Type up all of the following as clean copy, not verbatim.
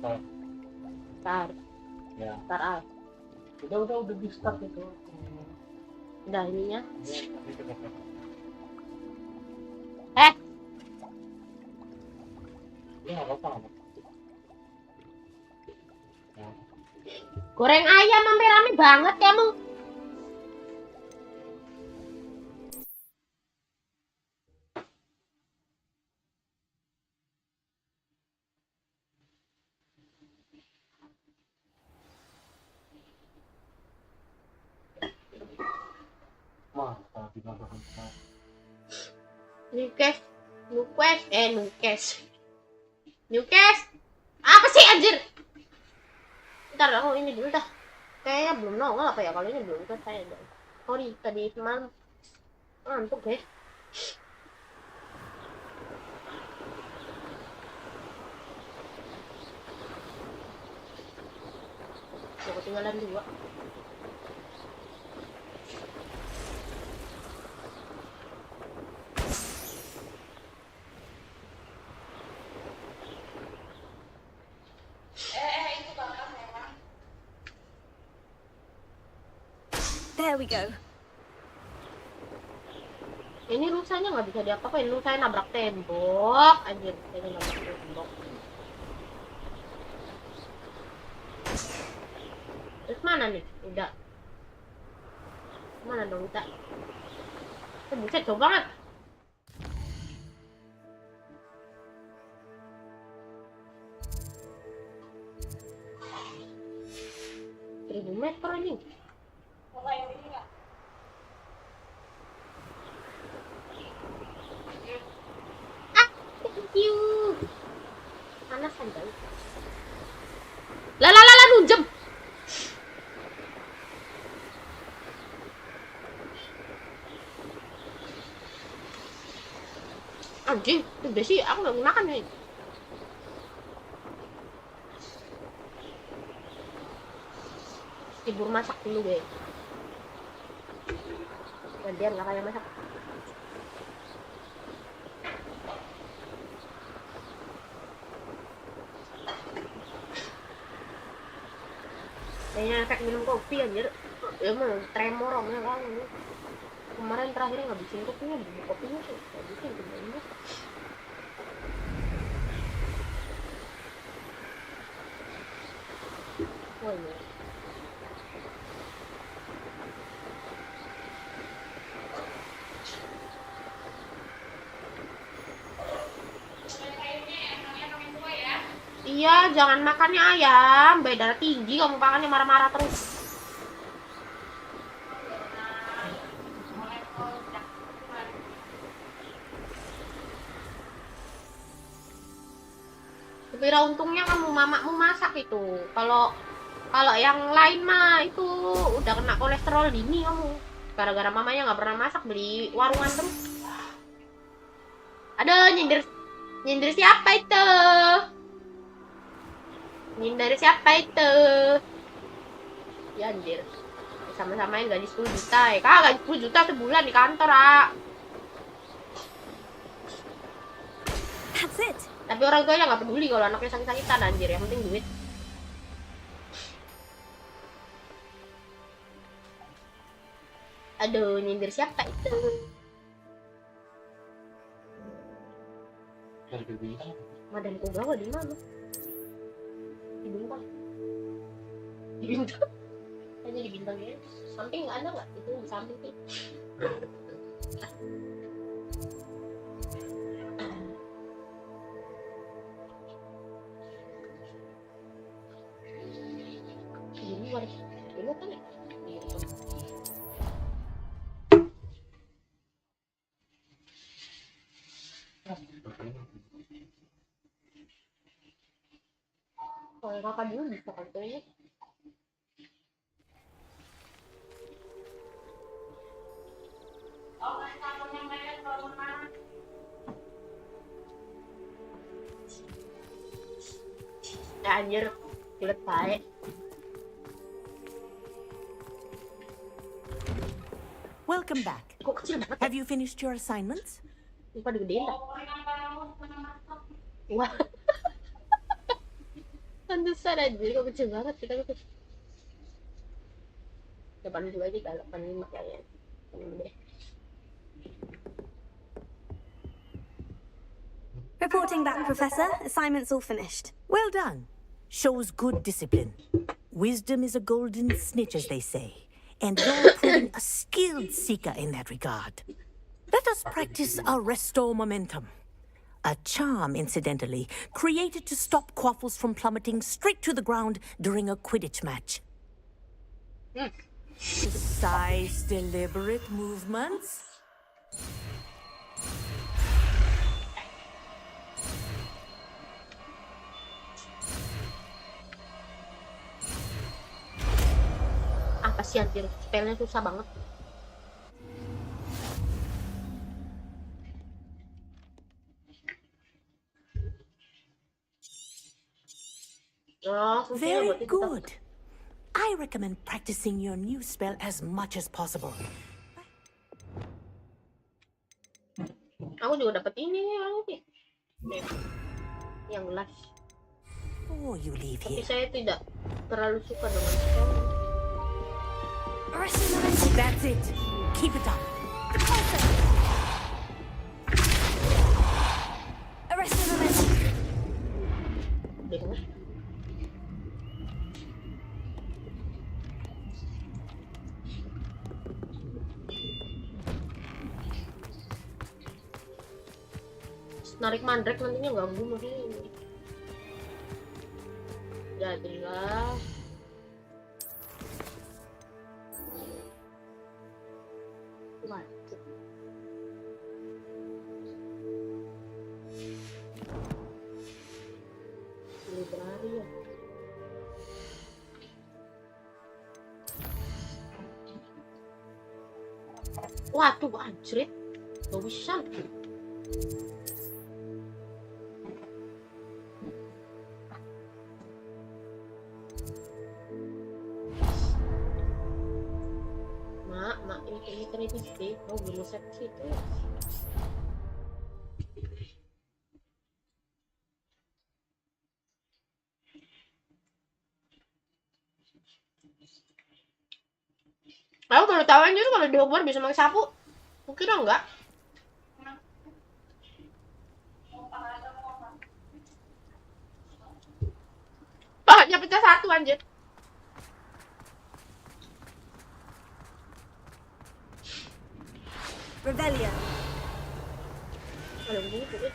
Start. Ya. Start. Udah di start itu. Udah ininya. Ya nggak apa-apa. Ya. Goreng ayam sampai rame banget kamu. Newcast. Apa sih anjir? Ntar aku ini dulu dah. Kayaknya belum nongol apa ya, kalau ini belum selesai. Sorry, tadi semalam ngantuk deh. Aku ketinggalan 2. There we go. Ini rusanya nggak bisa diapa-apain, rusanya nabrak tembok, anjir, ini nabrak tembok. Terus mana nih? Udah. Mana dong kita? Buset, jauh banget. Meter ini. Thank you. Panas kan jauh. Lah nunjem. Anjing, udah sih aku nggak makan nih. Ibu masak dulu guys. Gantian lah kayak masak. Kayaknya efek minum kopi anjir. Ya mah tremor omnya kan. Kemarin terakhir ngabisin kopinya, bubuk kopinya tuh ngabisin gimana. Wah iya. Iya, jangan makannya ayam, darah tinggi kamu makannya marah-marah terus. Kira untungnya kamu mamamu masak itu. Kalau yang lain mah itu udah kena kolesterol dini kamu. Gara-gara mamanya nggak pernah masak, beli warungan terus. Aduh, nyindir siapa itu? Nyindir siapa itu? Ya anjir. Sama-samain gaji 10 juta ya. Kak, gaji 10 juta sebulan di kantor, ah. That's it. Tapi orang tuanya nggak peduli kalau anaknya sakit-sakitan anjir, yang penting duit. Aduh, nyindir siapa itu? Madam Kogawa di mana? Di Bintang. Di Bintang. Hanya di Bintang ya. Samping nggak ada nggak? Itu di samping sih. Di luar kan ya? Kalau kakak dulu bisa kan kayaknya. Ya anjir, kulit baik. Welcome back. Kok kecil banget? Have you finished your assignments? Lupa digedein dah. Wah. Pantesan aja, kok kecil banget kita tuh. 82 aja kalau 85 kalian. Deh. Reporting back, Professor. Assignment's all finished. Well done. Shows good discipline. Wisdom is a golden snitch, as they say. And you're proving a skilled seeker in that regard. Let us practice our restore momentum. A charm, incidentally, created to stop quaffles from plummeting straight to the ground during a Quidditch match. Precise, deliberate movements. Apa sih anjir, spellnya susah banget. Oh, fungsinya Very buat itu. good. I recommend practicing your new spell as much as possible. Aku juga dapat ini lagi. Yang last. Before you leave Tapi here, saya tidak terlalu suka dengan spell. that's it. Keep it up. Arrest the momentum. Dengar. Narik mandrake nantinya ganggu makanya ini. Jadilah. Waduh. Library ya. Waduh, anjrit. Gak bisa. Mak, ini terjadi. Oh, belum set situ. Aku baru tahu aja tuh kalau di Hogwarts bisa pakai sapu. Aku kira enggak. Pahanya pecah satu anjir. Revelio. Ada begini tuh.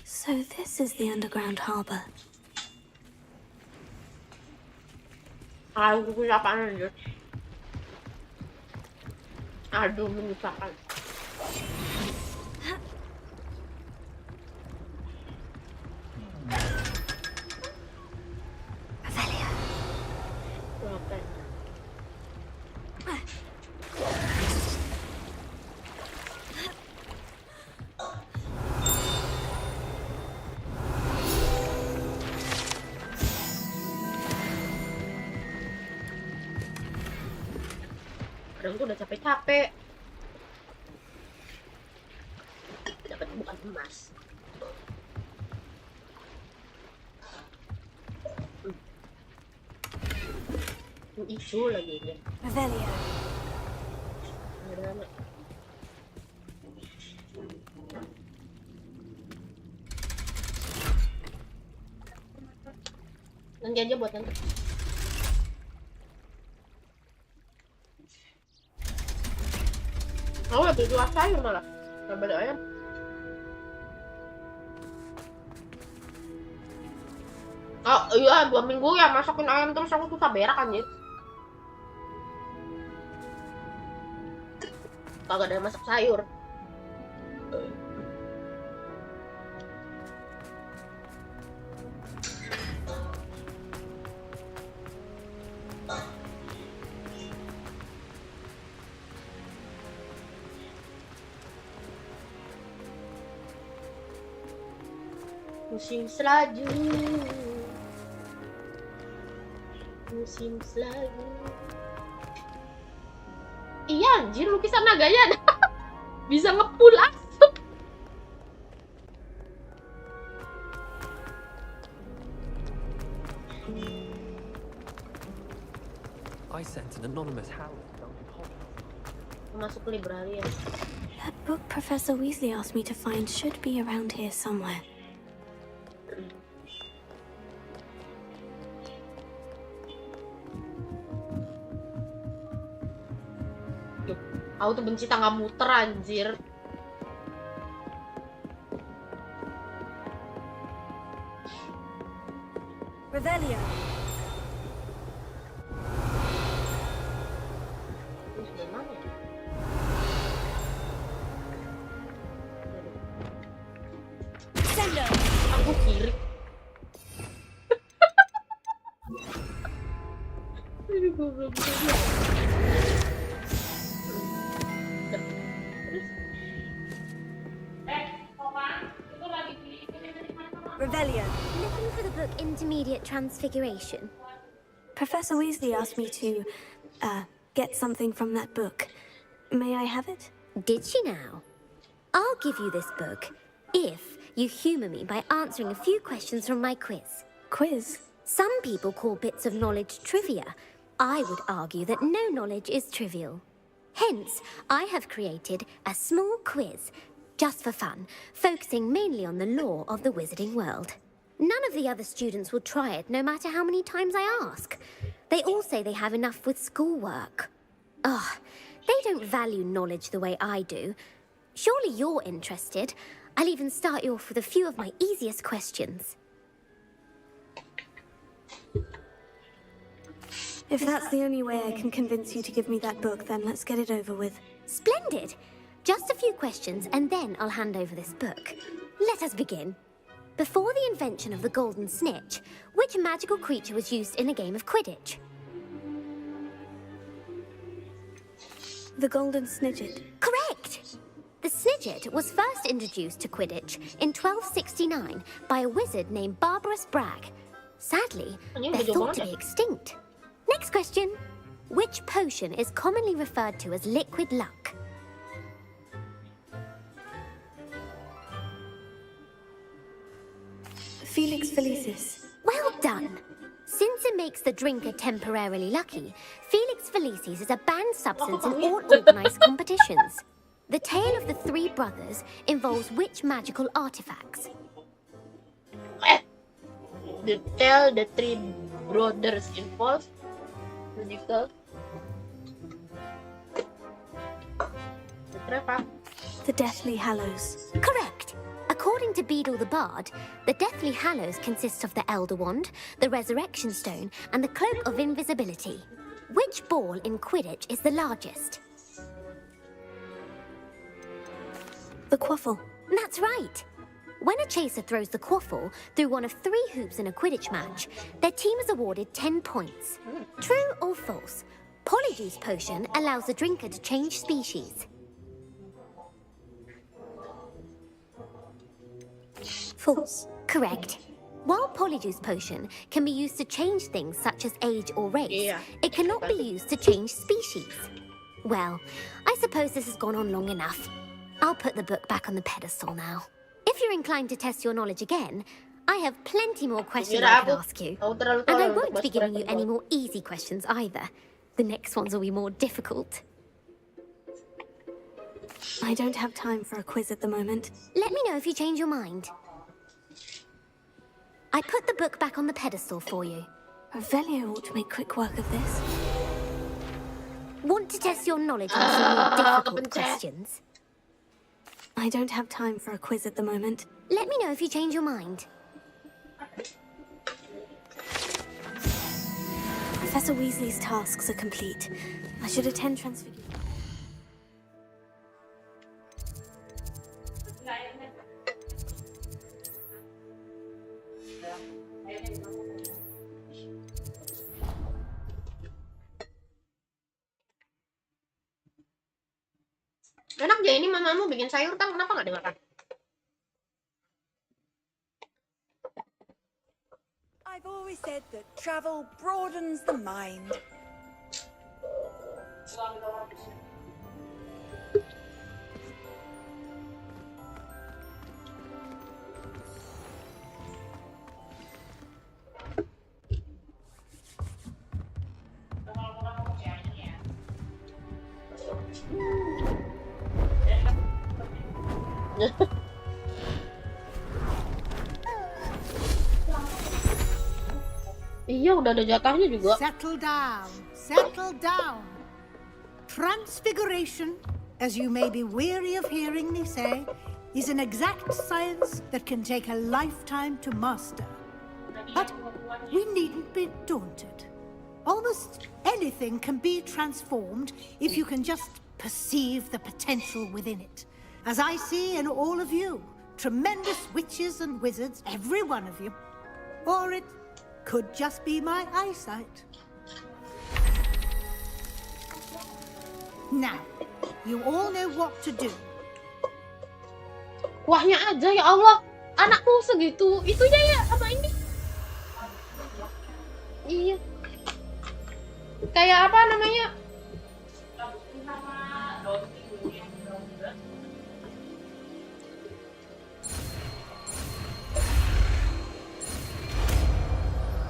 So this is the underground harbor. Aduh, gue apaan anjir. Aduh, menyusahkan. Revelio. Ngapain? Kadang tuh udah capek-capek. Dapat bukan emas. Isu lagi dia. Revelio. Ada. Nanti aja buat nanti. Aku lebih jual sayur malah daripada ayam. Oh iya, 2 minggu ya masakin ayam terus aku susah berak anjir. Kagak ada yang masak sayur. Musim selaju. Musim selaju. Iya anjir, lukisan naganya ada. Bisa ngepul asap. I sent an anonymous Hallows down to Hogwarts. Masuk ke library ya. That book Professor Weasley asked me to find should be around here somewhere. Aku tuh benci tangga muter anjir. Revelio. Ini sebelah mana ya? Sendo. Aku kiri. Ini goblok. Revelio. Looking for the book Intermediate Transfiguration. Professor Weasley asked me to, get something from that book. May I have it? Did she now? I'll give you this book if you humour me by answering a few questions from my quiz. Quiz? Some people call bits of knowledge trivia. I would argue that no knowledge is trivial. Hence, I have created a small quiz, just for fun, focusing mainly on the lore of the wizarding world. None of the other students will try it, no matter how many times I ask. They all say they have enough with schoolwork. Ugh, they don't value knowledge the way I do. Surely you're interested. I'll even start you off with a few of my easiest questions. If that's the only way I can convince you to give me that book, then let's get it over with. Splendid! Just a few questions and then I'll hand over this book. Let us begin. Before the invention of the golden snitch, which magical creature was used in a game of Quidditch? The Golden Snidget. Correct! The Snidget was first introduced to Quidditch in 1269 by a wizard named Barbarous Bragg. Sadly, they're thought to be extinct. Next question. Which potion is commonly referred to as liquid luck? Felix Felicis. Well done! Since it makes the drinker temporarily lucky, Felix Felicis is a banned substance in all organised competitions. The tale of the three brothers involves which magical artifacts? The tale the three brothers involved. Musical. The Deathly Hallows. Correct! According to Beedle the Bard, the Deathly Hallows consists of the Elder Wand, the Resurrection Stone, and the Cloak of Invisibility. Which ball in Quidditch is the largest? The Quaffle. That's right! When a chaser throws the quaffle through one of 3 hoops in a Quidditch match, their team is awarded 10 points. True or false? Polyjuice Potion allows the drinker to change species. False. Correct. While Polyjuice Potion can be used to change things such as age or race, it cannot be used to change species. Well, I suppose this has gone on long enough. I'll put the book back on the pedestal now. If you're inclined to test your knowledge again, I have plenty more questions I can ask you. And I won't be giving you any more easy questions either. The next ones will be more difficult. I don't have time for a quiz at the moment. Let me know if you change your mind. I put the book back on the pedestal for you. Revelio ought to make quick work of this. Want to test your knowledge on some more difficult questions? I don't have time for a quiz at the moment. Let me know if you change your mind. Professor Weasley's tasks are complete. I should attend Transfiguration. Enak ya ini mamamu bikin sayur kan, kenapa nggak dimakan? always said that travel broadens the mind. Iya, udah ada jatahnya juga. Settle down, settle down. Transfiguration, as you may be weary of hearing me say, is an exact science that can take a lifetime to master. But we needn't be daunted. Almost anything can be transformed if you can just perceive the potential within it. As I see in all of you, tremendous witches and wizards, every one of you. Or it could just be my eyesight. Now, you all know what to do. Kuahnya aja, ya Allah. Anakku segitu itunya ya sama ini. Iya. Kayak apa namanya?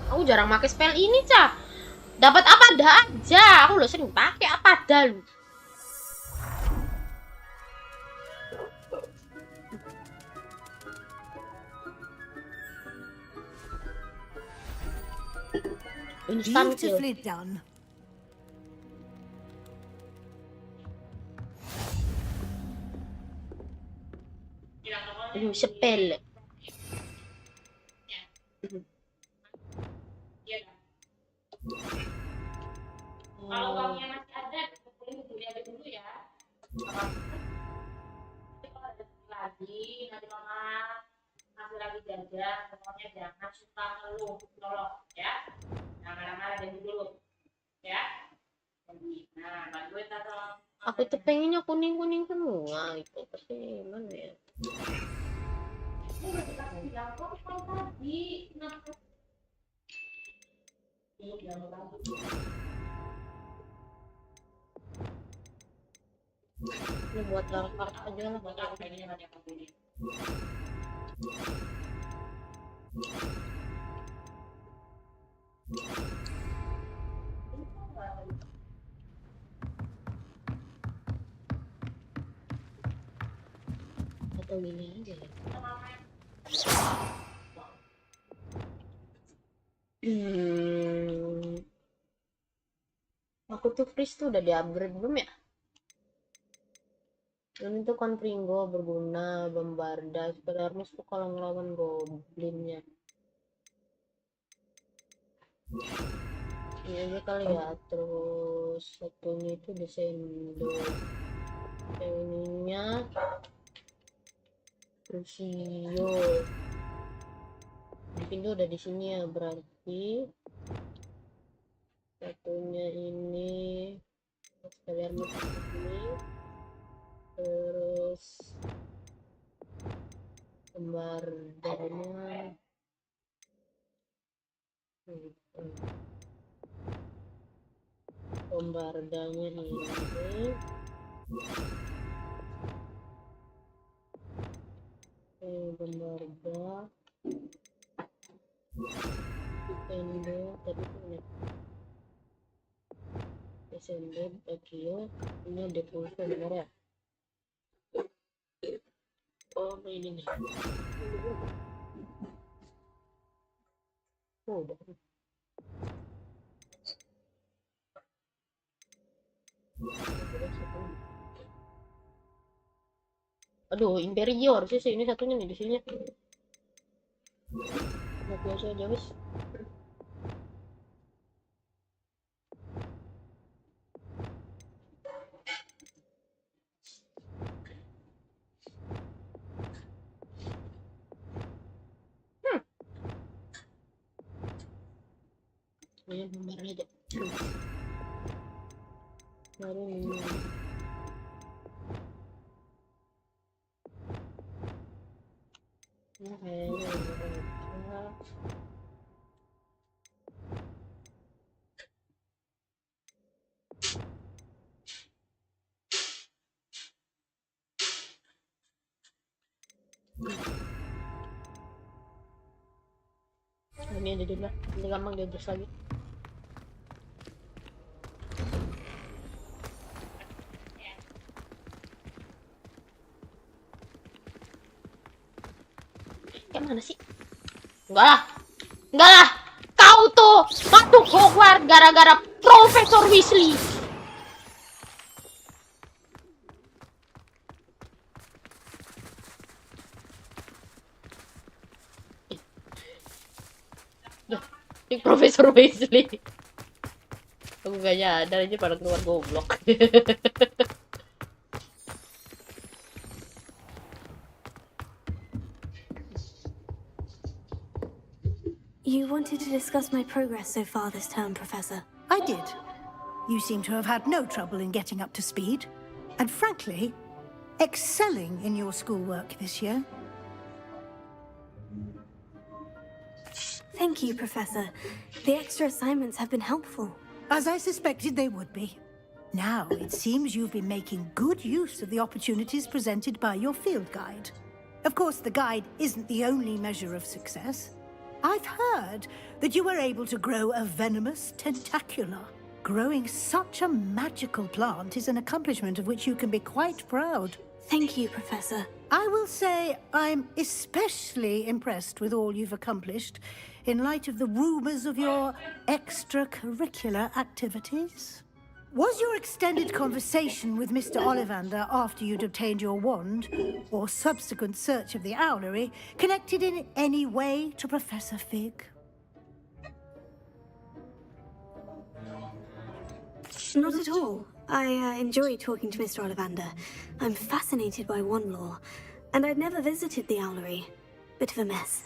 Aku jarang pakai spell ini, Cah. Dapat apa dah aja. Aku lo sering pakai apa dah lu. Instant kill. Beautifully done. Aduh, spell. Kalau uangnya masih ada, beli aja dulu ya. Lagi, nanti mama masih lagi jajan, pokoknya jangan suka ngeluh, tolong ya. Jangan marah-marah dulu, ya. Nah, bantuin tolong. Aku tuh pengennya kuning-kuning semua, itu pasti mana ya? Udah dikasih jangkau tadi, kenapa? Ini buat langkar aja lah. Atau gini aja ya. Aku tuh freeze tuh udah di-upgrade belum ya? Ini tuh kan Pringgo berguna, Bombarda, Spelarmis tuh kalau ngelawan goblinnya. Ini aja kali ya, terus satunya itu Descendo. Yang ininya Lucio. Indo udah di sini ya, berarti satunya ini Spelarmis ini. Terus Bombardanya ini Bombarda Indo tadi punya Descendo Akio ini Depulso benar ya. Oh ini nih. Oh udah. Aduh, Imperior sih ini satunya nih di sini. Nggak biasa aja wis. Ini nomor aja. Baru ini. Nah, kayaknya Ini dulu lah. Ini gampang dia adjust lagi. Kayak mana sih? Enggak lah. Enggak lah. Kau tuh masuk Hogwarts gara-gara Profesor Weasley. Ini Profesor Weasley. Aku gak nyadar aja pada keluar goblok. You wanted to discuss my progress so far this term, Professor. I did. You seem to have had no trouble in getting up to speed. And frankly, excelling in your schoolwork this year. Thank you, Professor. The extra assignments have been helpful. As I suspected they would be. Now, it seems you've been making good use of the opportunities presented by your field guide. Of course, the guide isn't the only measure of success. I've heard that you were able to grow a venomous tentacula. Growing such a magical plant is an accomplishment of which you can be quite proud. Thank you, Professor. I will say I'm especially impressed with all you've accomplished in light of the rumors of your extracurricular activities. Was your extended conversation with Mr. Ollivander after you'd obtained your wand, or subsequent search of the owlery, connected in any way to Professor Fig? Not at all. I enjoy talking to Mr. Ollivander. I'm fascinated by wand lore, and I'd never visited the owlery. Bit of a mess.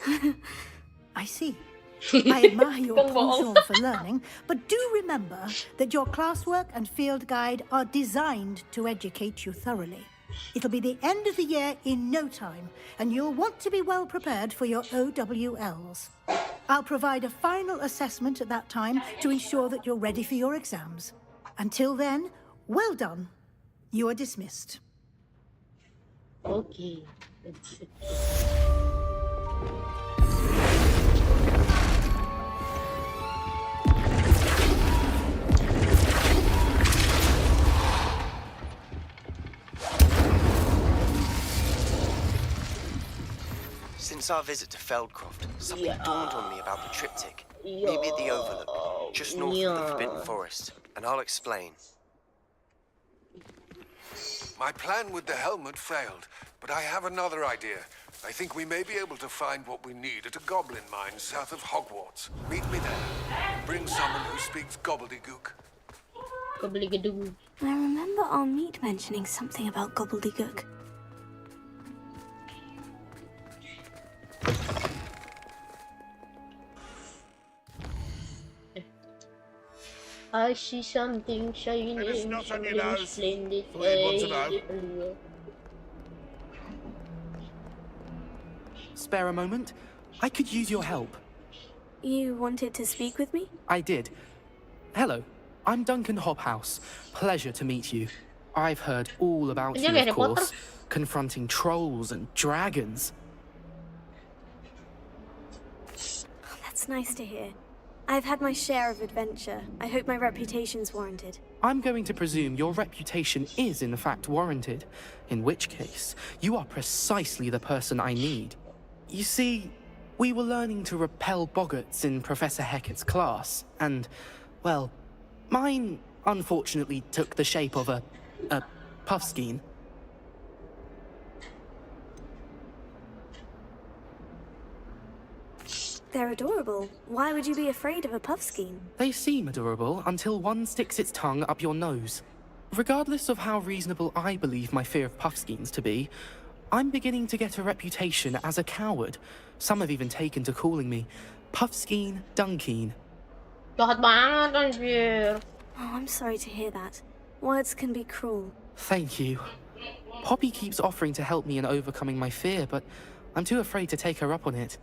I see. I admire your penchant for learning, but do remember that your classwork and field guide are designed to educate you thoroughly. It'll be the end of the year in no time, and you'll want to be well prepared for your OWLs. I'll provide a final assessment at that time to ensure that you're ready for your exams. Until then, well done. You are dismissed. Okay. Since our visit to Feldcroft, something dawned on me about the triptych. Maybe at the Overlook, just north of the Forbidden Forest. And I'll explain. My plan with the helmet failed, but I have another idea. I think we may be able to find what we need at a goblin mine south of Hogwarts. Meet me there. Bring someone who speaks gobbledygook. Gobbledygook. I remember our meet mentioning something about gobbledygook. I see something shining, something splendid. Spare a moment? I could use your help. You wanted to speak with me? I did. Hello, I'm Duncan Hobhouse. Pleasure to meet you. I've heard all about you, of course, confronting trolls and dragons. That's nice to hear. I've had my share of adventure. I hope my reputation's warranted. I'm going to presume your reputation is in fact warranted, in which case, you are precisely the person I need. You see, we were learning to repel boggarts in Professor Hecat's class, and, well, mine unfortunately took the shape of a puffskein. They're adorable. Why would you be afraid of a puffskein? They seem adorable until one sticks its tongue up your nose. Regardless of how reasonable I believe my fear of puffskeins to be, I'm beginning to get a reputation as a coward. Some have even taken to calling me Puffskein Dunkeen. Jahat banget anjir. Oh, I'm sorry to hear that. Words can be cruel. Thank you. Poppy keeps offering to help me in overcoming my fear, but I'm too afraid to take her up on it.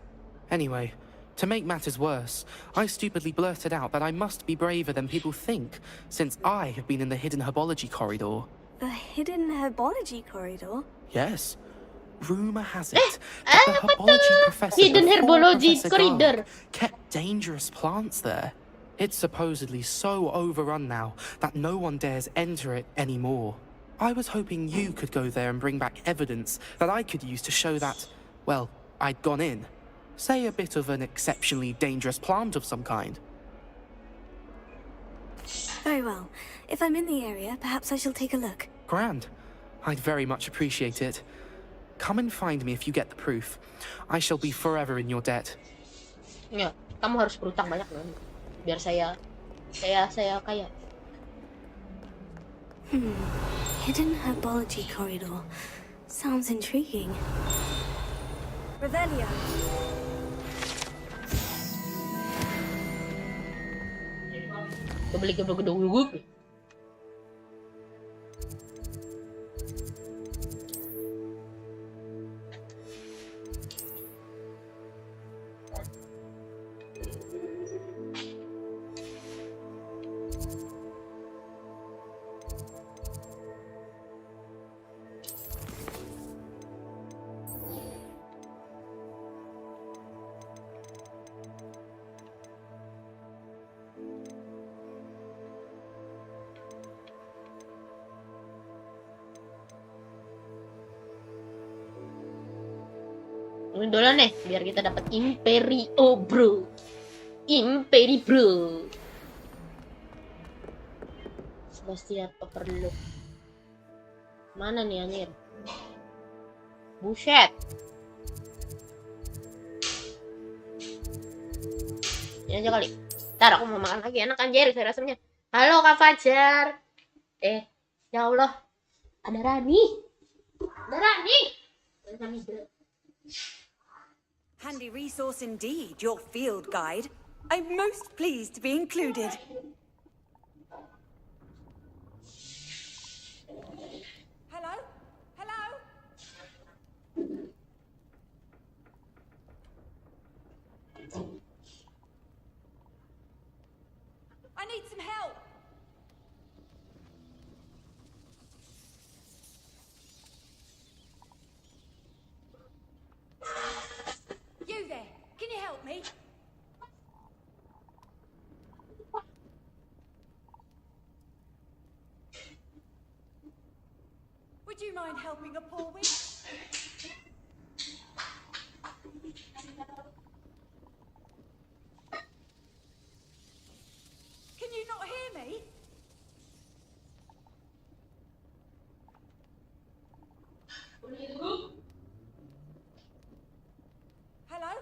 Anyway, to make matters worse, I stupidly blurted out that I must be braver than people think, since I have been in the hidden herbology corridor. The hidden herbology corridor? Yes. Rumor has it that the herbology professor Hidden before herbology Professor corridor. Garlic kept dangerous plants there. It's supposedly so overrun now that no one dares enter it anymore. I was hoping you could go there and bring back evidence that I could use to show that, well, I'd gone in. Say a bit of an exceptionally dangerous plant of some kind. Very well. If I'm in the area, perhaps I shall take a look. Grand. I'd very much appreciate it. Come and find me if you get the proof. I shall be forever in your debt. Ya, kamu harus berutang banyak kan, biar saya kaya. Hidden herbology corridor. Sounds intriguing. Revelio. Kebeli gedung-gedung. Ini dulu nih, biar kita dapat Imperio, bro. Imperi, bro. Sebastian overlook. Mana nih anjir? Buset. Ini aja kali. Ntar aku mau makan lagi, enak anjir saya rasanya. Halo Kak Fajar. Ya Allah. Ada Rani. Handy resource indeed, your field guide. I'm most pleased to be included. Hello? Hello? I need some help. You there, can you help me? Would you mind helping a poor witch? Can you not hear me? Hello?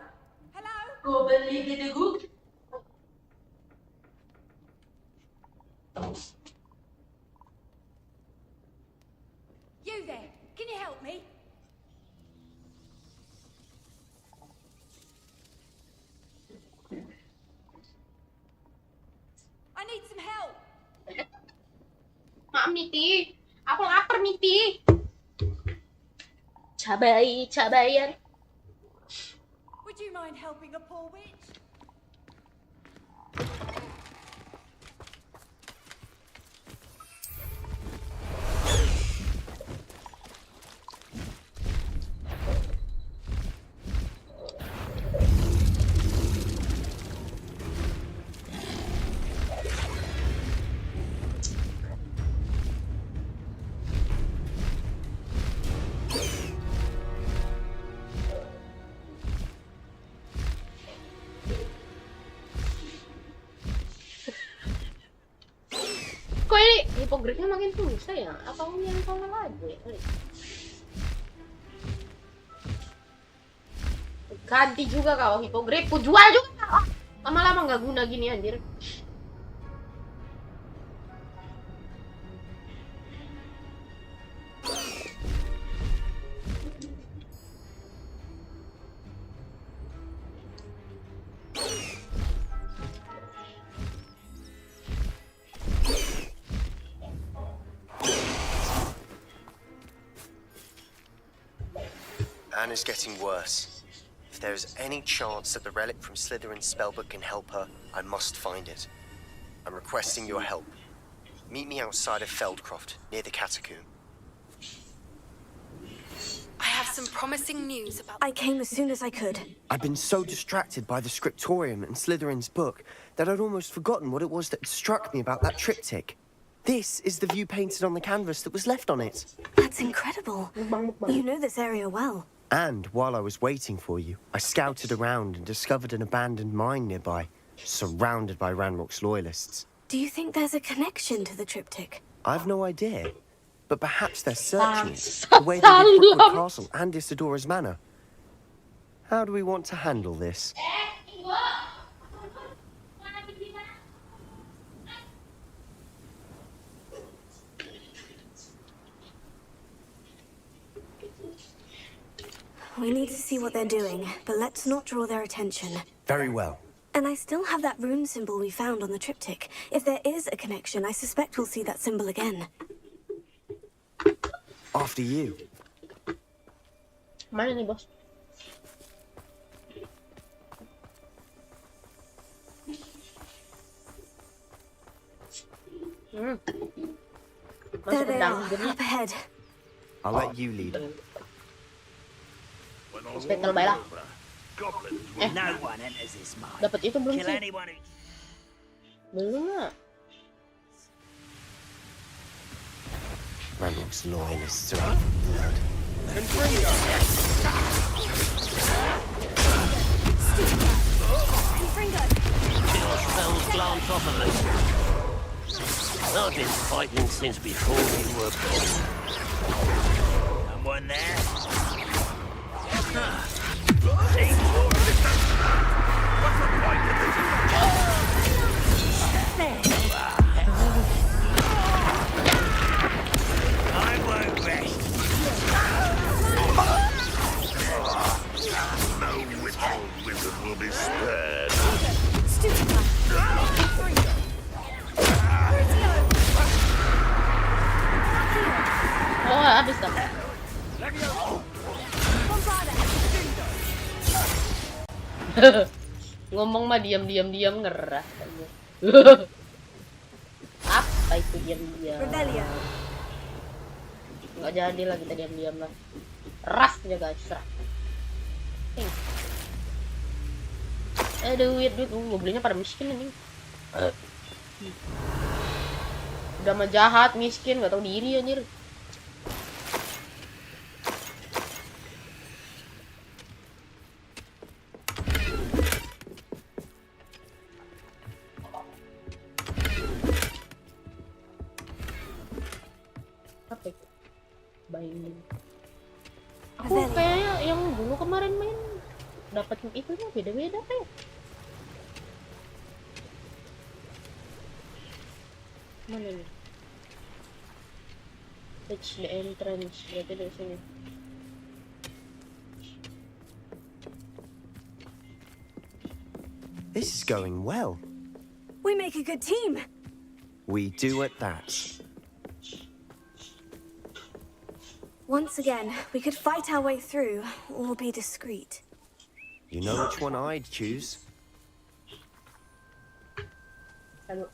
Hello? You there, can you help me? I need some help. Maaf Niti, aku lapar Niti. Cabayan. Would you mind helping a poor witch? Kok ini hipogrifnya makin susah ya? Apa yang salah lagi? Ganti juga kau hipogrifku, jual juga kau. Lama-lama nggak guna gini anjir. Anna's getting worse. If there is any chance that the relic from Slytherin's spellbook can help her, I must find it. I'm requesting your help. Meet me outside of Feldcroft, near the catacomb. I have some promising news about... I came as soon as I could. I've been so distracted by the scriptorium and Slytherin's book that I'd almost forgotten what it was that struck me about that triptych. This is the view painted on the canvas that was left on it. That's incredible. You know this area well. And while I was waiting for you, I scouted around and discovered an abandoned mine nearby, surrounded by Ranrock's loyalists. Do you think there's a connection to the triptych? I've no idea, but perhaps they're searching it, the way they did Brookwood Castle and Isidora's Manor. How do we want to handle this? We need to see what they're doing, but let's not draw their attention. Very well. And I still have that rune symbol we found on the triptych. If there is a connection, I suspect we'll see that symbol again. After you. Mana nih, Bos? There they are, up ahead. I'll let you lead. Inspektor baiklah. Dapat itu belum sih? Belum lah. Ranrock's loyalists are out for blood. Glance off of me. I've been fighting since before you were born. Someone there? I won't rest. No withhold wizard will be spared. Oh, habis dah. Ngomong mah diam ngeras. Apa itu diam? Nggak jadi lah kita diam lah. Ras aja guys. Duit gue belinya pada miskin ini. Udah mah jahat, miskin, nggak tahu diri anjir. Apa itu? Binding. Aku kayaknya yang dulu kemarin main dapat itu mah beda-beda kayak. Mana nih? Reach the entrance, berarti dari sini. This is going well. We make a good team. We do at that. Once again, we could fight our way through, or be discreet. You know which one I'd choose? Hello.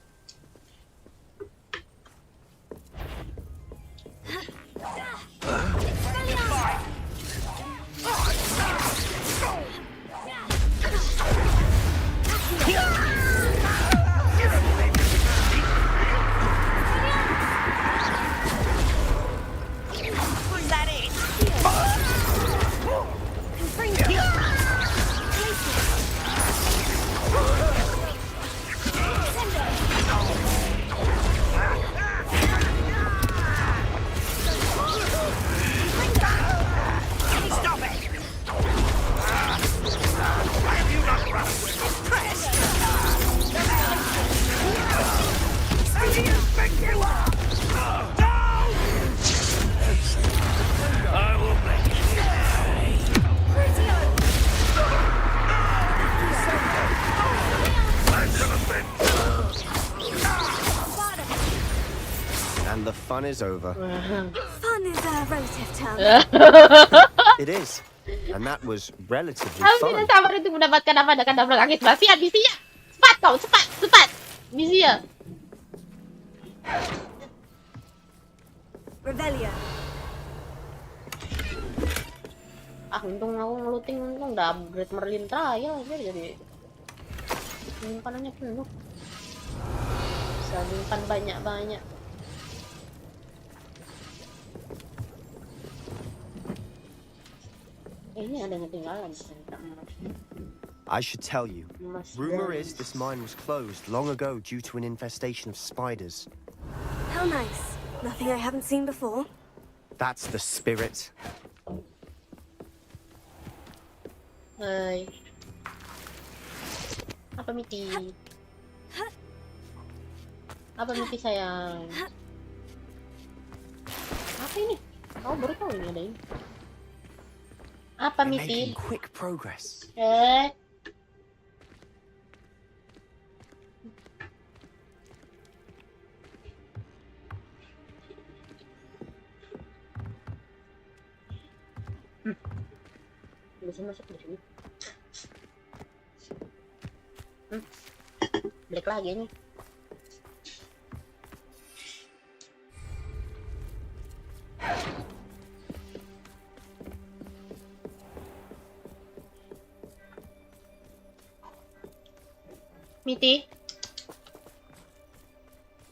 And the fun is over. Fun is a relative term. It is. And that was relatively Aku fun. tidak sabar untuk mendapatkan apa dengan double langit basian Bisia. Cepat kau, cepat. Bisia. Revelio. Untung aku ngeluting, untung udah upgrade Merlin trial aja jadi penyimpanannya penuh. Bisa nyimpan banyak-banyak. Ini ada yang ketinggalan. I should tell you. Rumor is this mine was closed long ago due to an infestation of spiders. How nice. Nothing I haven't seen before. That's the spirit. Hai. Apa Miti? Apa Miti sayang? Apa ini? Oh, baru tahu ini ada ini. Apa We're Miti? making quick progress. Bisa masuk di sini. Balik lagi nih. Miti.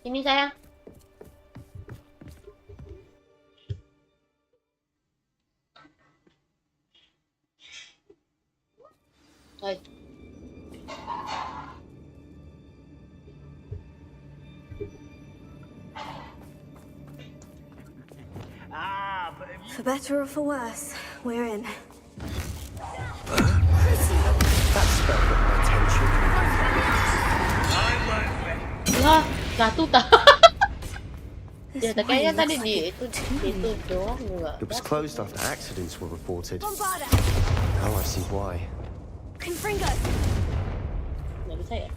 Ini sayang. Hai. For better or for worse, we're in. That spell got my attention. Lah, jatuh tak? Ya, kayaknya tadi di itu doang juga. It was closed after accidents were reported. Now I see why. Nggak bisa ya?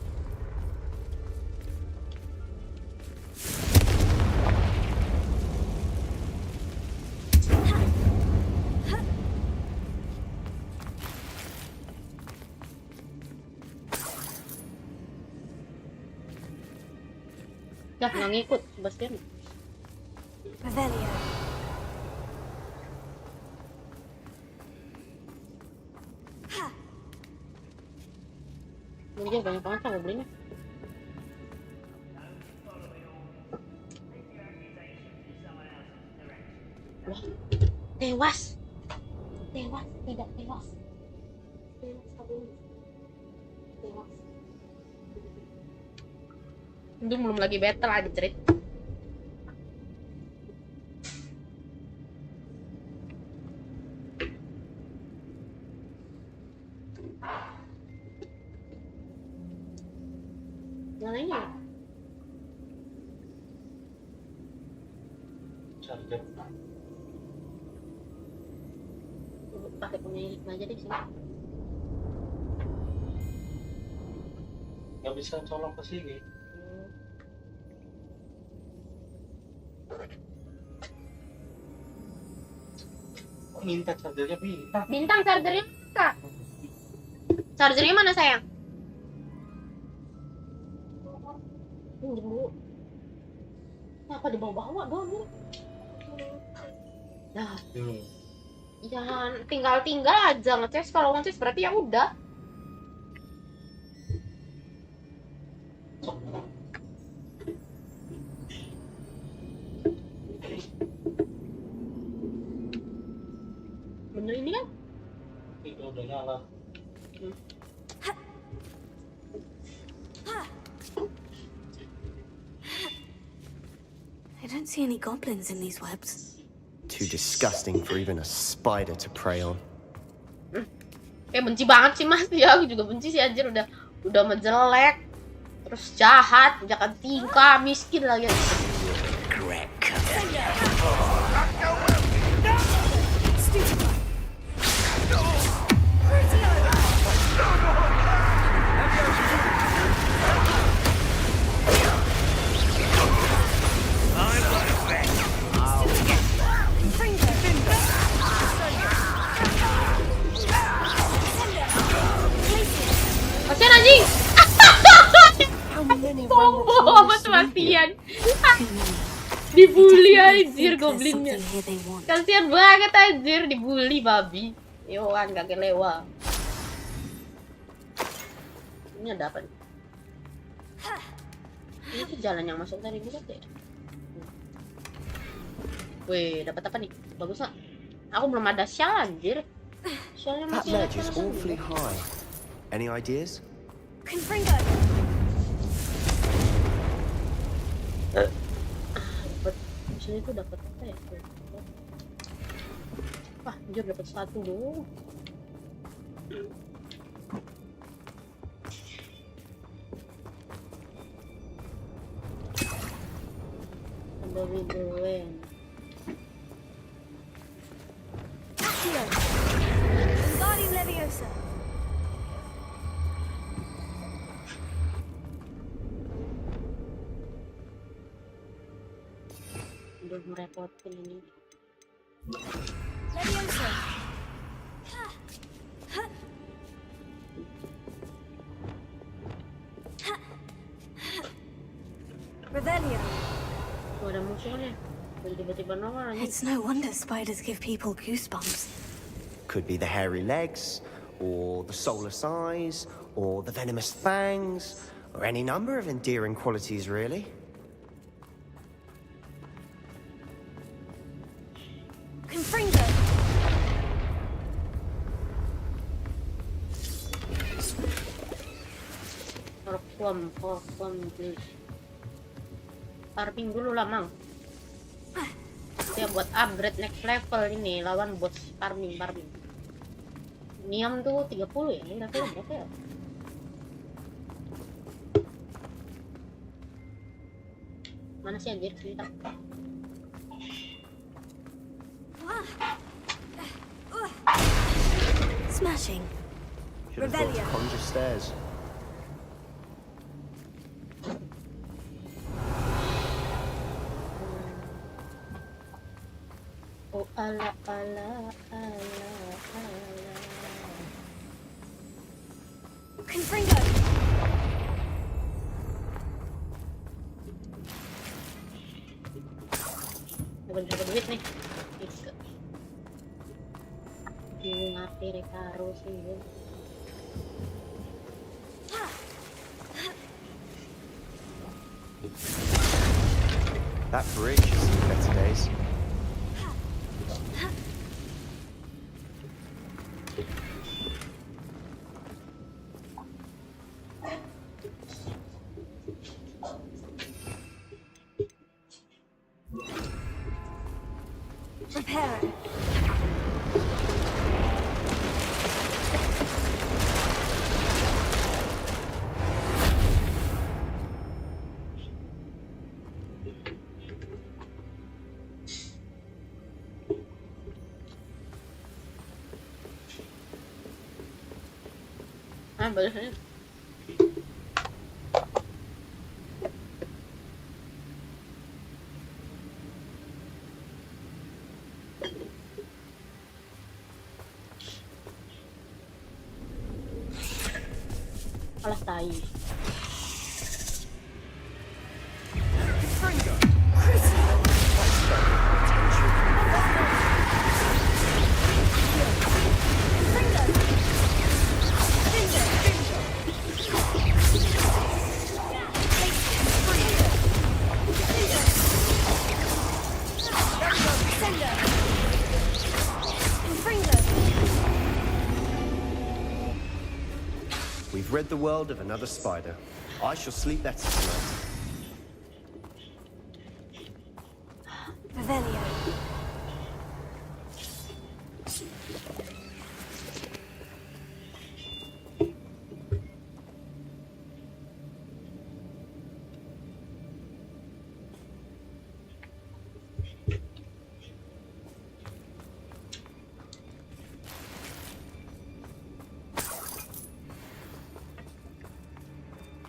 Dah, nggak ngikut Sebastian. Revelio. Ini banyak banget aku belinya. Wah, tewas. Tewas, tidak tewas. Tewas, tewas. Itu belum lagi battle aja cerit. Mana ini? Charger. Pakai punya Hikmah aja deh sini. Nggak bisa colok ke sini. Minta chargernya bintang. Bintang chargernya Kak. Chargernya mana sayang? Pinjam dulu. Apa dibawa-bawa doang nih? Nah, jangan tinggal-tinggal aja ngecas. Kalau ngecas berarti ya udah. Bener ini kan? Itu udah nyala. I don't see any goblins in these webs. Too disgusting for even a spider to prey on. Kayak benci banget sih Mas. Ya aku juga benci sih anjir, udah menjelek. Terus jahat, jangan tingkah, miskin lagi. Kasian anjing. Sombong amat Sebastian. Dibully anjir goblinnya. Kasian banget anjir, dibully babi. Yoan kakek lewa. Ini ada apa nih? Ini tuh jalan yang masuk tadi bukan ya? Wih, dapat apa nih? Bagus nggak? Aku belum ada shell anjir. Shellnya That masih ledge is awfully high. Any ideas? Confringo! Dapat di sini tuh dapat apa ya? Wah, anjir dapat satu dong. Ada Widowen. Wingardium Leviosa! Udah merepotin ini. Leviosa! Revelio! Tuh ada musuhnya. Jadi tiba-tiba nongol aja. It's no wonder spiders give people goosebumps. Could be the hairy legs, or the soulless eyes, or the venomous fangs, or any number of endearing qualities, really. Confringo! Form, please. Farming dulu lah, Mang. Ya buat upgrade next level ini lawan bot farming. Niam tuh 30 ya, ini level berapa ya? Mana sih anjir cerita? Smashing. Should have thought to conjure stairs. Oh ala. Confringo! Dapat duit nih. Bingung ngapain reka harus sih. That bridge has seen better days. Repair it. Bagus nih. Alah tai. We've rid the world of another spider. I shall sleep better tonight. Revelio.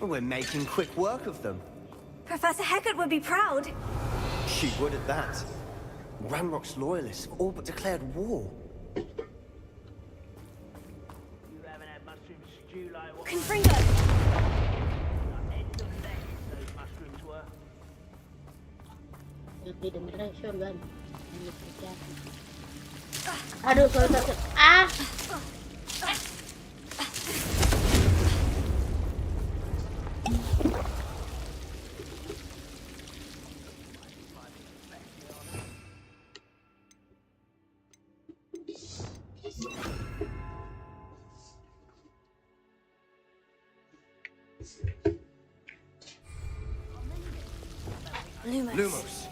We're making quick work of them. Professor Hecat would be proud. She would at that. Ranrock's loyalists have all but declared war. You haven't had mushroom stew like what Confringo. heads of lettuce those mushrooms were. Yang tidak treasure kan. Aduh, sorry. Ah. Lumos.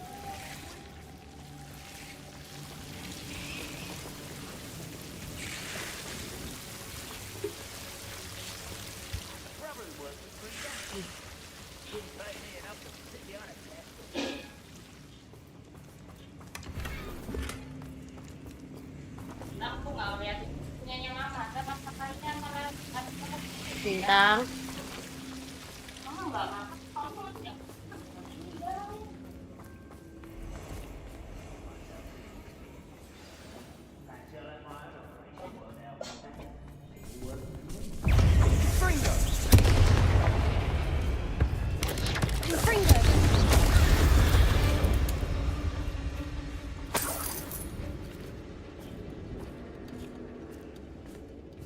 Aku nggak lihat punyanya mama, ada masakannya malah ada Bintang. mama nggak makan.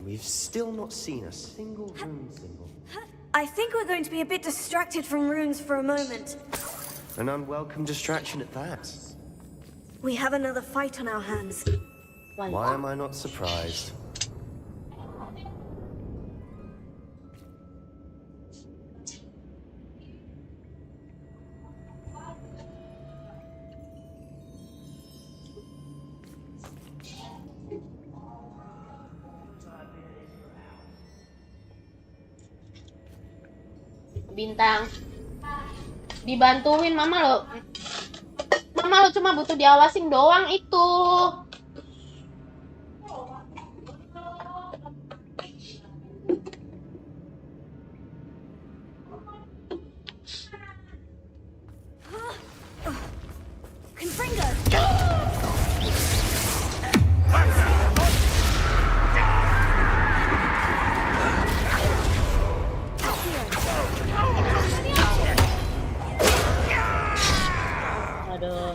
We've still not seen a single rune symbol. I think we're going to be a bit distracted from runes for a moment. An unwelcome distraction at that. We have another fight on our hands. Why am I not surprised? Bintang. Dibantuin mama lo. Mama lo cuma butuh diawasin doang itu. Aduh.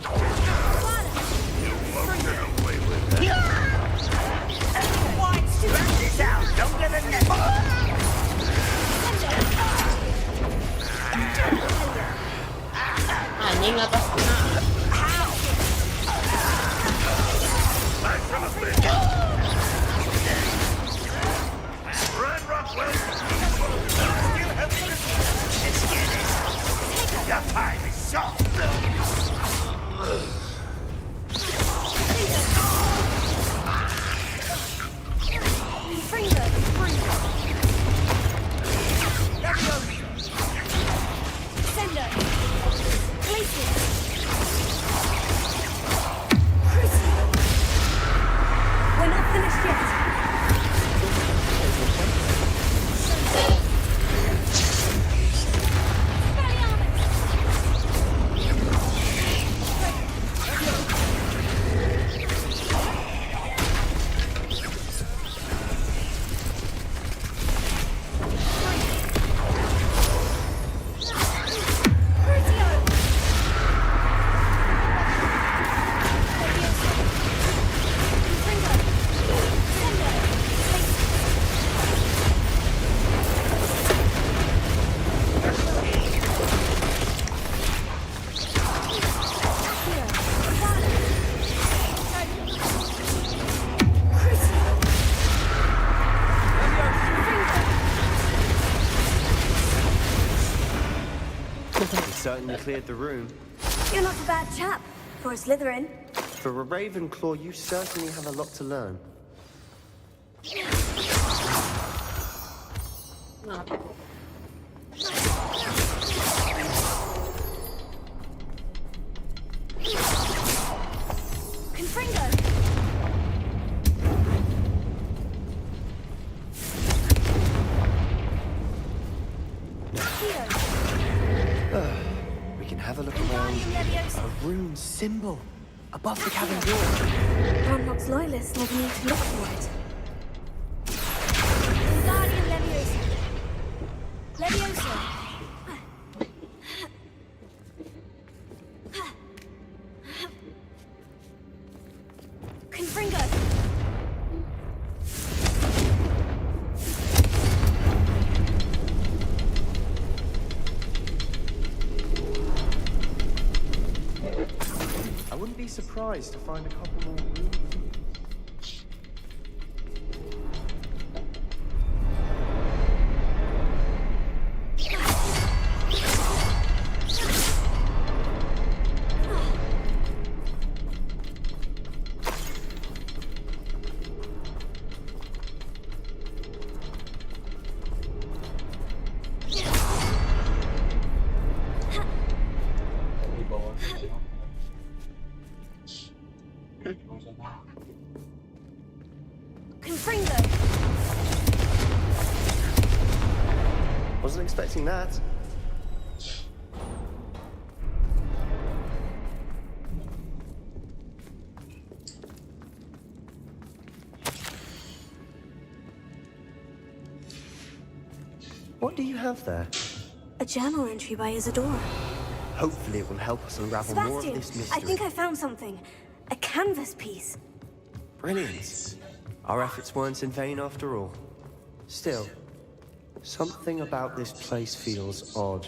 Anjing apa? We're not finished yet. Certainly cleared the room. You're not a bad chap for a Slytherin. For a Ravenclaw, you certainly have a lot to learn. Confringo! We can have a look around. A rune symbol above the cabin door. Granrock's loyalists never need to look for it. Wingardium Leviosa. Leviosa. Confringo. wouldn't be surprised to find a couple more real things. Dibawah. Confringo! Wasn't expecting that. What do you have there? A journal entry by Isadora. Hopefully it will help us unravel more of Sebastian, this mystery. I think I found something. A canvas piece. Brilliant. Our efforts weren't in vain after all. Still, something about this place feels odd.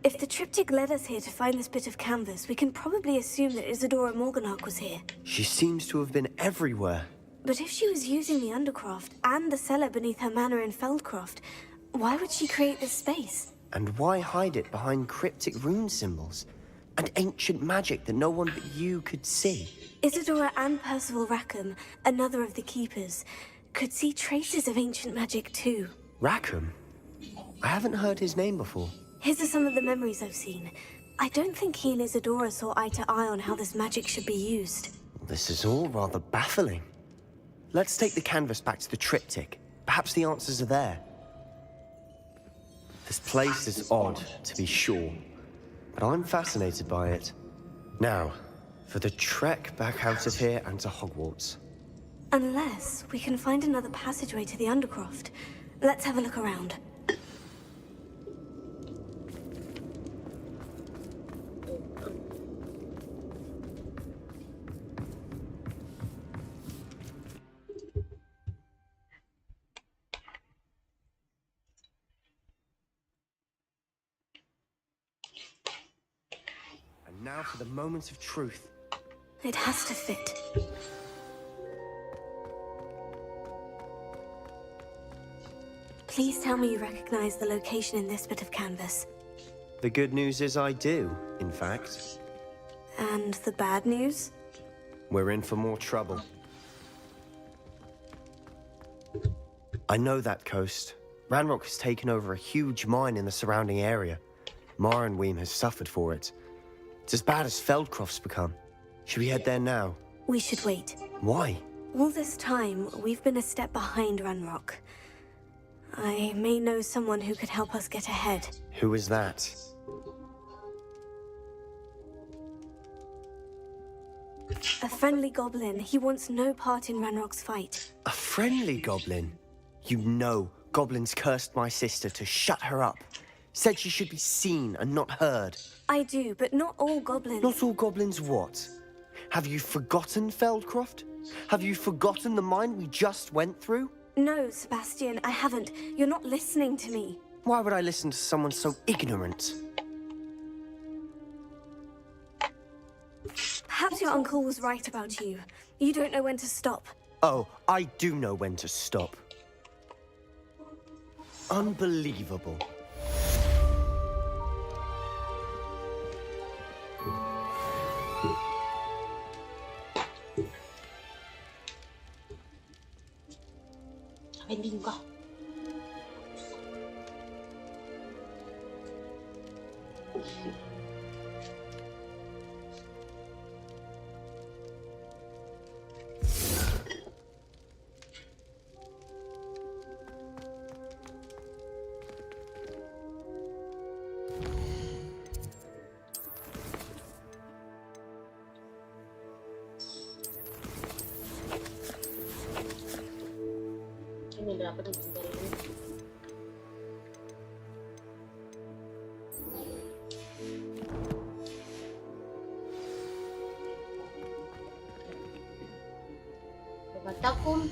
If the triptych led us here to find this bit of canvas, we can probably assume that Isadora Morganach was here. She seems to have been everywhere. But if she was using the Undercroft and the cellar beneath her manor in Feldcroft, why would she create this space? And why hide it behind cryptic rune symbols? And ancient magic that no one but you could see? Isadora and Percival Rackham, another of the Keepers, could see traces of ancient magic too. Rackham? I haven't heard his name before. His are some of the memories I've seen. I don't think he and Isadora saw eye to eye on how this magic should be used. This is all rather baffling. Let's take the canvas back to the triptych. Perhaps the answers are there. This place is odd, to be sure, but I'm fascinated by it. Now, for the trek back out of here and to Hogwarts. Unless we can find another passageway to the Undercroft. Let's have a look around. And now for the moment of truth. It has to fit. Please tell me you recognize the location in this bit of canvas. The good news is I do, in fact. And the bad news? We're in for more trouble. I know that coast. Ranrock has taken over a huge mine in the surrounding area. Marenweem has suffered for it. It's as bad as Feldcroft's become. Should we head there now? We should wait. Why? All this time, we've been a step behind Ranrock. I may know someone who could help us get ahead. Who is that? A friendly goblin. He wants no part in Ranrock's fight. A friendly goblin? You know goblins cursed my sister to shut her up. Said she should be seen and not heard. I do, but not all goblins. Not all goblins what? Have you forgotten Feldcroft? Have you forgotten the mine we just went through? No, Sebastian, I haven't. You're not listening to me. Why would I listen to someone so ignorant? Perhaps your uncle was right about you. You don't know when to stop. Oh, I do know when to stop. Unbelievable. Ending kah? Ini dapat dari ini. Takum.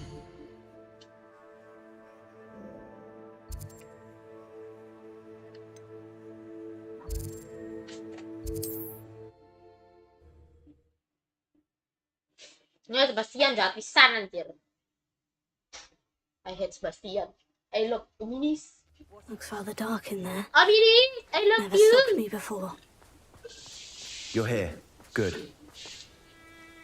Ya Sebastian jahat pisan anjir. I hate Sebastian. I love Dominis. Looks rather dark in there. Dominis, I love Never you. stopped me before. You're here. Good.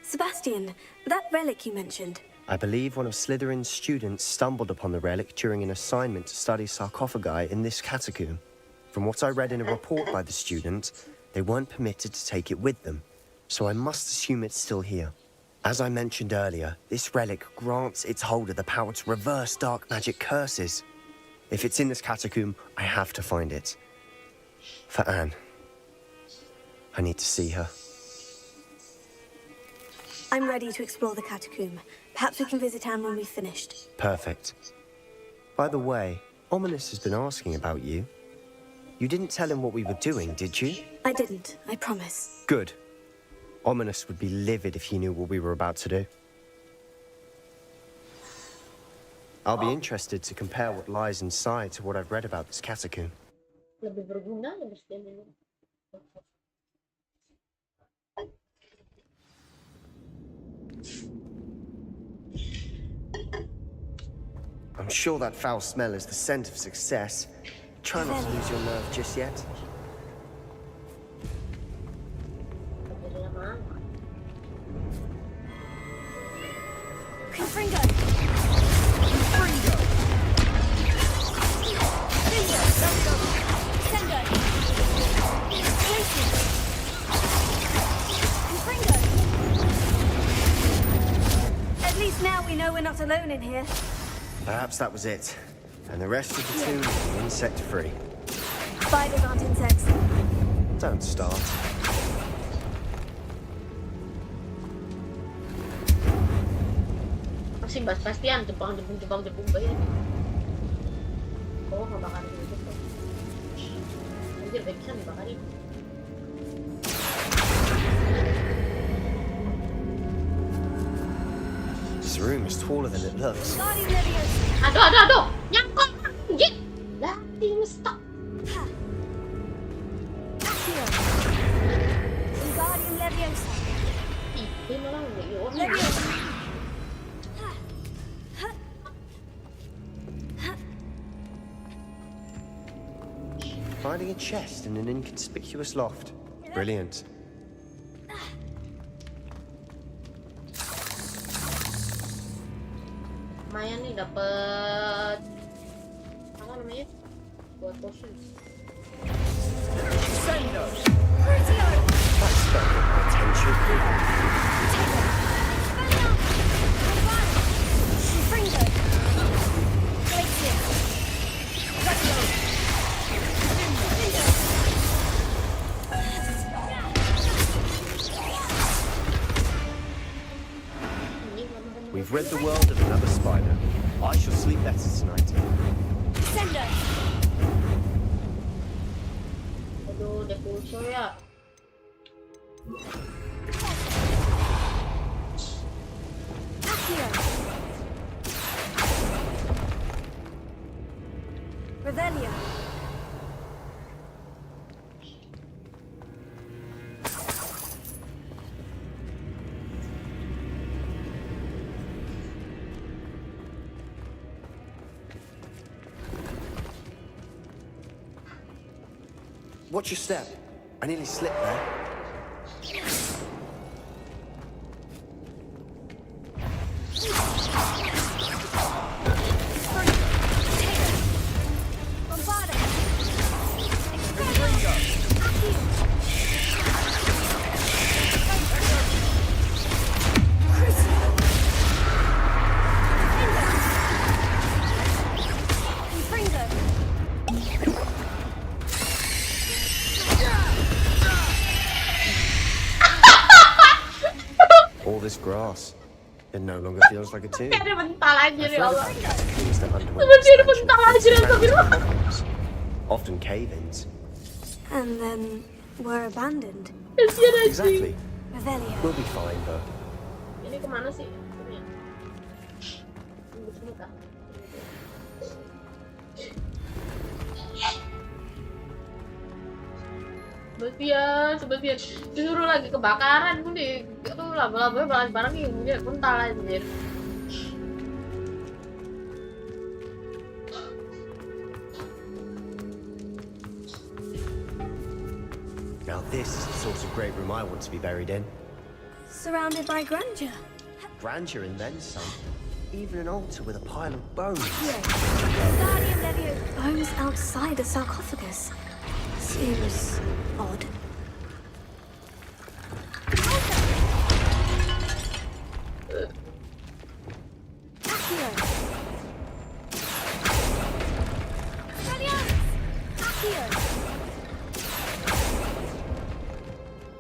Sebastian, that relic you mentioned. I believe one of Slytherin's students stumbled upon the relic during an assignment to study sarcophagi in this catacomb. From what I read in a report by the student, they weren't permitted to take it with them, so I must assume it's still here. As I mentioned earlier, this relic grants its holder the power to reverse dark magic curses. If it's in this catacomb, I have to find it. For Anne. I need to see her. I'm ready to explore the catacomb. Perhaps we can visit Anne when we've finished. Perfect. By the way, Ominous has been asking about you. You didn't tell him what we were doing, did you? I didn't, I promise. Good. Ominous would be livid if he knew what we were about to do. I'll be interested to compare what lies inside to what I've read about this catacomb. Lebih berguna Sebastian ini. I'm sure that foul smell is the scent of success. Try not to lose your nerve just yet. Confringo! At least now we know we're not alone in here. Perhaps that was it. And the rest of the tomb is insect-free. Spiders aren't insects. Don't start. Masih Sebastian Jepang bayar. Oh, nggak bakal gitu kok. Anjir, bisa dibakarin. This room is taller than it looks. Aduh, nyangkut, anjir. Lah, tim stop. Wingardium Leviosa. Ih, dia malah nggak Leviosa. Finding a chest in an inconspicuous loft. Brilliant. Lumayan nih dapet apa namanya buat potion. That's got my attention. We've rid the world of another spider. I shall sleep better tonight. Aduh, depulso ya. Revelio. Watch your step. I nearly slipped there. All this grass. It no longer feels like a tomb. Ada bental aja ya Allah. Things that underwent Ada expansion bental aja faced astagfirullah. problems, often cave-ins. And then we're abandoned. Kasian aja. Exactly. Revelio. We'll be fine, though. Ini kemana sih? Ini. Tunggu sebentar. Sebastian disuruh lagi kebakaran nih. Aduh, lama-lama barang-barang yang punya kuntal anjir. Now this is the sort of great room I want to be buried in. Surrounded by grandeur. Grandeur and then some. Even an altar with a pile of bones. Guardian Leviosa. Bones outside a sarcophagus. Seems odd.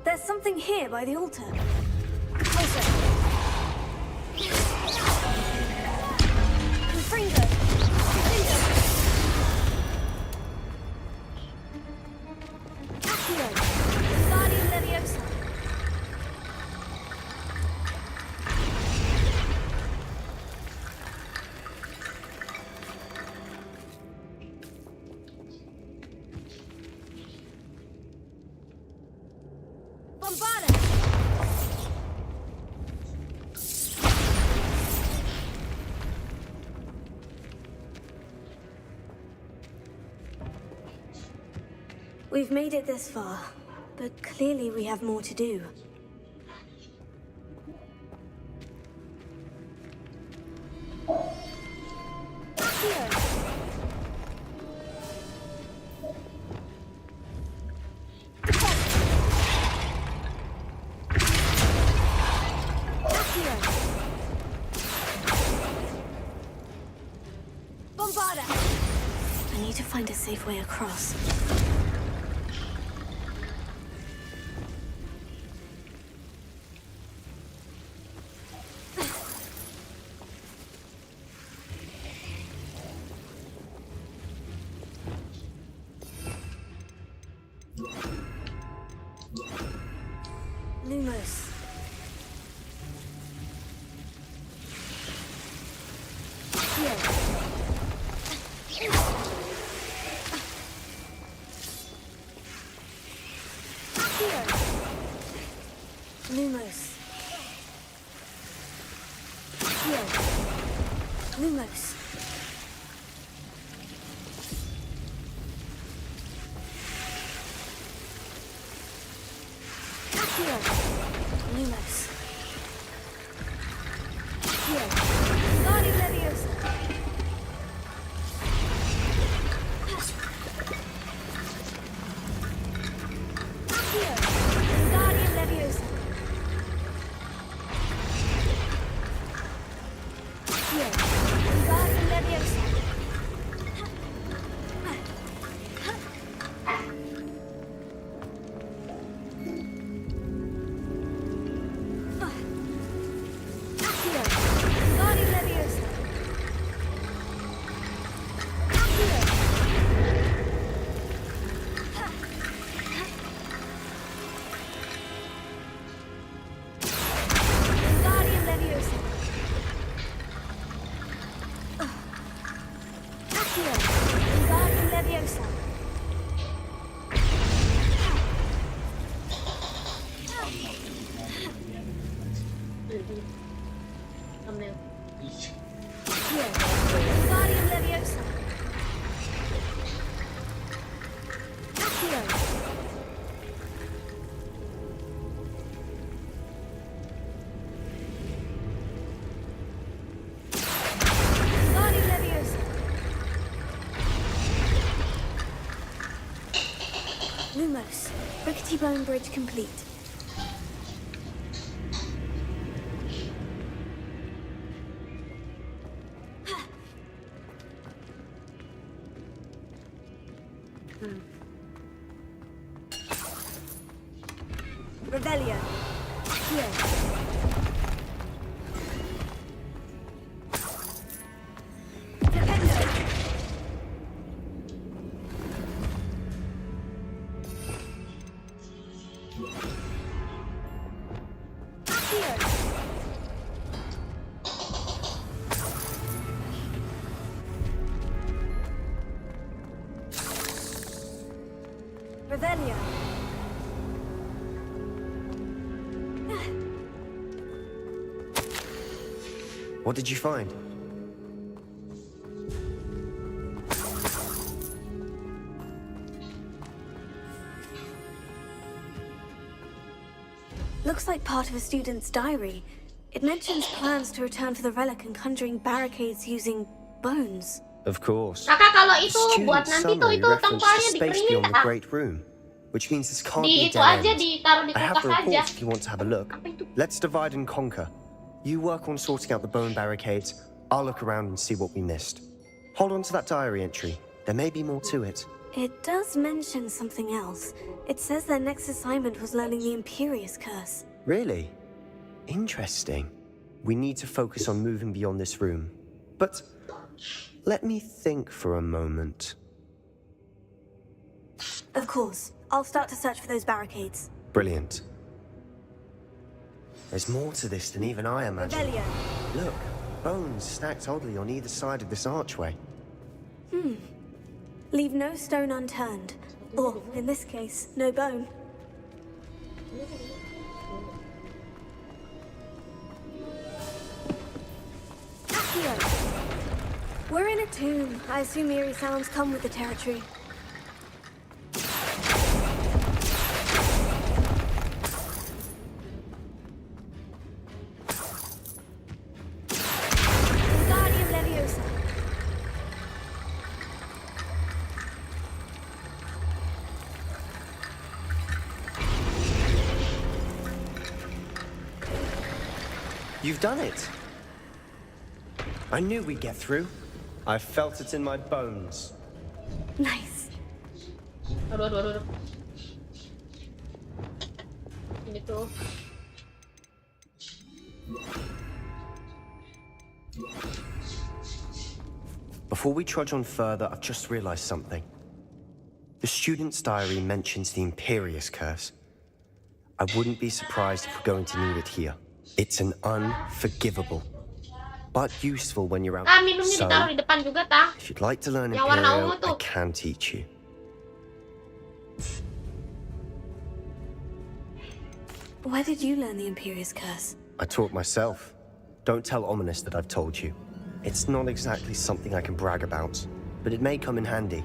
There's something here by the altar. Closer. Fringo. Accio. Guardian Leviosa. Bombarda. We've made it this far, but clearly we have more to do. Here. Here. Bombarda! I need to find a safe way across. Lumos. Here. Here. Lumos. Here. Lumos. Here. Lumos. Here. Guardian Leviosa. Here. Guardian Leviosa. Here. Guardian Leviosa. Thumbnail. Here. Guardian Leviosa. Here. Guardian Leviosa. Lumos. Rickety bone bridge complete. Rebellion. Here. Defender. Here. Rebellion. What did you find? Looks like part of a student's diary. It mentions plans to return for the relic and conjuring barricades using bones. Of course. Kakak, kalau itu The buat student's nanti tuh summary itu referenced the tempelnya di space beyond the printer. Great Room, which means this can't Di be itu dead aja end. ditaruh di I have kulkas the aja. reports if you want to have a look. Apa itu? Let's divide and conquer. You work on sorting out the bone barricades. I'll look around and see what we missed. Hold on to that diary entry. There may be more to it. It does mention something else. It says their next assignment was learning the Imperious Curse. Really? Interesting. We need to focus on moving beyond this room. But let me think for a moment. Of course. I'll start to search for those barricades. Brilliant. There's more to this than even I imagined. Rebellion. Look, bones stacked oddly on either side of this archway. Leave no stone unturned. Or, in this case, no bone. Akhir. We're in a tomb. I assume eerie sounds come with the territory. Wingardium Leviosa. You've done it. I knew we'd get through. I felt it in my bones. Nice. Aduh, aduh, aduh, aduh. Ini tuh. Before we trudge on further, I've just realized something. The student's diary mentions the Imperious Curse. I wouldn't be surprised if we're going to need it here. It's an unforgivable, but useful when you're out. Minumnya So, ditaruh di depan juga, tah. if you'd like to learn Yang warna Imperial, ungu tuh. I can teach you. Where did you learn the Imperious Curse? I taught myself. Don't tell Ominous that I've told you. It's not exactly something I can brag about, but it may come in handy.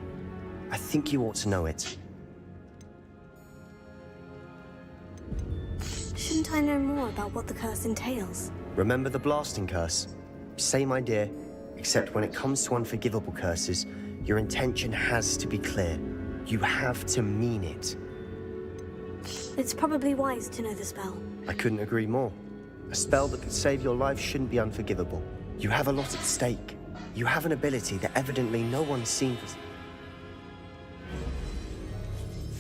I think you ought to know it. Shouldn't I know more about what the curse entails? Remember the blasting curse? Same idea, except when it comes to unforgivable curses, your intention has to be clear. You have to mean it. It's probably wise to know the spell. I couldn't agree more. A spell that could save your life shouldn't be unforgivable. You have a lot at stake. You have an ability that evidently no one's seen.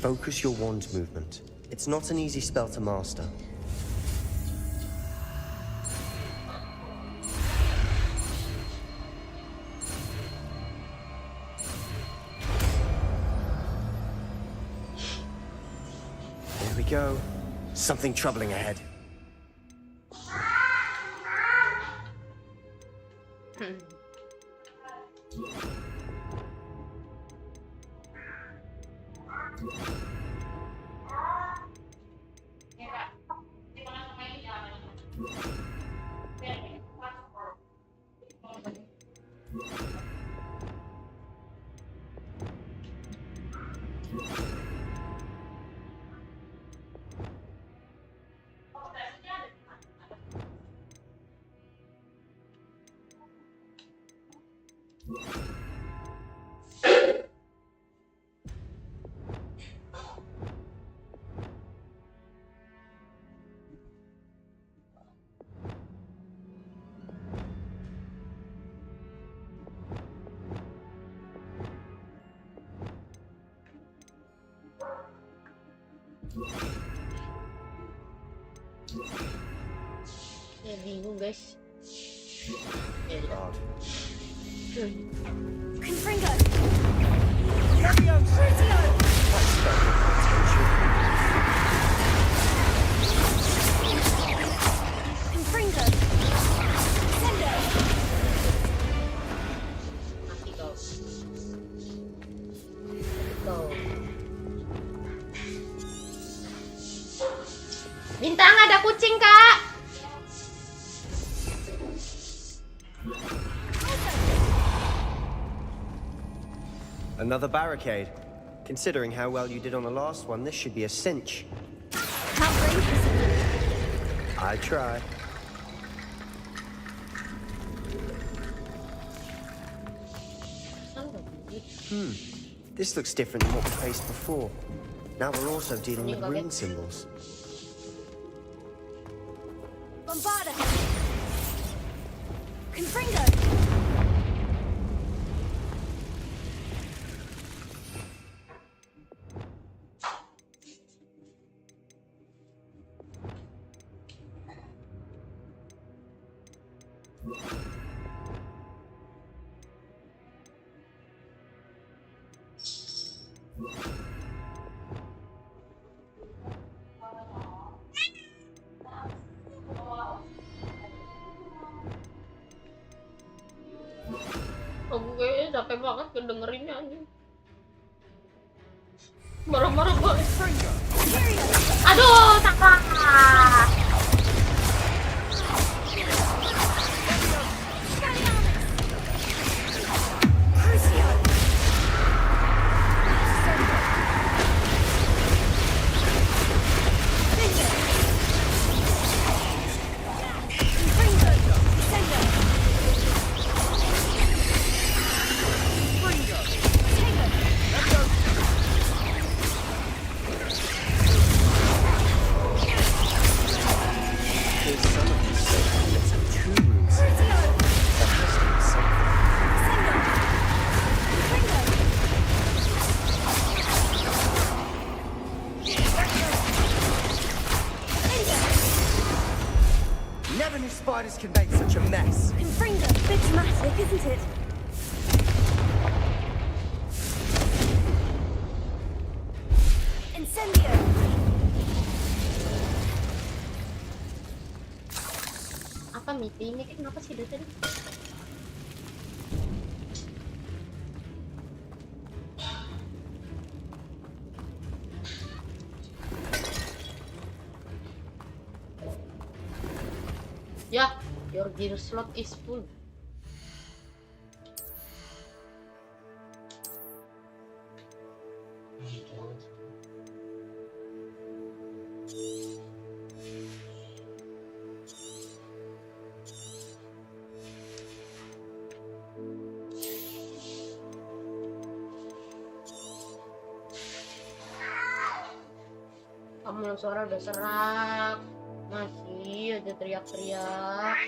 Focus your wand movement. It's not an easy spell to master. There we go. Something troubling ahead. Ya bingung, guys. God. Confringo! Confringo! Sendo! Mati kau. Kau. Bintang, ada kucing, Kak. Another barricade. Considering how well you did on the last one, this should be a cinch. I try. This looks different than what we faced before. Now we're also dealing with rune symbols. Bombarda! Confringo! Aku kayaknya capek banget ngedengerinnya anjing. Marah-marah banget. Aduh, salah. Never knew spiders could make such a mess. Confringo! Bit dramatic, isn't it? Incendio! Apa meeting ini kenapa sih dari tadi? Ya, your gear slot is full. Kamu suara udah serak, masih aja teriak-teriak.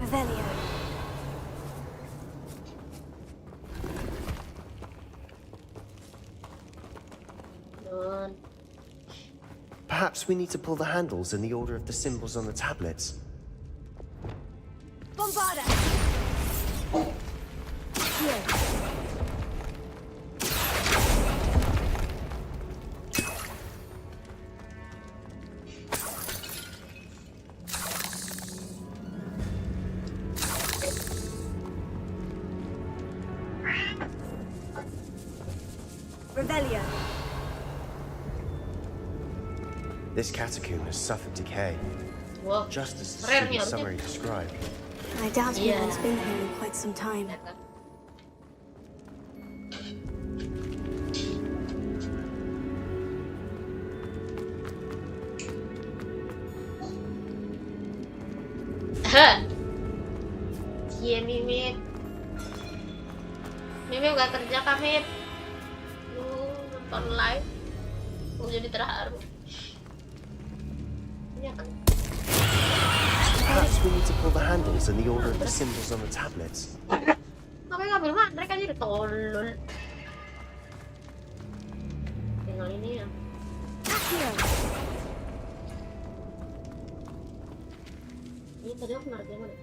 Revelio. Perhaps we need to pull the handles in the order of the symbols on the tablets. Bombarda! Here. Revelio. This catacomb has suffered decay, Wah, just as the keren nih student harusnya. summary described. I doubt Yeah. anyone's been here in quite some time. Iya Mimit. Mimit gak kerja kah Mimit? Nonton live. Aku jadi terharu. Iya kan? Perhaps we need to pull the handles in the order of the symbols on the tablets. Ngapain ngambil mandrek aja udah tolol. Tinggal ini ya. Ini tadi aku narik yang mana?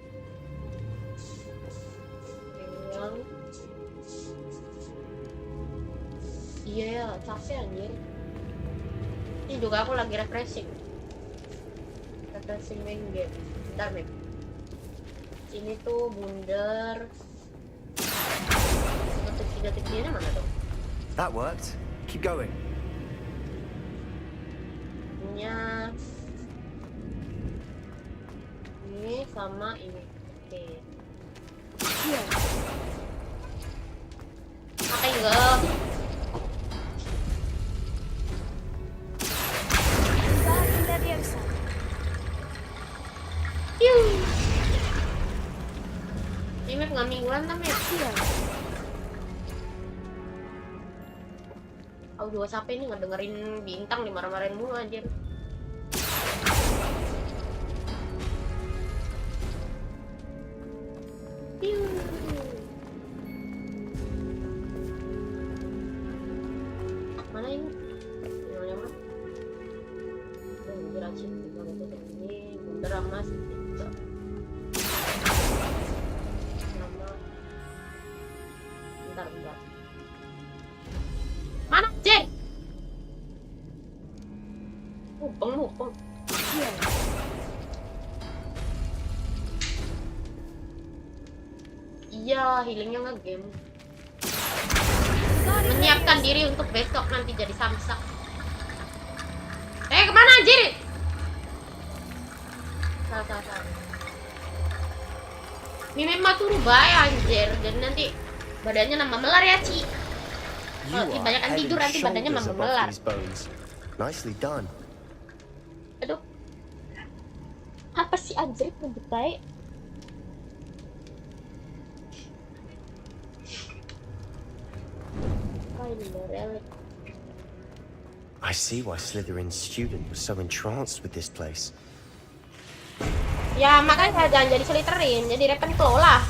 Yang... Iya ya, capek anjir. Ini juga aku lagi refreshing main game. Bentar, Mep. Sini tuh bundar. Untuk tiga-tiganya mana dong? That worked. Keep going. Punya ini sama ini. Oke. Pakai enggak? Ini map nggak mingguan tapi ya. Audio sampai ini nggak dengerin bintang dimarah-marahin mulu anjir. Mana ini? Yang mana? Jelasin ini bundar emas. Bentar. Mana, Jeng? Mupeng. Iya, healingnya nge-game. Menyiapkan diri untuk besok nanti jadi samsak. Kemana anjir? Salah. Mimim mah turu bae anjir. Jadi nanti badannya nambah melar ya, Ci. Kalau kebanyakan tidur nanti badannya nambah melar. Nicely done. Aduh. Apa sih anjir rambut baik? I see why Slytherin's student was so entranced with this place. Ya makanya jangan jadi Slytherin, jadi Ravenclaw lah.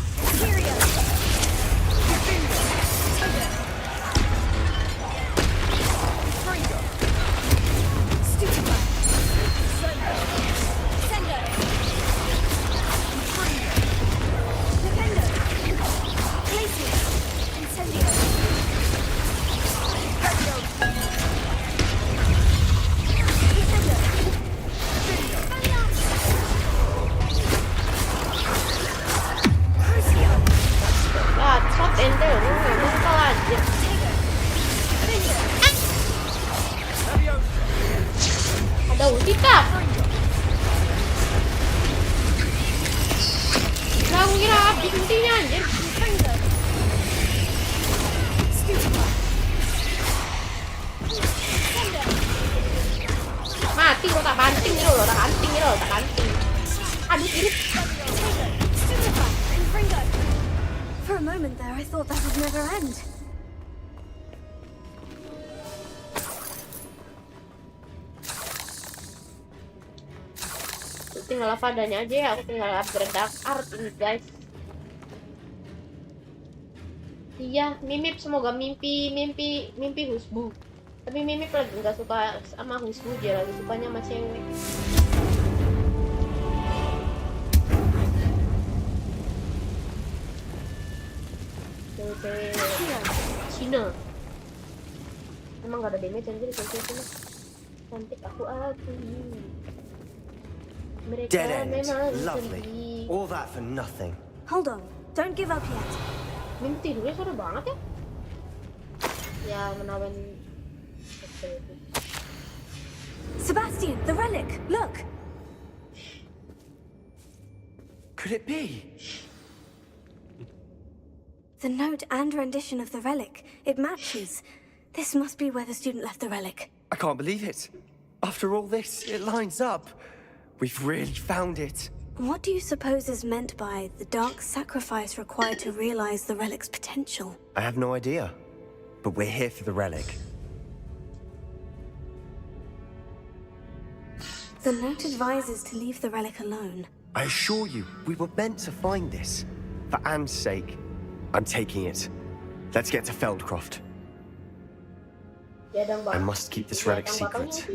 Ada ulti kah? Nah, aku kira habis ultinya anjir. Mati lo tak banting gitu lo, tak banting. Aduh irit. For a moment there, I thought that would never end. Tinggal padanya aja ya, aku tinggal upgrade dark art ini guys. Iya, Mimip semoga mimpi husbu. Tapi Mimip lagi nggak suka sama husbu, dia lagi sukanya sama cewek. Cewek Cina. Emang nggak ada damage anjir cewek Cina. Cantik aku. Dead end. Lovely. All that for nothing. Hold on. Don't give up yet. Mimpi tidurnya sore banget ya. Ya menawan. Sebastian, the relic. Look. Could it be? The note and rendition of the relic. It matches. This must be where the student left the relic. I can't believe it. After all this, it lines up. We've really found it. What do you suppose is meant by the dark sacrifice required to realize the relic's potential? I have no idea. But we're here for the relic. The note advises to leave the relic alone. I assure you, we were meant to find this. For Anne's sake, I'm taking it. Let's get to Feldcroft. I must keep this relic secret,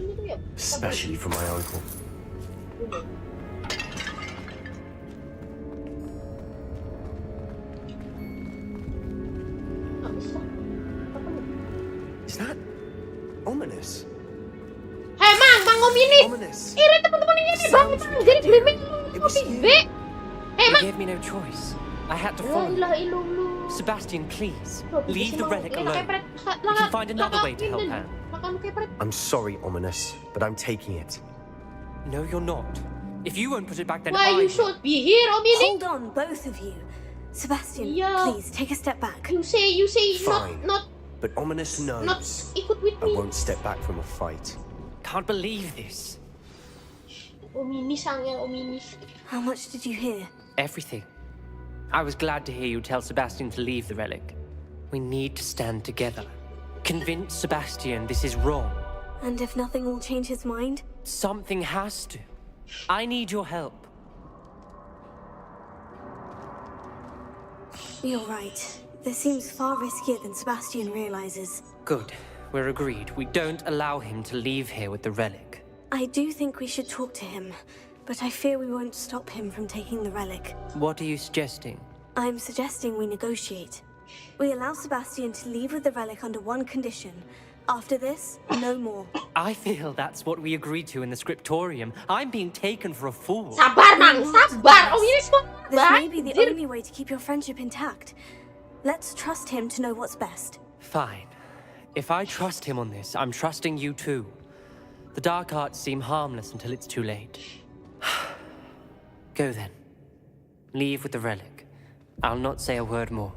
especially from my uncle. Is that ominous? Hey, ngominis. Ominous. Iri teman-teman ini banget. Jadi bliming ngopi B. You gave me no choice. I had to follow you. Ilu. Sebastian, please, leave the relic alone. We can find another way to help Anne. I'm sorry, Ominous, but I'm taking it. No, you're not. If you won't put it back, then Why I you will. should be here, Omini? Hold on, both of you. Sebastian, Yeah. please take a step back. You say Fine. not But Ominous knows ikut with I me. won't step back from a fight. Can't believe this. Omini sangnya Omini. How much did you hear? Everything. I was glad to hear you tell Sebastian to leave the relic. We need to stand together. Convince Sebastian this is wrong. And if nothing will change his mind? Something has to. I need your help. You're right. This seems far riskier than Sebastian realizes. Good. We're agreed. We don't allow him to leave here with the relic. I do think we should talk to him, but I fear we won't stop him from taking the relic. What are you suggesting? I'm suggesting we negotiate. We allow Sebastian to leave with the relic under one condition. After this, no more. I feel that's what we agreed to in the scriptorium. I'm being taken for a fool. Sabar, Mang, sabar. Omini sabar. This may be the only way to keep your friendship intact. Let's trust him to know what's best. Fine. If I trust him on this, I'm trusting you too. The dark arts seem harmless until it's too late. Go then. Leave with the relic. I'll not say a word more.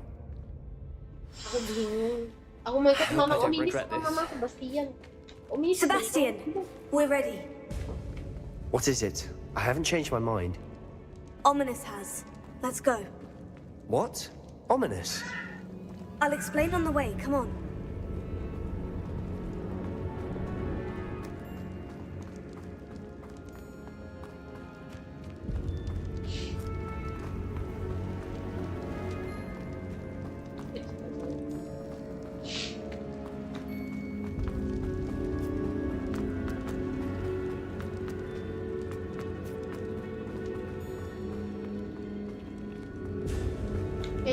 Aku bingung. Aku mau ikut Mama I don't Omini regret sama this. Mama Sebastian. Omini Sebastian, we're ready. What is it? I haven't changed my mind. Ominous has. Let's go. What? Ominous? I'll explain on the way. Come on.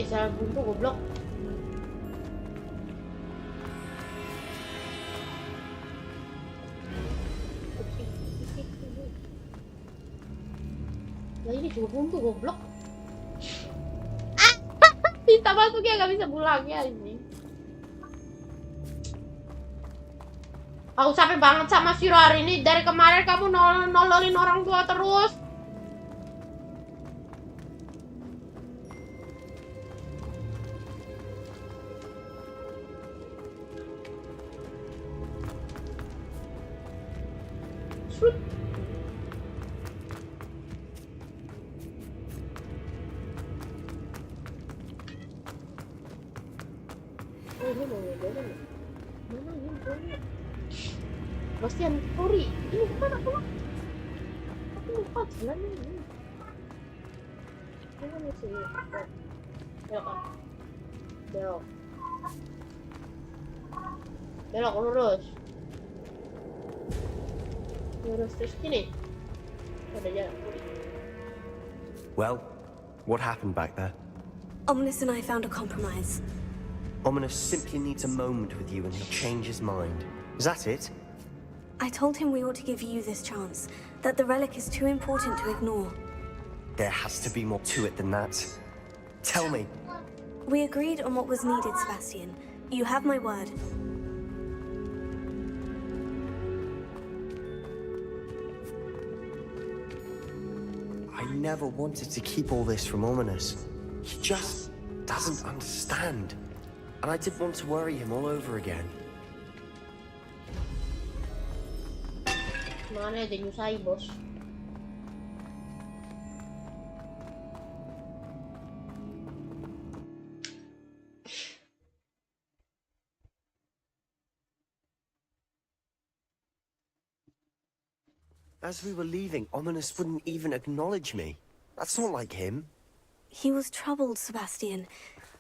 Salah buntu goblok. Lah ini juga buntu goblok. Kita masuk ya nggak bisa pulang ya ini. Aku capek banget sama Shiro hari ini. Dari kemarin kamu nololin orang tua terus. Mana ini boleh? Bastian Tori, ini bukan aku lupa jalannya ini. Ini kan sini. Belok kan? Belok. Belok lurus. Lurus terus sini. Ada jalan. Well, what happened back there? Ominous and I found a compromise. Ominous simply needs a moment with you and he'll change his mind. Is that it? I told him we ought to give you this chance, that the relic is too important to ignore. There has to be more to it than that. Tell me. We agreed on what was needed, Sebastian. You have my word. I never wanted to keep all this from Ominous. He just doesn't understand. And I didn't want to worry him all over again. Mana ada nyusai, bos. As we were leaving, Ominous wouldn't even acknowledge me. That's not like him. He was troubled, Sebastian.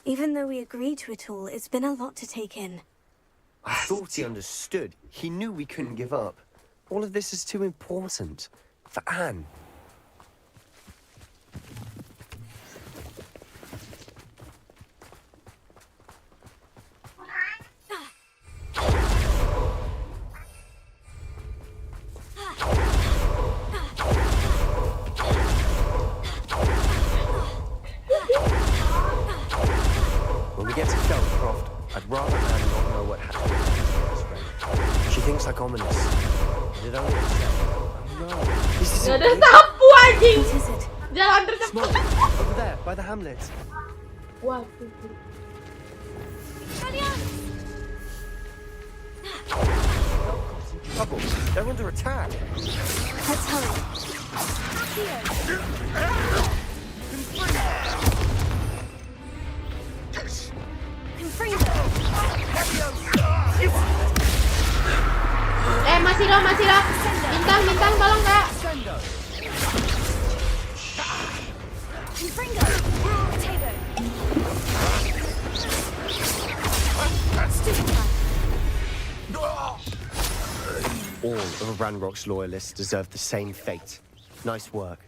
Even though we agreed to it all, it's been a lot to take in. I thought he understood. He knew we couldn't give up. All of this is too important. For Anne. like ominous. Is it only a step? Oh no. This is Gak ada sapu anjing. What is it? Jalan tercepat. Smoke, over there, by the hamlet. Waduh. Kalian! Trouble. They're under attack. Let's hurry. Masih dong. Bintang, tolong Kak. All of Ranrock's loyalists deserve the same fate. Nice work.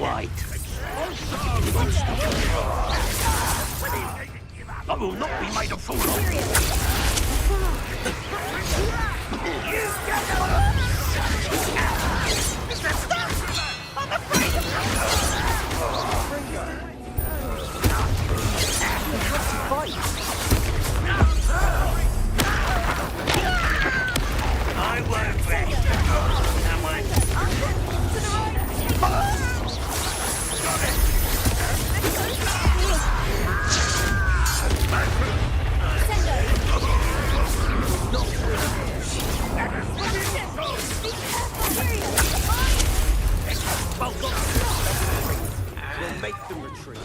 Quite. I will not be made a fool of. I won't rest. We'll make them retreat.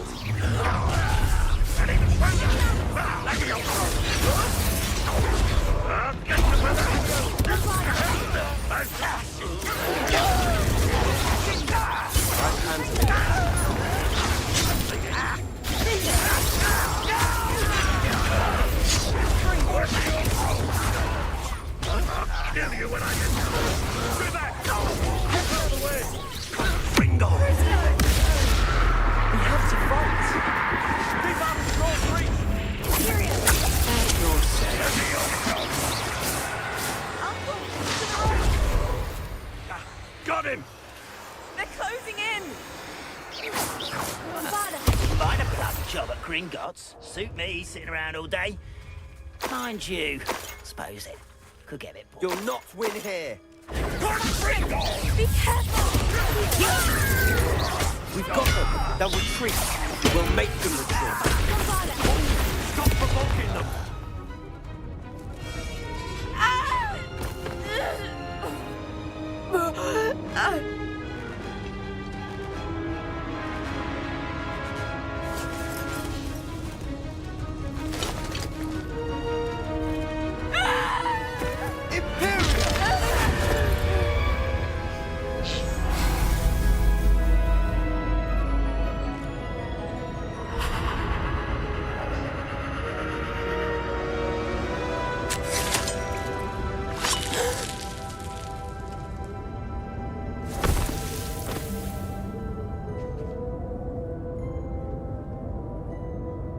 Kill you when I get do that! Bingo! We have to fight. Keep up the cross reach! Got him! They're closing in! Might have bloody job at Gringotts. Suit me, sitting around all day. Mind you, suppose it could get a bit boring. You'll not win here. Be careful! We've got them. They'll retreat. We'll make them retreat. Stop provoking them!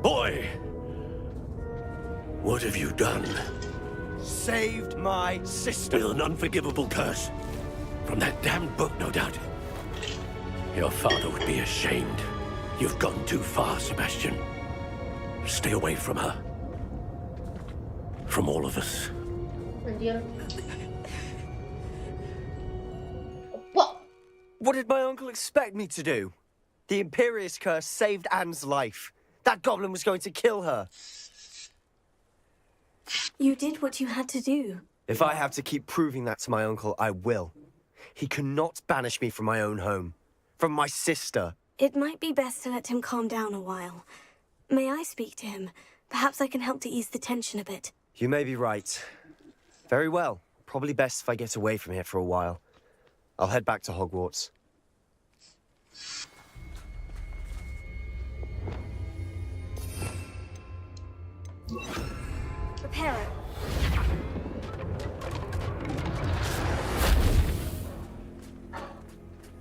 Boy! What have you done? Saved my sister. With an unforgivable curse. From that damned book, no doubt. Your father would be ashamed. You've gone too far, Sebastian. Stay away from her. From all of us. Anjir. What did my uncle expect me to do? The Imperious curse saved Anne's life. That goblin was going to kill her. You did what you had to do. If I have to keep proving that to my uncle, I will. He cannot banish me from my own home. From my sister. It might be best to let him calm down a while. May I speak to him? Perhaps I can help to ease the tension a bit. You may be right. Very well. Probably best if I get away from here for a while. I'll head back to Hogwarts. Preparo.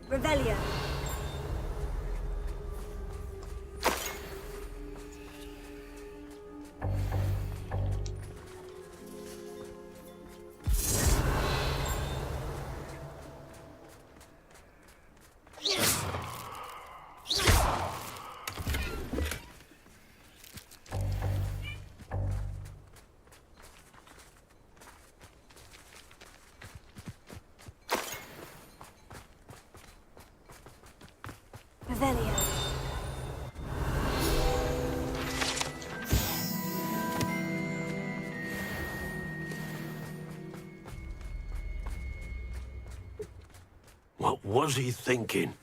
Revelio. Revelio. What was he thinking?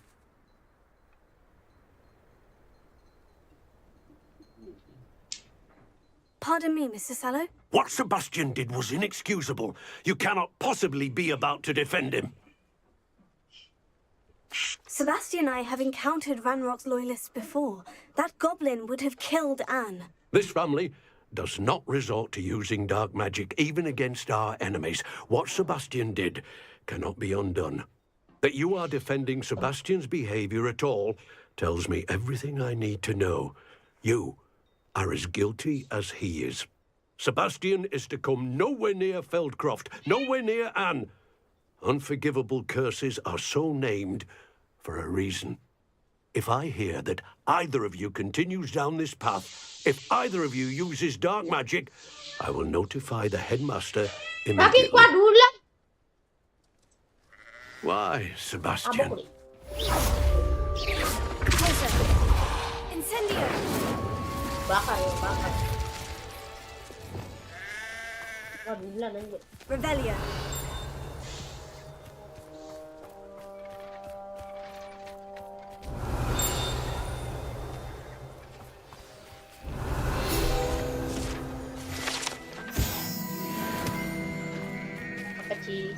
Pardon me, Mr. Sallow. What Sebastian did was inexcusable. You cannot possibly be about to defend him. Sebastian and I have encountered Ranrock's loyalists before. That goblin would have killed Anne. This family does not resort to using dark magic even against our enemies. What Sebastian did cannot be undone. That you are defending Sebastian's behavior at all tells me everything I need to know. You are as guilty as he is. Sebastian is to come nowhere near Feldcroft, nowhere near Anne. Unforgivable curses are so named for a reason. If I hear that either of you continues down this path, if either of you uses dark magic, I will notify the headmaster immediately. Why, Sebastian? Incendio. Bakar ya, bakar. Waduh, lanjut. Revelio. Kecil.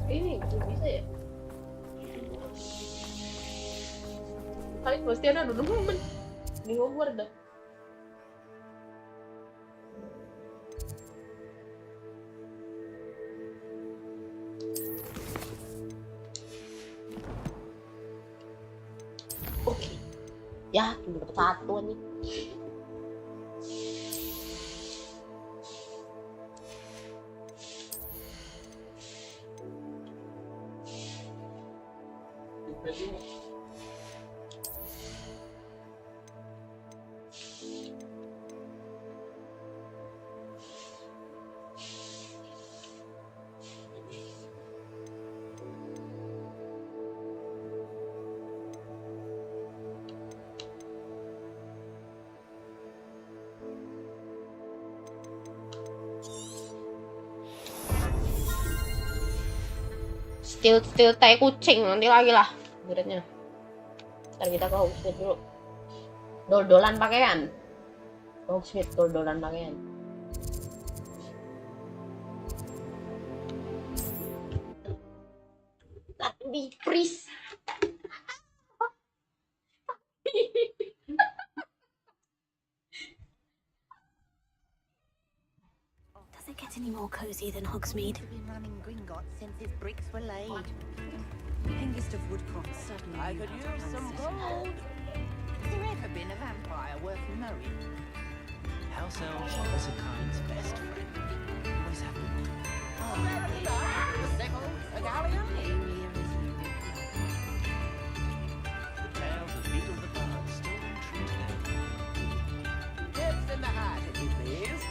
Ini bisa ya? Kalian pasti ada dulu momen di Hogwarts dah. Oke, ya cuma dapat satu nih. Still tai kucing nanti lagi lah beratnya. Ntar kita ke Hogsmeade dulu. Dol-dolan pakaian. Hogsmeade dol-dolan pakaian. Tapi please. Does it get any more cozy than Hogsmeade? Been running Gringotts since his bricks were laid. Hengist of Woodcroft certainly. I could use some gold. Has there ever been a vampire worth knowing? House elves are Hezekiah's best friend. What is happening? The sickle, a galleon. The tales of Beetle the Bard still ring true today. Tips in the hat, if you please.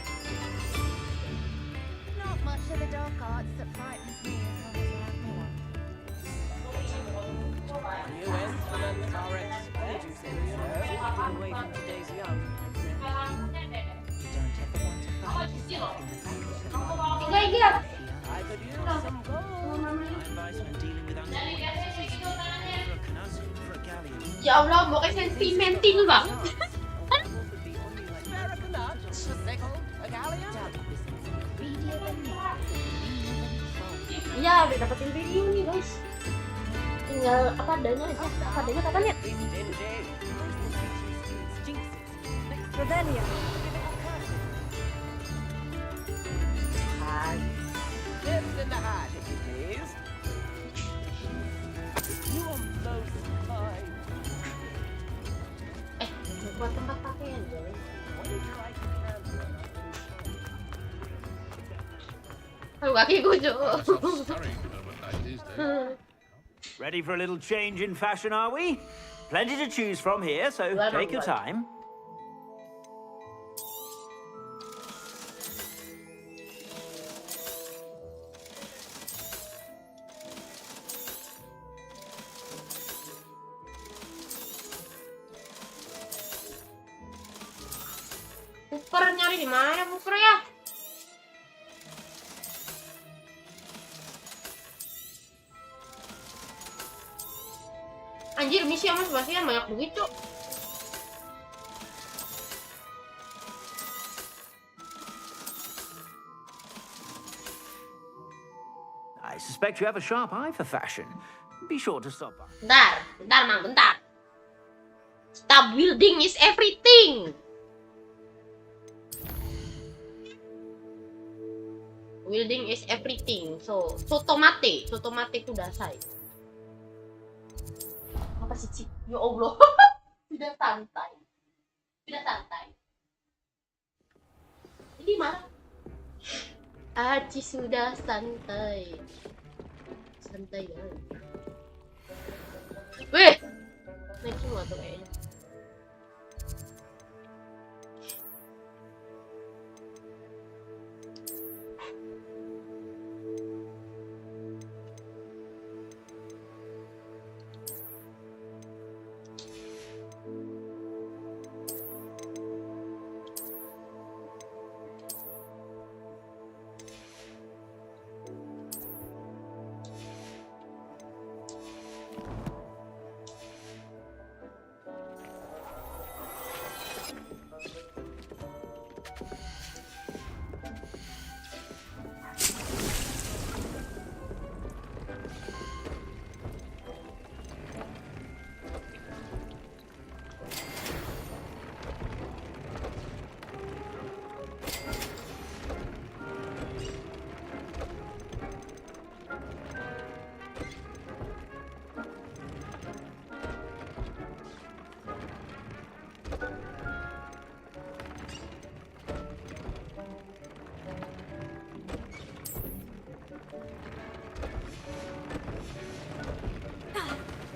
Not much of the dark arts that frightens me as long as I have no one. New instruments are expensive. Keep away from today's young. You don't ever want to find yourself in the back of the line. I could use some gold. I advise when dealing with Ya Allah, mau kayak sentimental banget. Iya, udah dapetin video nih guys. Tinggal apa adanya aja. Apa adanya kapan ya? Revelia. Lips in the hat, if you please. You are most kind. Buat tempat pakaian guys. Aduh, kakiku cuk. Ready for a little change in fashion, are we? Plenty to choose from here, so take your time. Buper nyari di mana buper ya? Anjir, misi sama Sebastian banyak duit, Cuk. I suspect you have a sharp eye for fashion. Be sure to stop by. Bentar, Mang, bentar. Stop building is everything. Building is everything. So tomate udah saya. Apa sih, Ci? Ya Allah. Tidak santai. Ini mana? Aci sudah santai. Santai ya. Weh. Naik semua tuh kayaknya.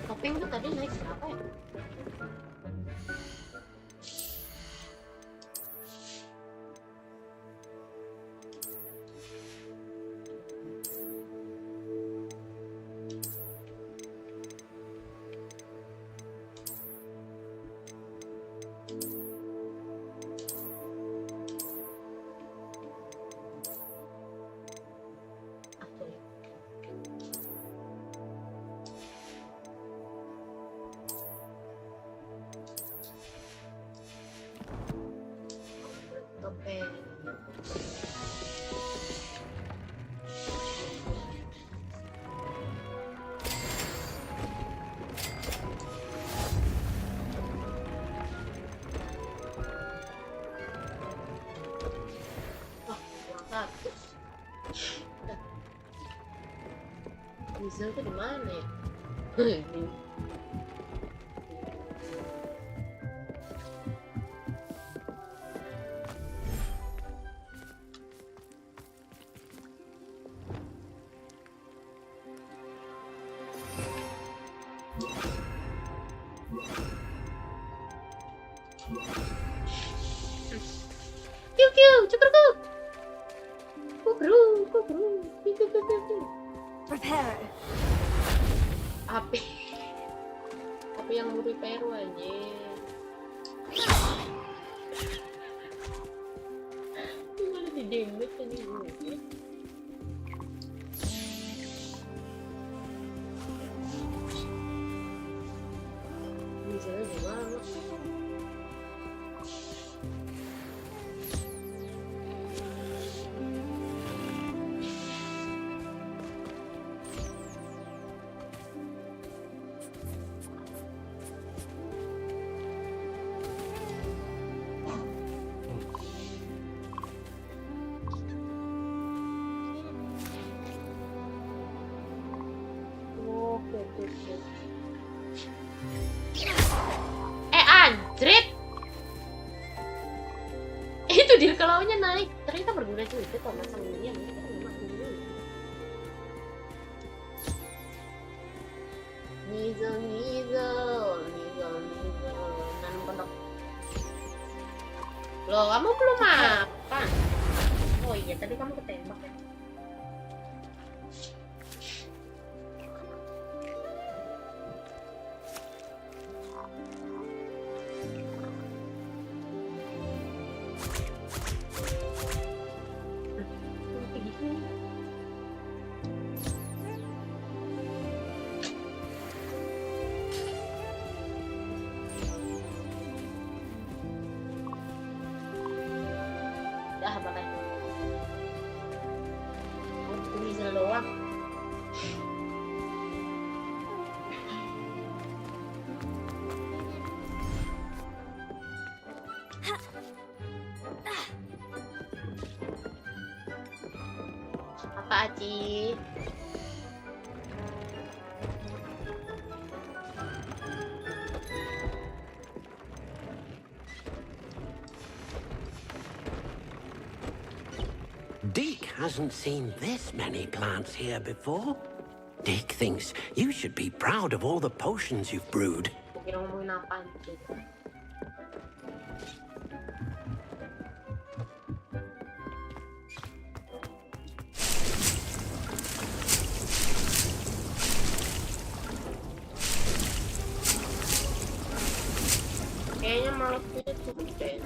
Topeng tuh tadi naik berapa ya? Diesel tuh di mana ya? Prepare. Api yang muri peru aja. Gimana di damage tadi gue? Bisa Di kalaunya naik. Ternyata berguna juga kok masang ini. Nizol. Nanam pondok. Loh, kamu belum makan? Oh iya, tadi kamu ketembak ya? Apa Aci? Dick hasn't seen this many plants here before. Dick thinks you should be proud of all the potions you've brewed. Kira ngomongin apa gitu. Kayaknya malah punya cukup deh.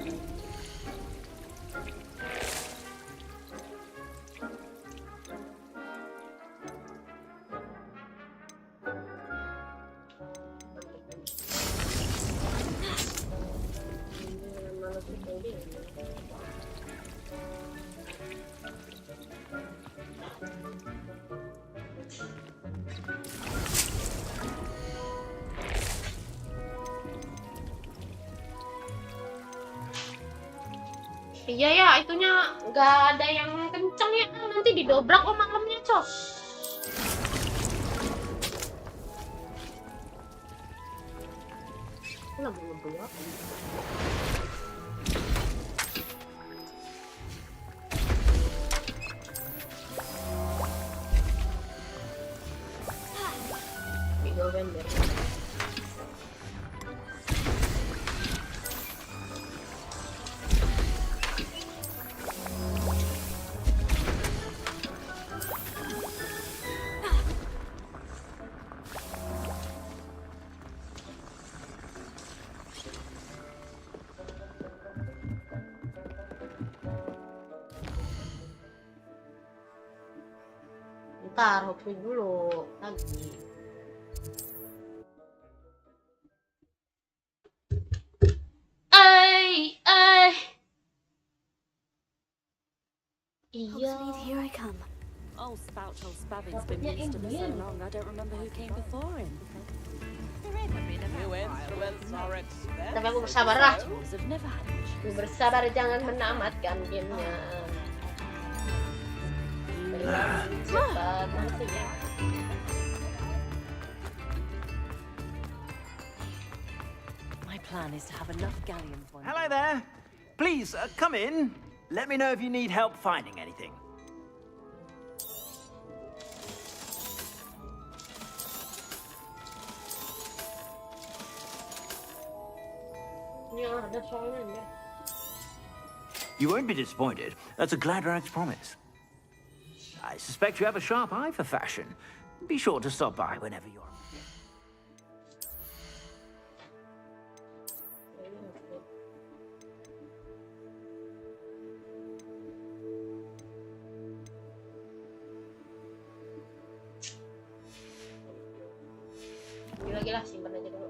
Iya ya, itunya nggak ada yang kenceng ya, nanti didobrak kok malamnya, Cos. Lagi ngebul apa? Tiga vendor. Ntar, hoki dulu lagi. Iya. Here I come. Old spout old Spavin's been used to this so long I don't remember who came before him. Tapi aku bersabar lah. Bersabar, jangan menamatkan gamenya. Cepat, maksudnya. My plan is to have enough galleons one Hello there. Please, come in. Let me know if you need help finding anything. You won't be disappointed. That's a Gladrag's promise. I suspect you have a sharp eye for fashion. Be sure to stop by whenever you're... Gila-gila, simpan aja dulu.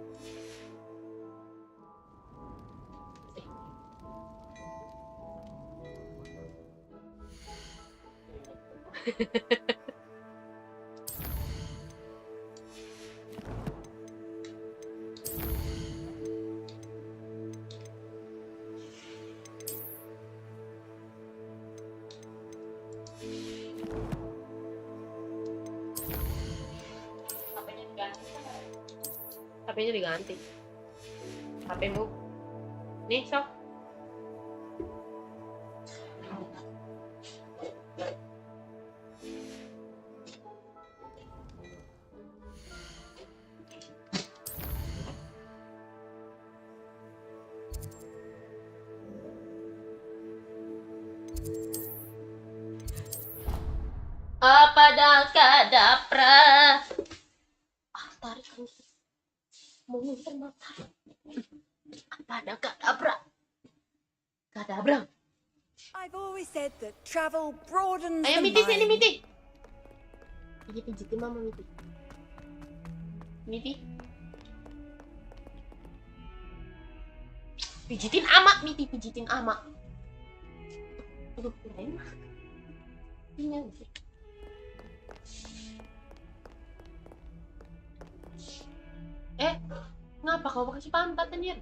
HP-nya diganti. HP-mu nih, sok. Apa dah kadapra? Tarik kan. Mau muter mata. Apa dah kadapra? Kadabra. I've always said that travel broadens Ayo the Miti sini mind. Miti. Ini pijitin mama Miti. Miti. Pijitin ama Miti, pijitin ama. Aduh, kirain mah. Ini sih. Ngapa kau kasih pantat anjir?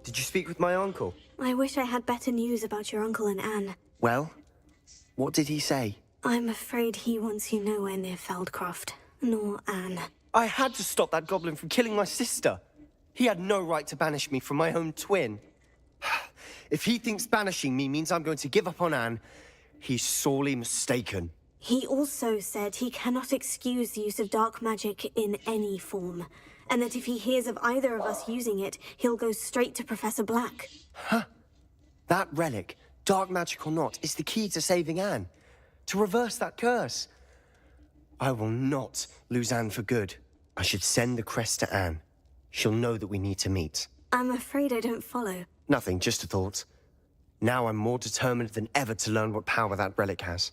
Did you speak with my uncle? I wish I had better news about your uncle and Anne. Well, what did he say? I'm afraid he wants you nowhere near Feldcroft, nor Anne. I had to stop that goblin from killing my sister. He had no right to banish me from my own twin. If he thinks banishing me means I'm going to give up on Anne, he's sorely mistaken. He also said he cannot excuse the use of dark magic in any form, and that if he hears of either of us using it, he'll go straight to Professor Black. Huh? That relic, dark magic or not, is the key to saving Anne. To reverse that curse. I will not lose Anne for good. I should send the crest to Anne. She'll know that we need to meet. I'm afraid I don't follow. Nothing, just a thought. Now I'm more determined than ever to learn what power that relic has.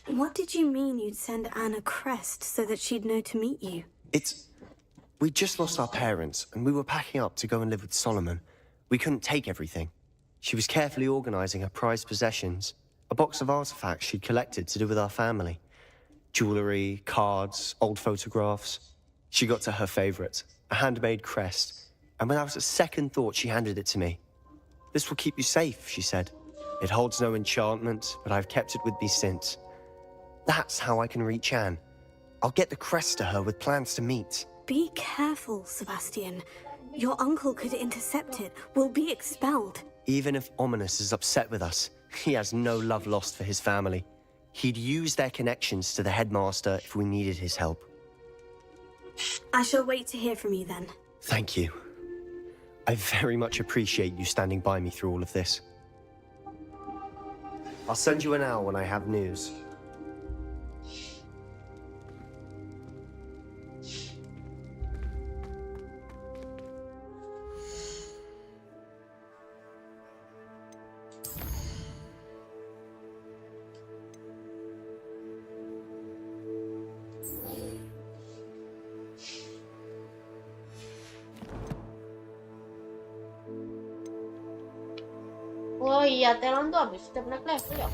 What did you mean you'd send Anne a crest so that she'd know to meet you? We just lost our parents, and we were packing up to go and live with Solomon. We couldn't take everything. She was carefully organizing her prized possessions, a box of artifacts she'd collected to do with our family. Jewelry, cards, old photographs. She got to her favorite, a handmade crest, and when I was at second thought, she handed it to me. This will keep you safe, she said. It holds no enchantment, but I've kept it with me since. That's how I can reach Anne. I'll get the crest to her with plans to meet. Be careful, Sebastian. Your uncle could intercept it. We'll be expelled. Even if Ominous is upset with us, he has no love lost for his family. He'd use their connections to the headmaster if we needed his help. I shall wait to hear from you then. Thank you. I very much appreciate you standing by me through all of this. I'll send you an owl when I have news. Oh iya, talent tuh habis setiap naik level ya.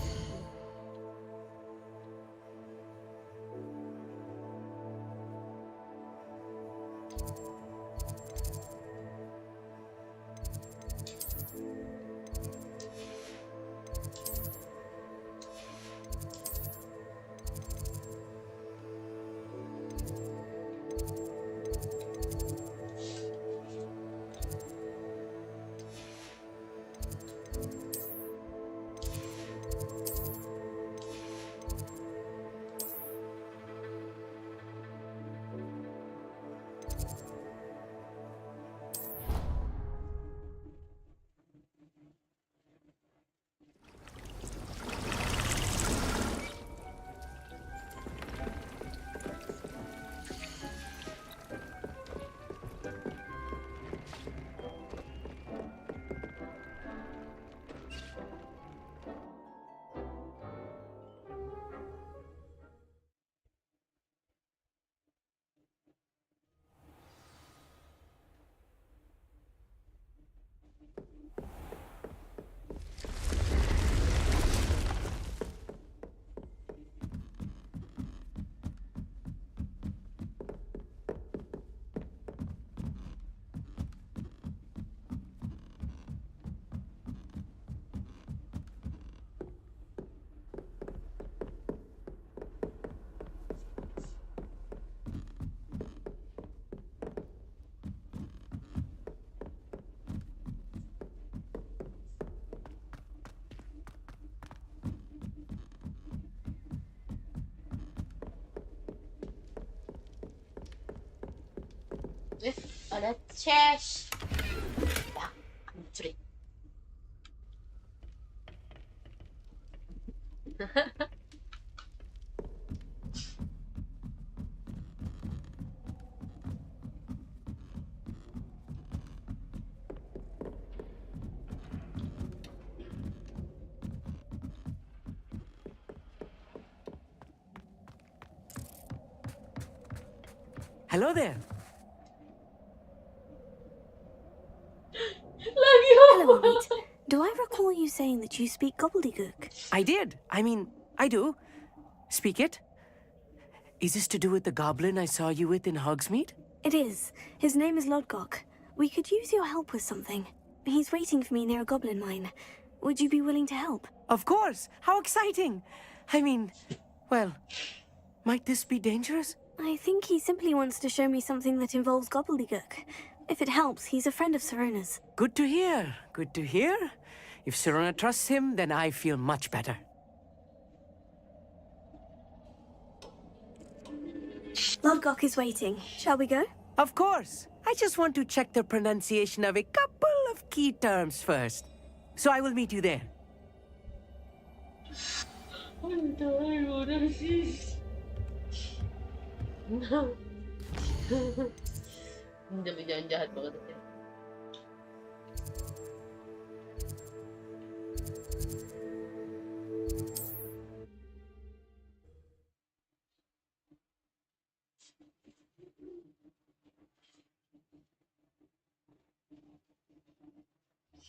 Ada chest. Ya, curi. Hello there. Hello, Amit. Do I recall you saying that you speak gobbledygook? I did. I mean, I do. Speak it. Is this to do with the goblin I saw you with in Hogsmeade? It is. His name is Lodgok. We could use your help with something. He's waiting for me near a goblin mine. Would you be willing to help? Of course. How exciting. I mean, well, might this be dangerous? I think he simply wants to show me something that involves gobbledygook. If it helps, he's a friend of Serona's. Good to hear. Good to hear. If Serona trusts him, then I feel much better. Lodgok is waiting. Shall we go? Of course. I just want to check the pronunciation of a couple of key terms first. So I will meet you there. Jahat banget.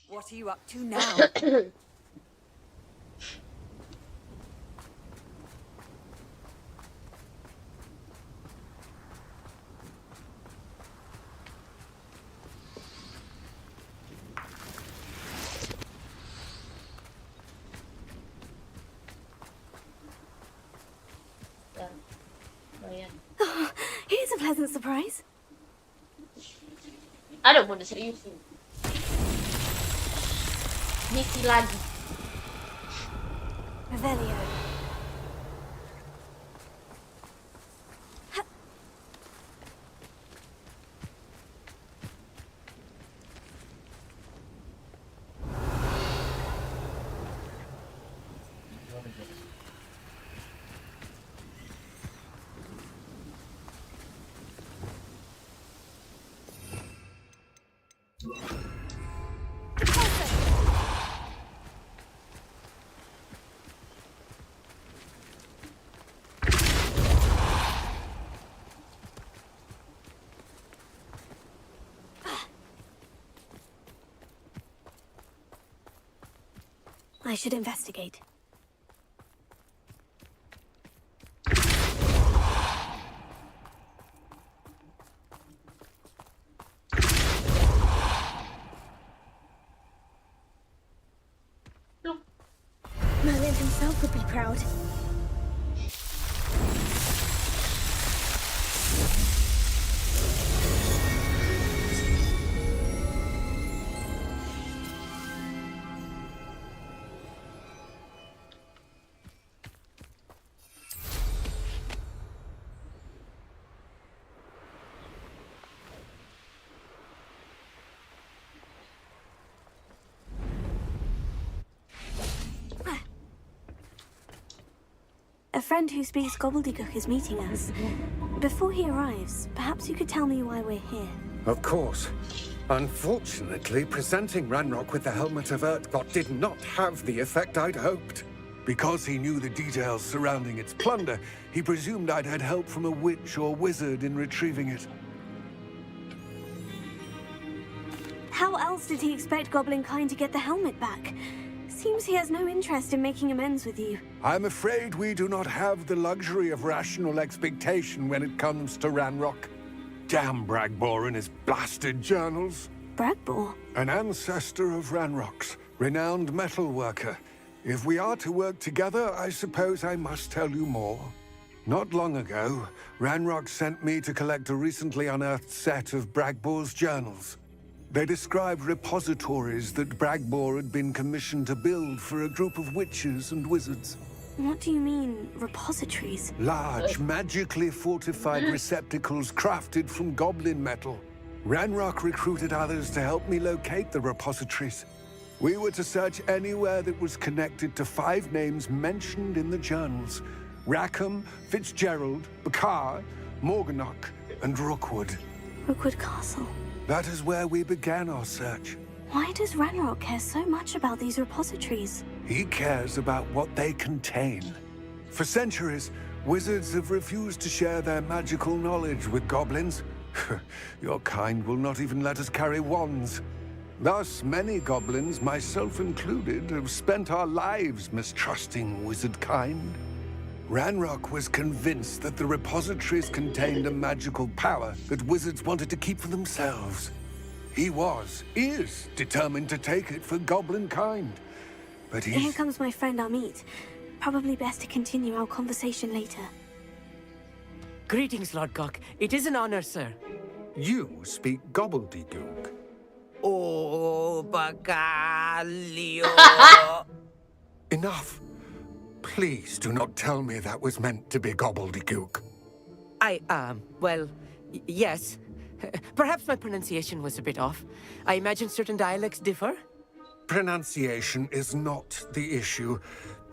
What are you up to now? Oh, here's a pleasant surprise. Ada mau diseriusin. Misi lagi. Revelio. I should investigate. Merlin himself would be proud. A friend who speaks gobbledygook is meeting us. Before he arrives, perhaps you could tell me why we're here. Of course. Unfortunately, presenting Ranrock with the Helmet of Urtkot did not have the effect I'd hoped. Because he knew the details surrounding its plunder, he presumed I'd had help from a witch or wizard in retrieving it. How else did he expect Goblinkind to get the helmet back? Seems he has no interest in making amends with you. I'm afraid we do not have the luxury of rational expectation when it comes to Ranrock. Damn Bragbor and his blasted journals. Bragbor? An ancestor of Ranrock's, renowned metal worker. If we are to work together, I suppose I must tell you more. Not long ago, Ranrock sent me to collect a recently unearthed set of Bragbor's journals. They described repositories that Bragbor had been commissioned to build for a group of witches and wizards. What do you mean, repositories? Large, magically fortified receptacles crafted from goblin metal. Ranrock recruited others to help me locate the repositories. We were to search anywhere that was connected to 5 names mentioned in the journals. Rackham, Fitzgerald, Bakar, Morganach, and Rookwood. Rookwood Castle. That is where we began our search. Why does Ranrock care so much about these repositories? He cares about what they contain. For centuries, wizards have refused to share their magical knowledge with goblins. Your kind will not even let us carry wands. Thus, many goblins, myself included, have spent our lives mistrusting wizard kind. Ranrock was convinced that the repositories contained a magical power that wizards wanted to keep for themselves. He is determined to take it for goblin kind. But Here comes my friend Amit. Probably best to continue our conversation later. Greetings, Lord Cock. It is an honor, sir. You speak gobbledygook. Oh, Bacalio. Enough. Please do not tell me that was meant to be gobbledygook. Well, yes. Perhaps my pronunciation was a bit off. I imagine certain dialects differ. Pronunciation is not the issue.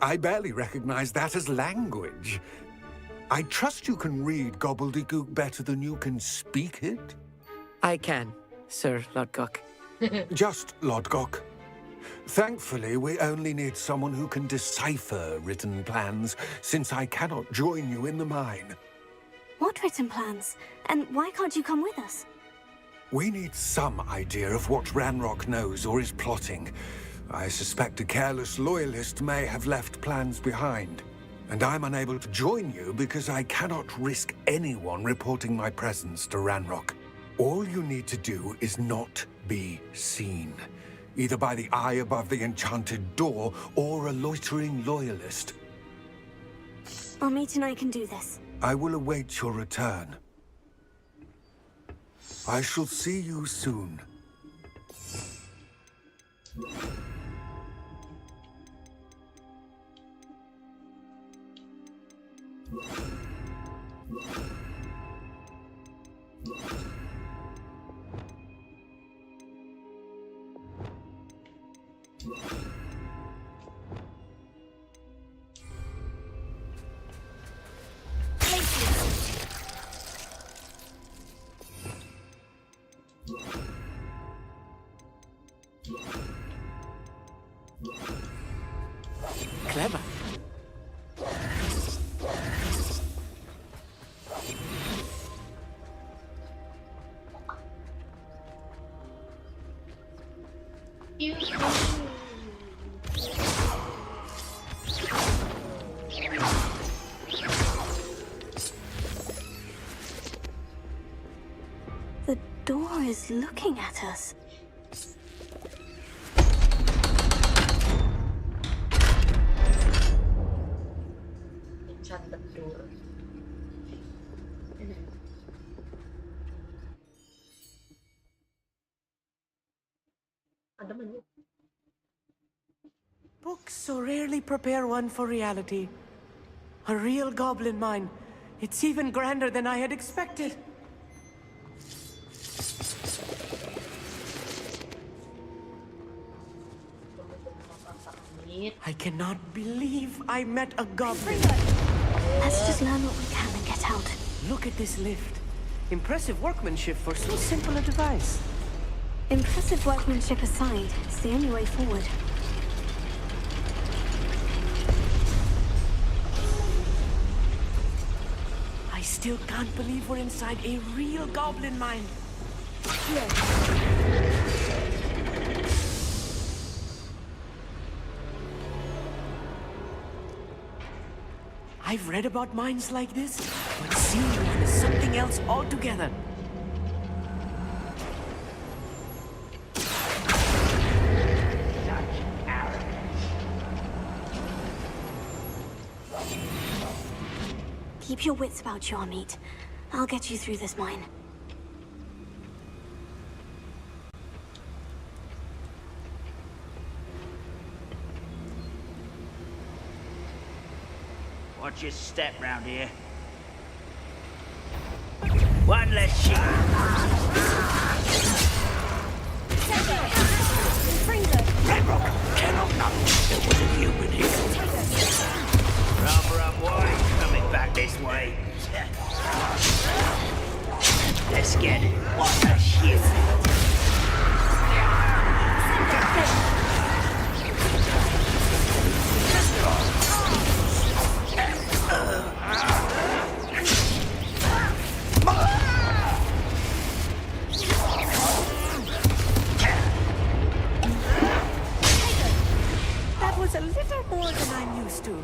I barely recognize that as language. I trust you can read gobbledygook better than you can speak it? I can, Sir Lodgok. Just Lodgok. Thankfully, we only need someone who can decipher written plans, since I cannot join you in the mine. What written plans? And why can't you come with us? We need some idea of what Ranrock knows or is plotting. I suspect a careless loyalist may have left plans behind. And I'm unable to join you because I cannot risk anyone reporting my presence to Ranrock. All you need to do is not be seen, either by the eye above the enchanted door or a loitering loyalist. Amit and I can do this. I will await your return. I shall see you soon. Clever. The door is looking at us. Books so rarely prepare one for reality. A real goblin mine. It's even grander than I had expected. I cannot believe I met a goblin. Let's just learn what we can and get out. Look at this lift. Impressive workmanship for so simple a device. Impressive workmanship aside, it's the only way forward. I still can't believe we're inside a real goblin mine. I've read about mines like this, but seeing one is something else altogether. Keep your wits about you, Amit. I'll get you through this mine. Watch your step round here. One less shit. Ranrock cannot know there was a human here. Rubber up, boy. Coming back this way. Let's get it. What a shit. That was a little more than I'm used to.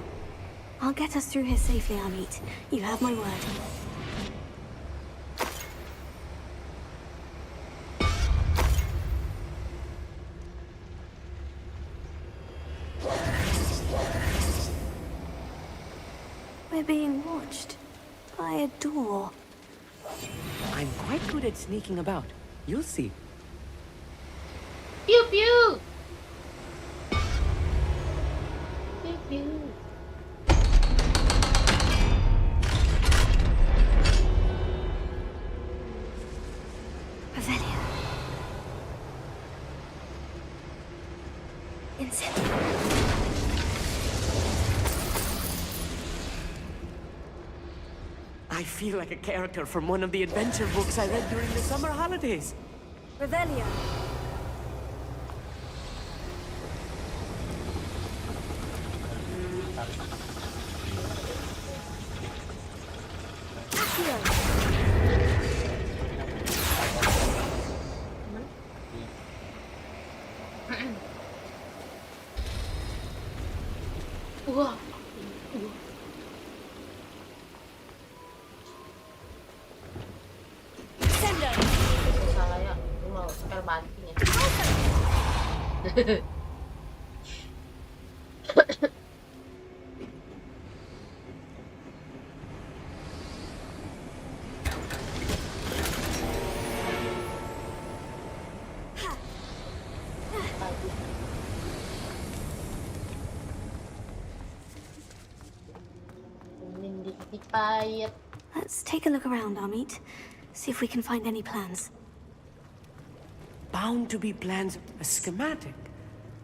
I'll get us through here safely, Amit. You have my word. We're being watched by a door. I'm quite good at sneaking about. You'll see. Pew pew. Pew pew. Revelio. Incendio. I feel like a character from one of the adventure books I read during the summer holidays. Revelio. Wah. Salah ya, aku mau spell banting ya. Let's take a look around, Amit. See if we can find any plans. Bound to be plans, a schematic.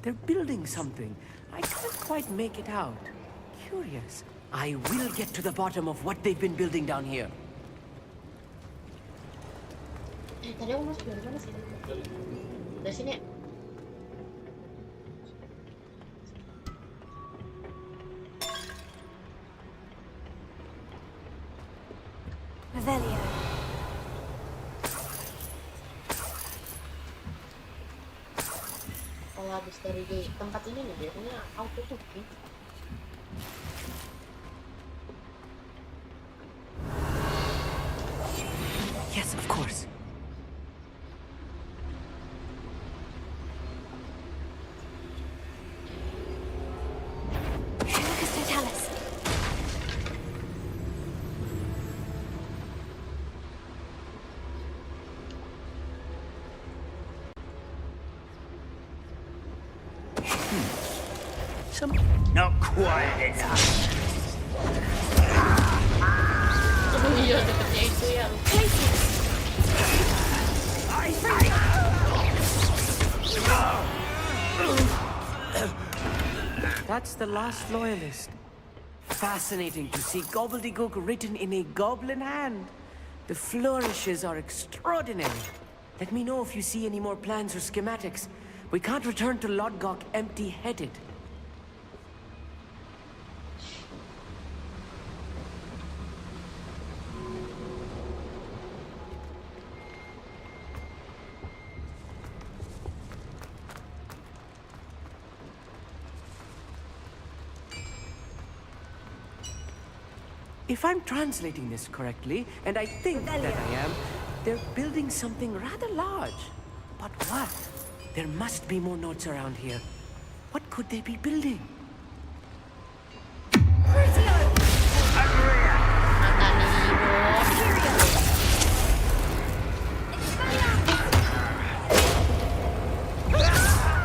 They're building something. I can't quite make it out. Curious. I will get to the bottom of what they've been building down here. Tadi aku masuk dari mana sih? Dari sini ya? Revelio. Kalau habis dari tempat ini nih biasanya auto tutup. Yes, of course. Not quite enough. Oh iya, dekatnya itu ya. That's the last loyalist. Fascinating to see gobbledygook written in a goblin hand. The flourishes are extraordinary. Let me know if you see any more plans or schematics. We can't return to Lodgok empty-headed. If I'm translating this correctly, and I think that I am, they're building something rather large. But what? There must be more notes around here. What could they be building?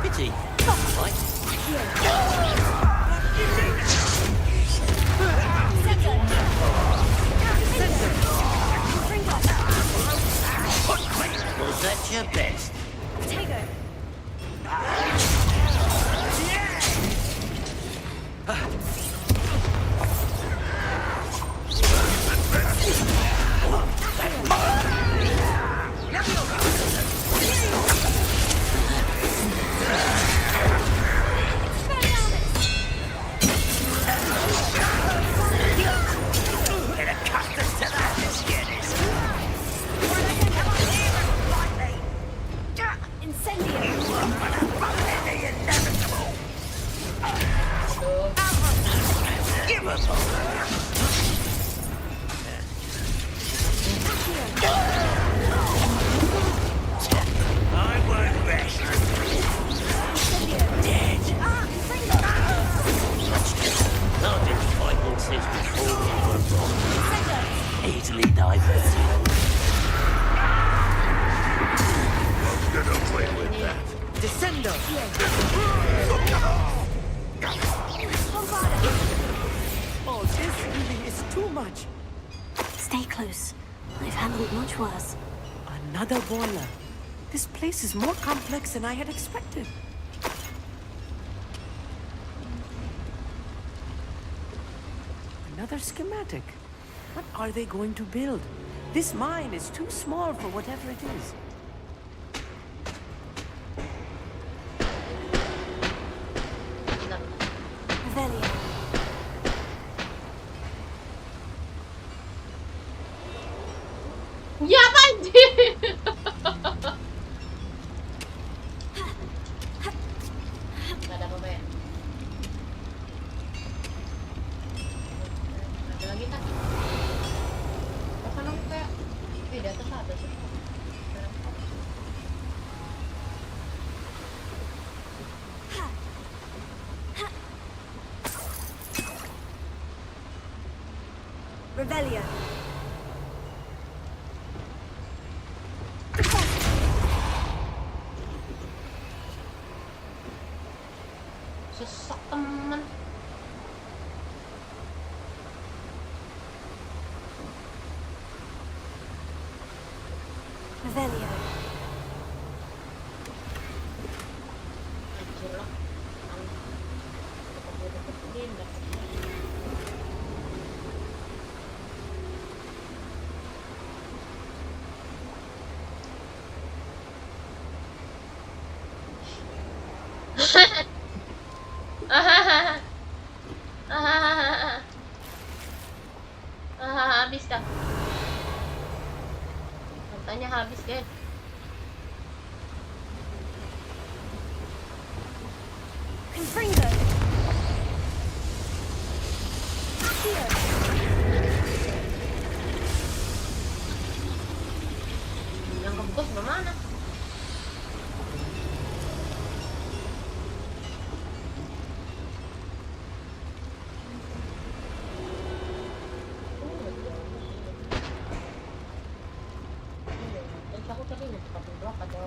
Pity. Not quite. Was that your best? Potato. easily diverted. Gonna play with that. Descendo! Oh, this really is too much. Stay close. I've handled much worse. Another boiler. This place is more complex than I had expected. Another schematic. What are they going to build? This mine is too small for whatever it is. Revelio. Ya anjir. Gak ada apa-apa ya. Ada lagi kan? Apa namanya kayak di atas ada sih. Revelio. Sesek temen. Revelio. Anjir lah. Habis dah. Katanya habis kan? Confringo. Akhir. Yang kebuka sebelah mana? Aku tadi nggak pakai blok atau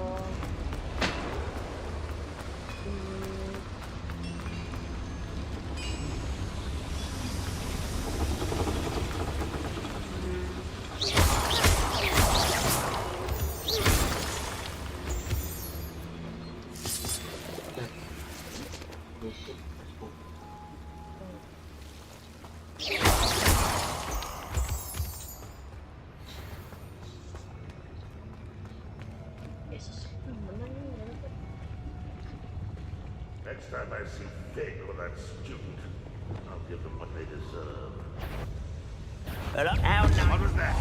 Next time I see Fig or that student, I'll give them what they deserve. Well, how nice. What was that?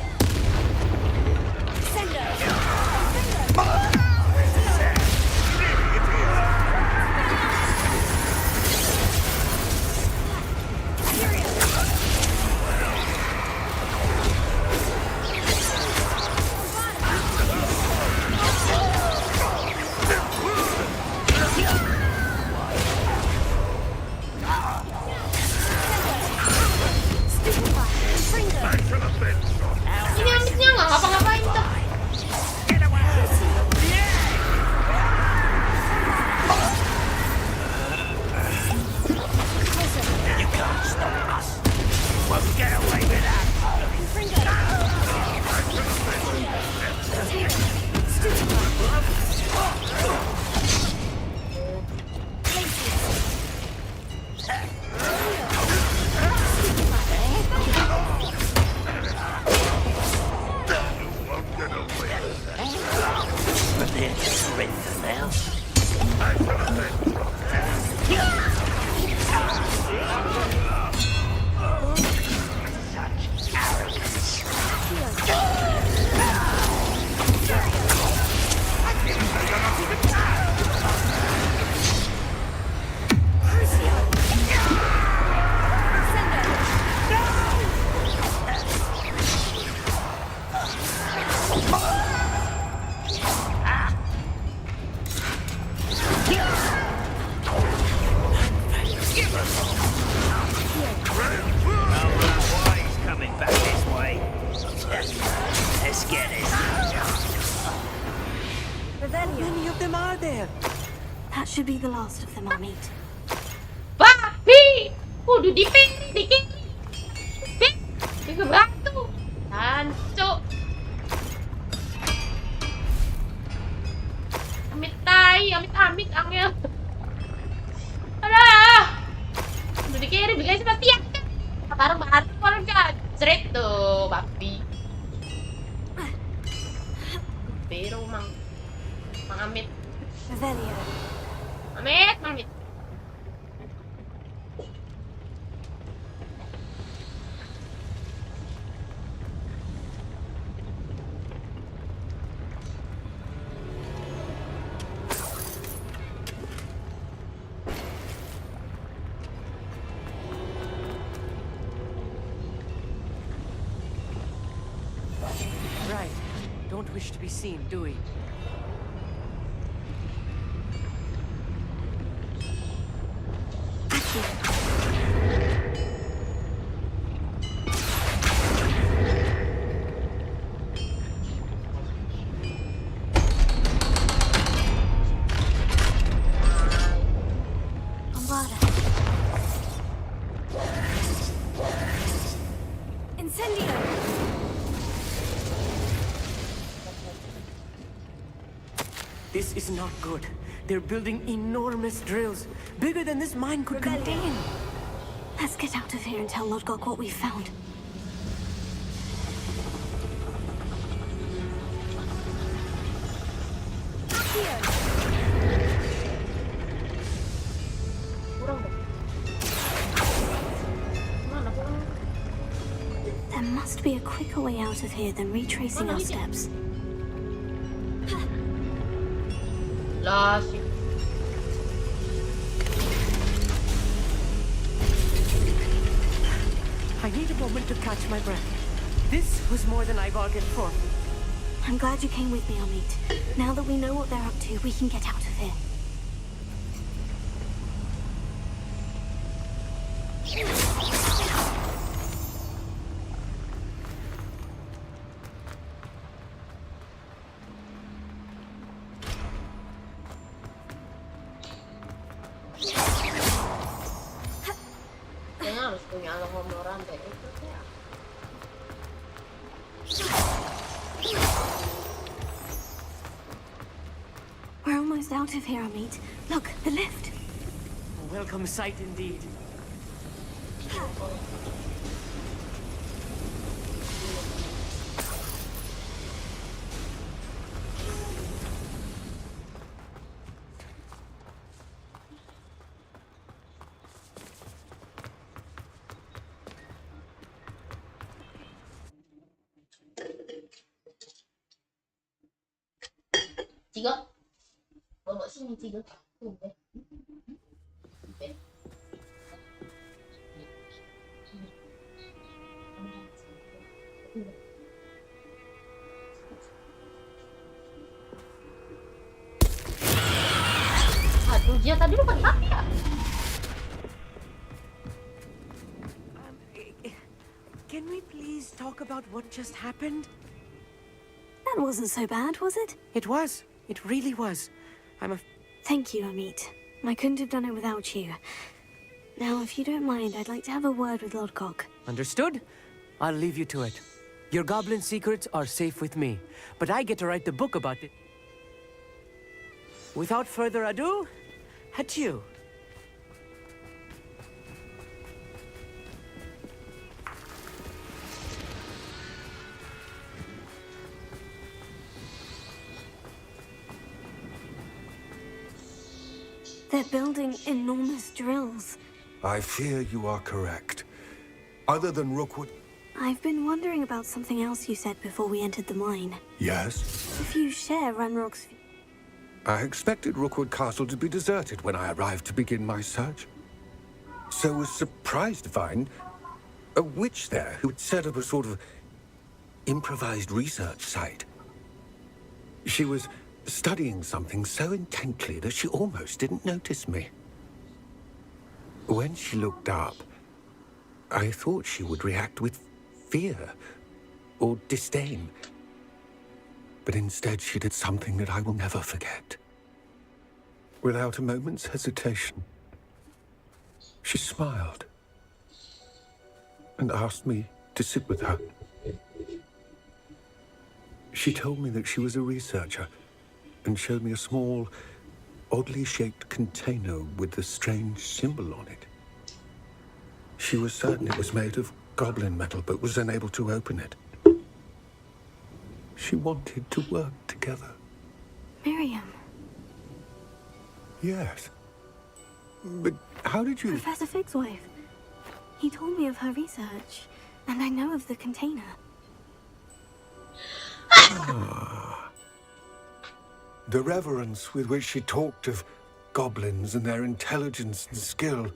ini amitnya nggak ngapa-ngapain tuh. You can't stop us. Won't get away with that. That should be the last of them, Amit. Babi! Kudu dipilih, Dikit batu. Hancur. Amit tai, amit angin. Alah. Udah dikirim guys sama setiap. Bareng-bareng orang jajret tuh, babi. Pero mang Amit. Amit. Right. Don't wish to be seen, do we? This is not good. They're building enormous drills, bigger than this mine could contain. Let's get out of here and tell Lodgok what we found. There must be a quicker way out of here than retracing our steps. Lost. I need a moment to catch my breath. This was more than I bargained for. I'm glad you came with me, Amit. Now that we know what they're up to, we can get out of here. Kayaknya harus punya alarm rantai itu ya. We're almost out of here, Amit. Look, the lift. A welcome sight indeed. Tiga. Bawa sini tiga. Aduh, dia tadi bukan api ya? Can we please talk about what just happened? That wasn't so bad, was it? It was. It really was. Thank you, Amit. I couldn't have done it without you. Now, if you don't mind, I'd like to have a word with Lodgok. Understood? I'll leave you to it. Your goblin secrets are safe with me, but I get to write the book about it. Without further ado, adieu. They're building enormous drills. I fear you are correct. Other than Rookwood... I've been wondering about something else you said before we entered the mine. Yes? If you share Ranrock's... I expected Rookwood Castle to be deserted when I arrived to begin my search. So was surprised to find a witch there who had set up a sort of improvised research site. She was studying something so intently that she almost didn't notice me. When she looked up, I thought she would react with fear or disdain. But instead she did something that I will never forget. Without a moment's hesitation, she smiled and asked me to sit with her. She told me that she was a researcher and showed me a small, oddly shaped container with a strange symbol on it. She was certain it was made of goblin metal, but was unable to open it. She wanted to work together. Miriam. Yes. But how did you... Professor Fig's wife. He told me of her research, and I know of the container. The reverence with which she talked of goblins and their intelligence and skill,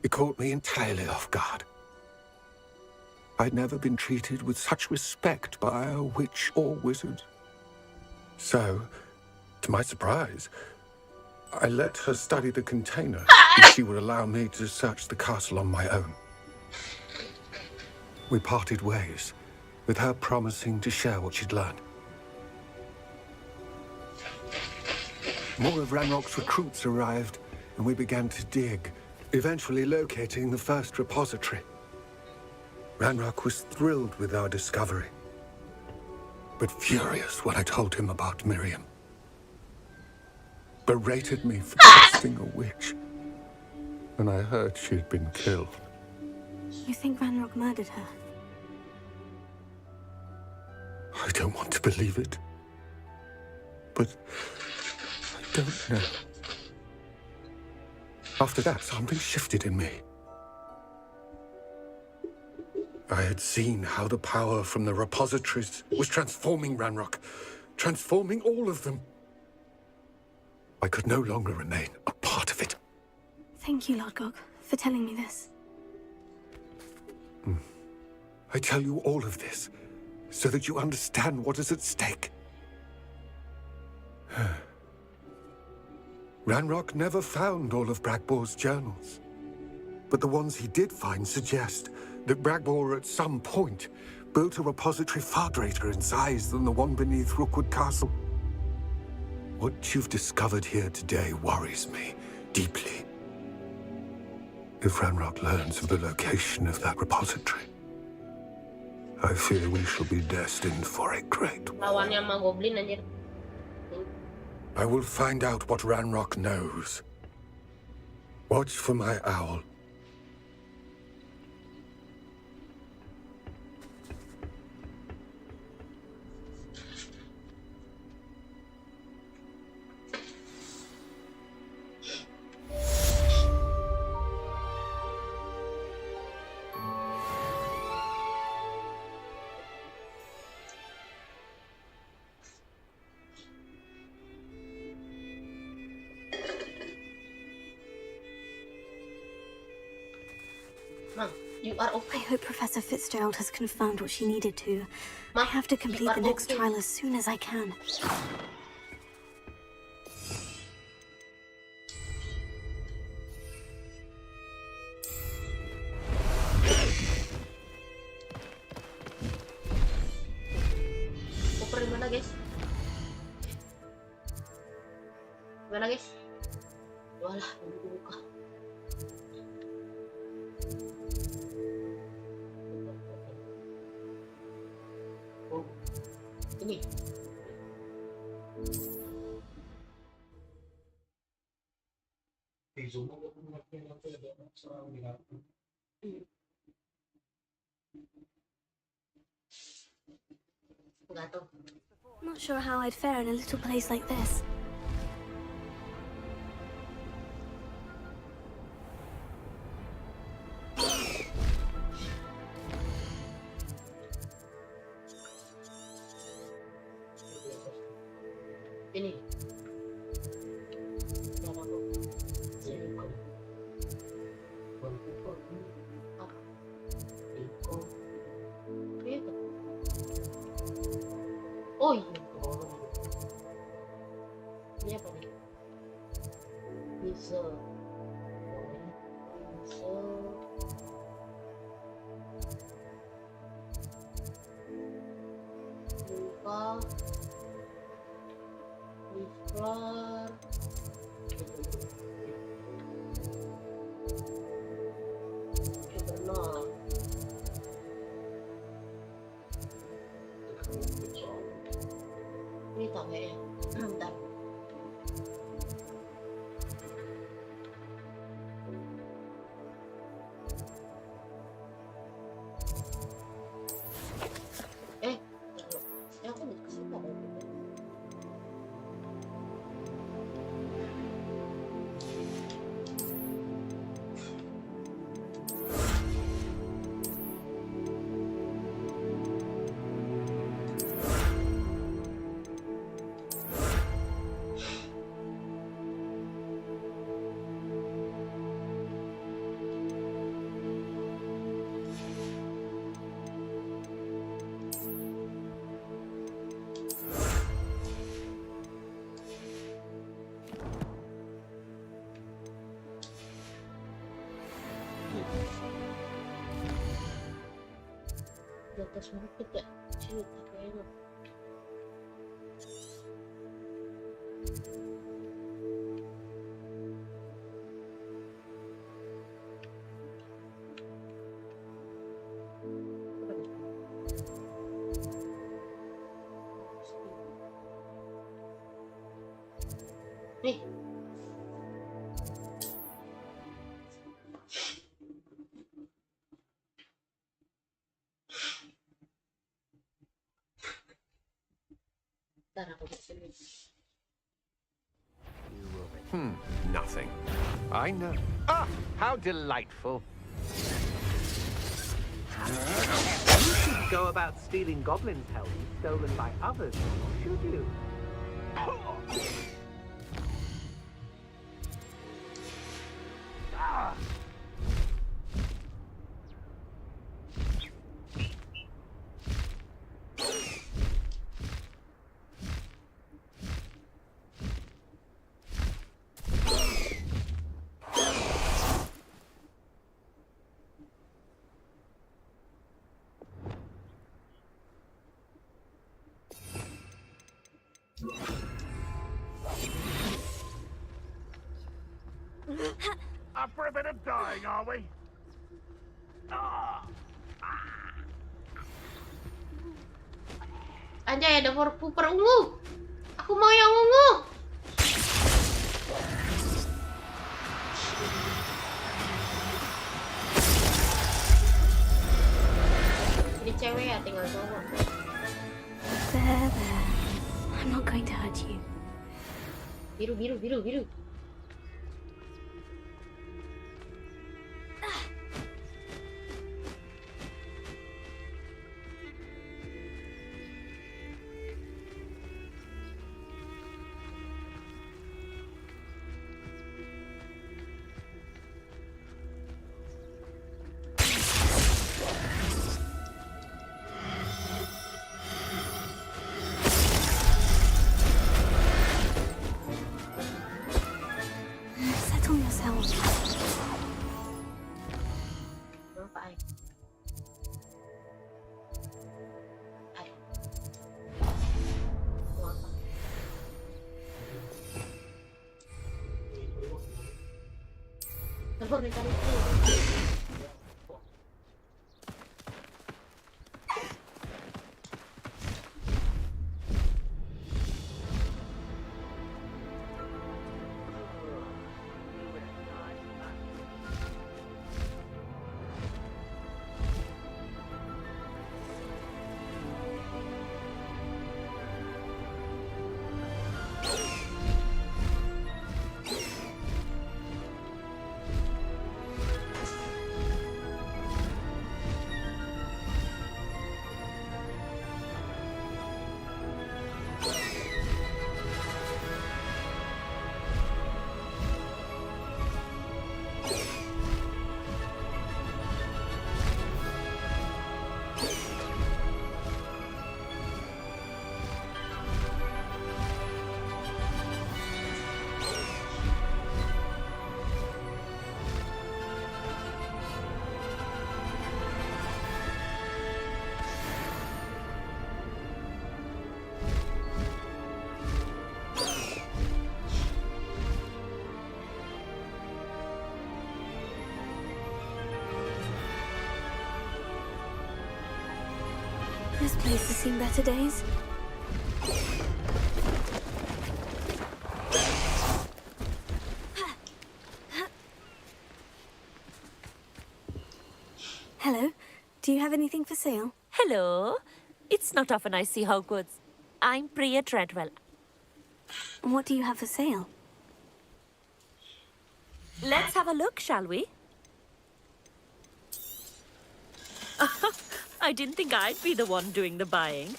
it caught me entirely off guard. I'd never been treated with such respect by a witch or wizard. So, to my surprise, I let her study the container, and she would allow me to search the castle on my own. We parted ways, with her promising to share what she'd learned. More of Ranrock's recruits arrived, and we began to dig, eventually locating the first repository. Ranrock was thrilled with our discovery, but furious when I told him about Miriam. Berated me for trusting a witch, and I heard she'd been killed. You think Ranrock murdered her? I don't want to believe it, but I don't know. After that, something shifted in me. I had seen how the power from the repositories was transforming Ranrock, transforming all of them. I could no longer remain a part of it. Thank you, Lord Gog, for telling me this. I tell you all of this so that you understand what is at stake. Ranrock never found all of Bragbor's journals, but the ones he did find suggest that Bragbor at some point built a repository far greater in size than the one beneath Rookwood Castle. What you've discovered here today worries me deeply. If Ranrock learns of the location of that repository, I fear we shall be destined for a great war. Lawannya sama goblin anjir. I will find out what Ranrock knows. Watch for my owl. You are okay. I hope Professor Fitzgerald has confirmed what she needed to. I have to complete the next trial as soon as I can. Koper mana guys? Mana guys? Walah, buka. Ini. Not sure how I'd fare in a little place like this. Ini. Oh iya. Ini apa nih? Bisa. Buka. Whisper. Ini tau kayaknya. Bentar. Aku dikasih tau. Di atas bukit ya, cerita kayaknya. Nih. Nothing. I know. Ah, how delightful. You shouldn't go about stealing goblins' help stolen by others, should you? Ah. Up for a bit of dying, are we? Anjay, ada super ungu. Aku mau yang ungu. Ini cewek ya, tinggal cowok. There. I'm not going to hurt you. Biru. Settle yourself. place has seen better days. Hello. Do you have anything for sale? Hello. It's not often I see Hogwarts. I'm Priya Treadwell. What do you have for sale? Let's have a look, shall we? I didn't think I'd be the one doing the buying.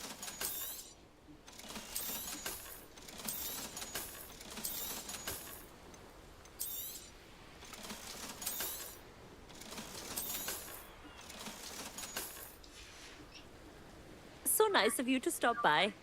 So nice of you to stop by.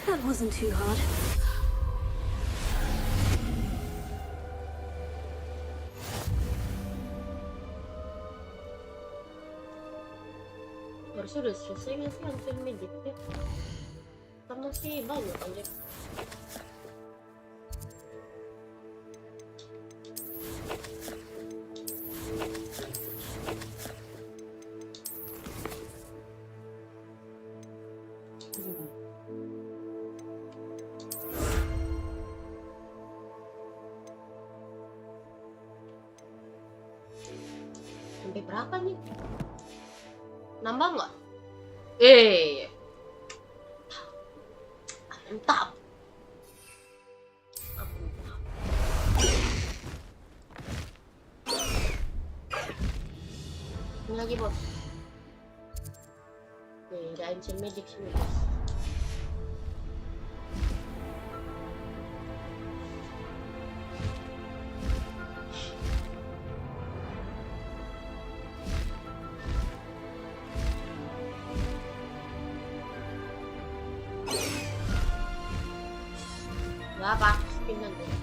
That wasn't too hard. Harusnya udah selesai nggak sih Ancient Magicnya? Kan masih banyak aja. Sampai berapa nih? Nambah nggak? Mantap. Ini lagi bos. Oke, ada Ancient Magic sini. Gak apa, pindah deh.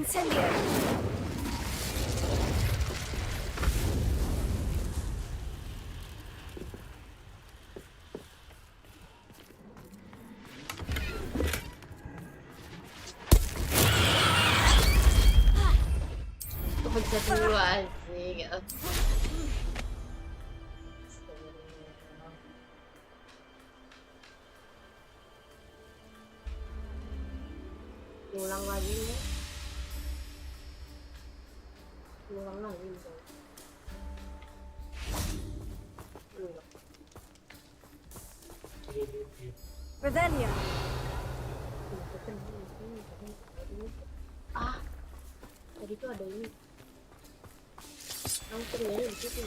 Incendio! Bisa dulu asik. Ulang lagi ya. Ulang lagi. Revelio! Ah, tadi tuh ada ini. Langsung ya di situ.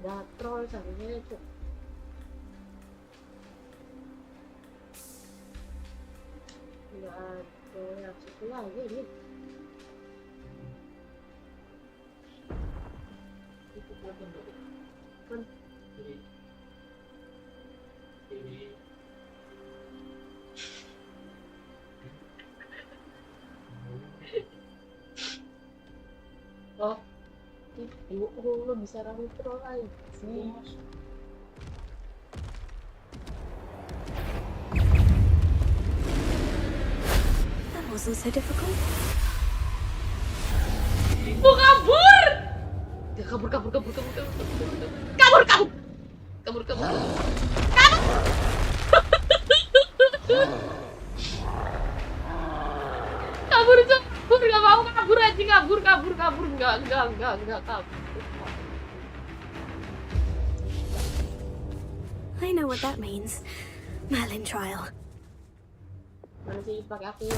Ada troll seharusnya itu. Nggak ada yang situ lagi ini. Itu kan. Oh. Lo bisa rame troll aja sih. That wasn't so difficult. Kabur! Gak mau kabur aja, kabur enggak kabur. I know what that means. Merlin trial. Mana sih pakai aku ya?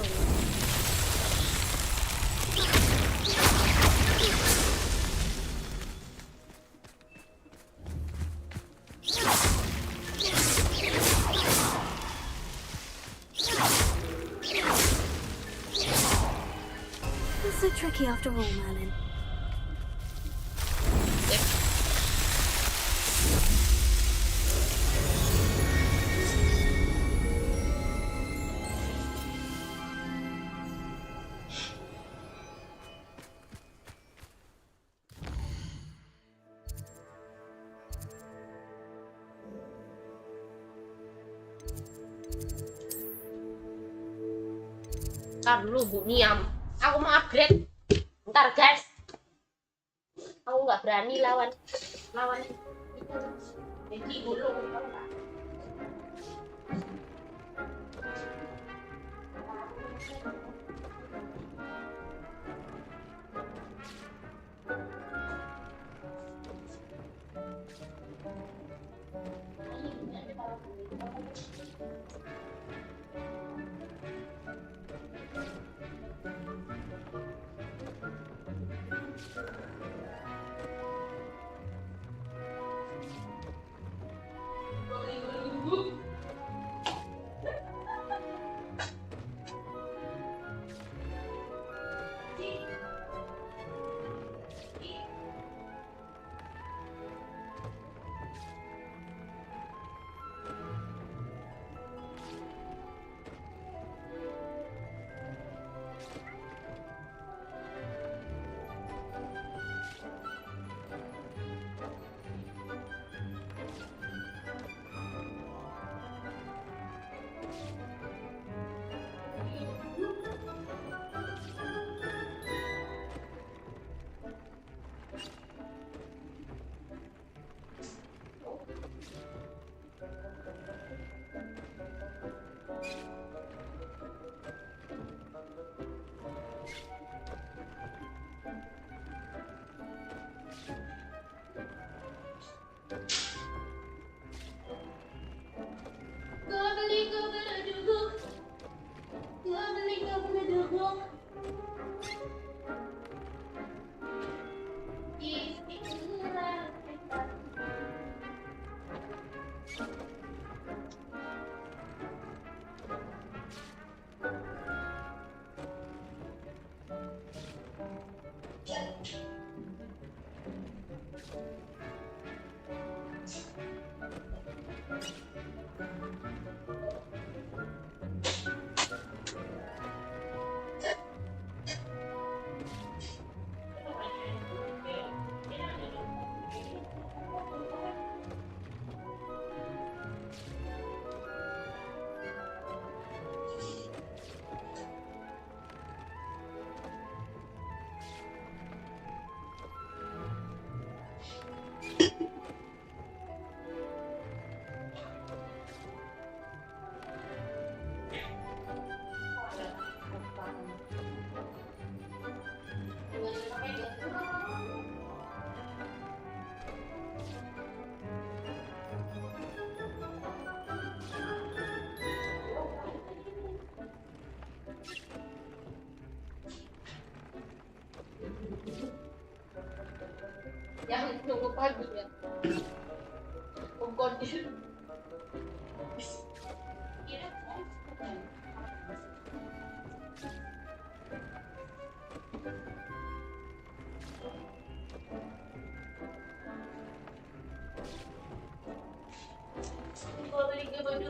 It's so tricky after all, Merlin. Ntar dulu Bu Niam, aku mau upgrade. Ntar guys, aku nggak berani lawan jadi dulu. Yang nunggu pagi ya. Kondisi. Kalau beli ke baju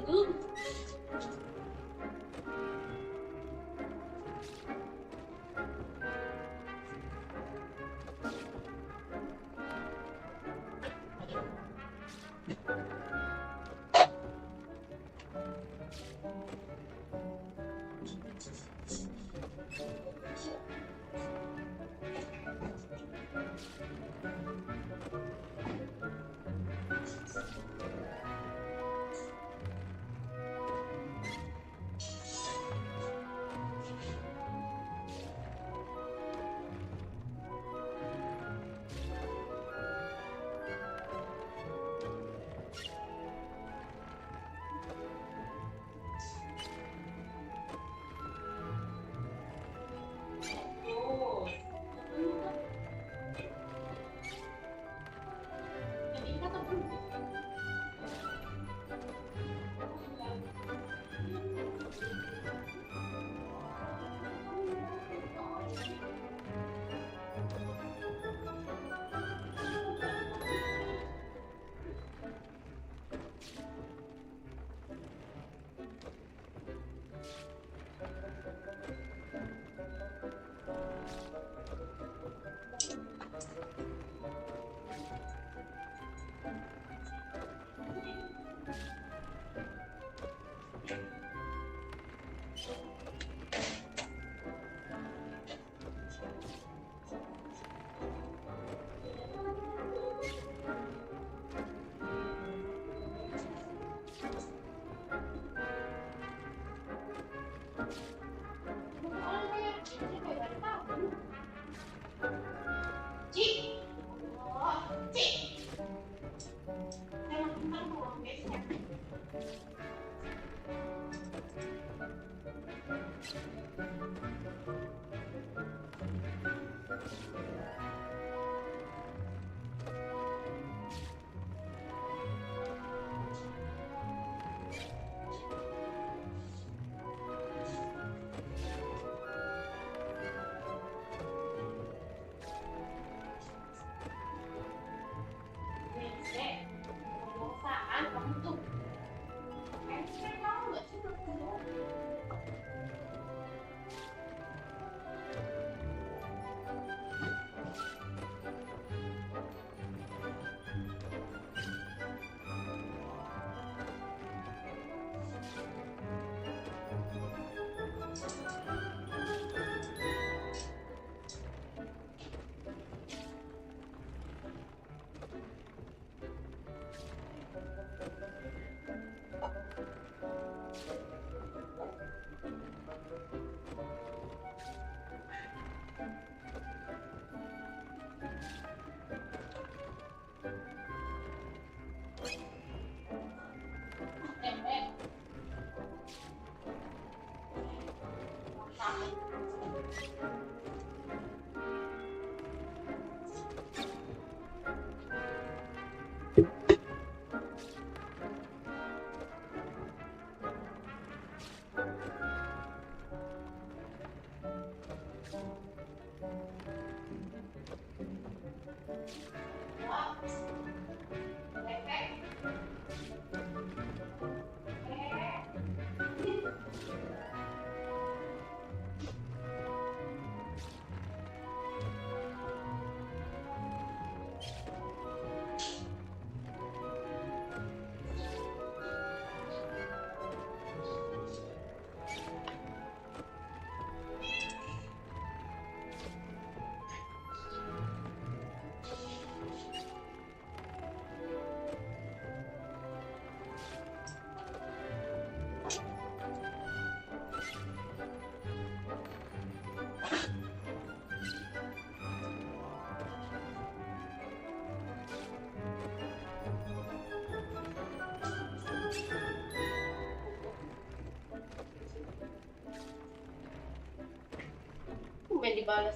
sampai dibalas.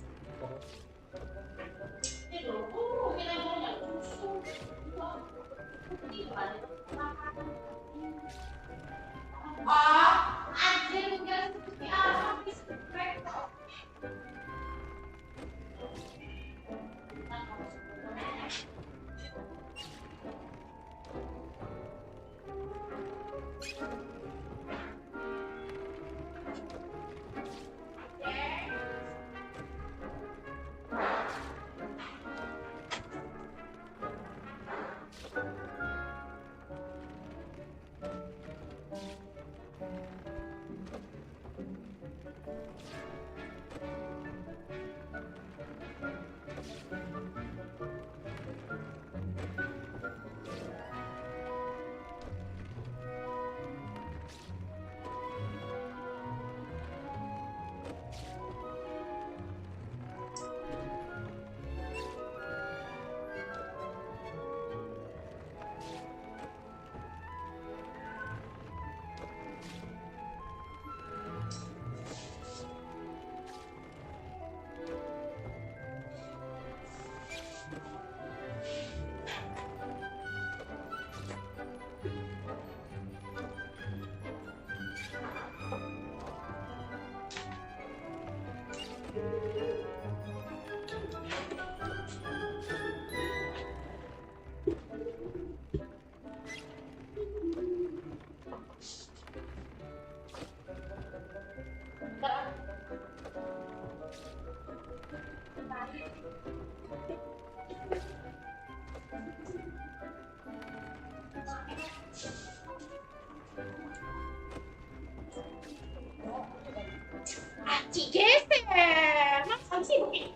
Cik geser. Masa sih?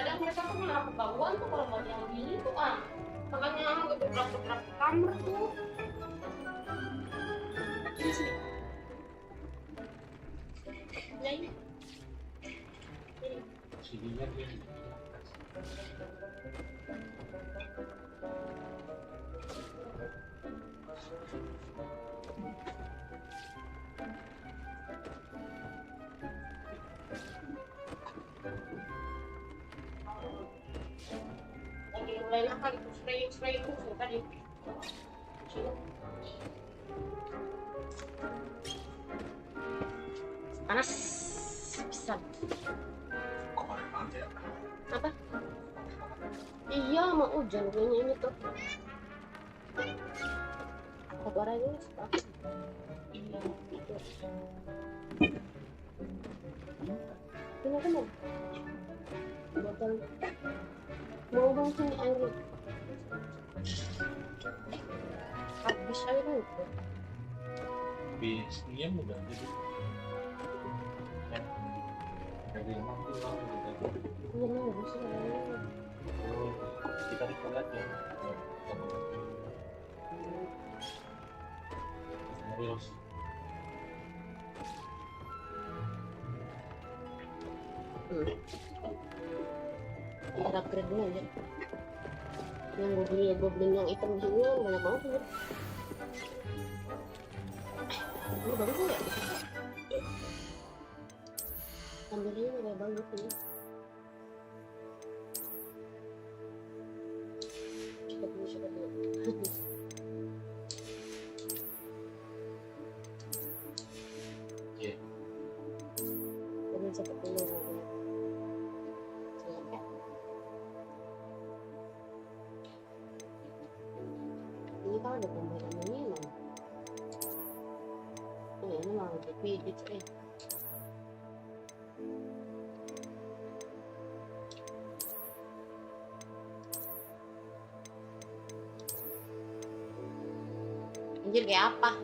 Kadang mereka tuh malah kebauan tuh kalau mau yang gini tuh makanya gebrak-gebrak kamar tuh. Ini sini. Ya ini. Sininya ini. Mulai nakal itu spray itu tadi. Panas bisa. Apa? Iya mau hujan kayaknya ini tuh. Kabar aja sepak. Iya itu. Ini apa mau? Botol. Mau bang sini air. Habis air itu. Bisnya udah jadi. Dari mampu lah. Iya mau bisa. Kita lihat ya. Terus. Trakteer dulu aja. Yang gue beli yang item di sini banyak banget sih. Ini bagus nggak? Tampilannya kayak bagus ini. Coba dulu. Iya. Ini cepet dulu. Ini kan ada tambahan ini loh. Ini malah dipijit Anjir kayak apa?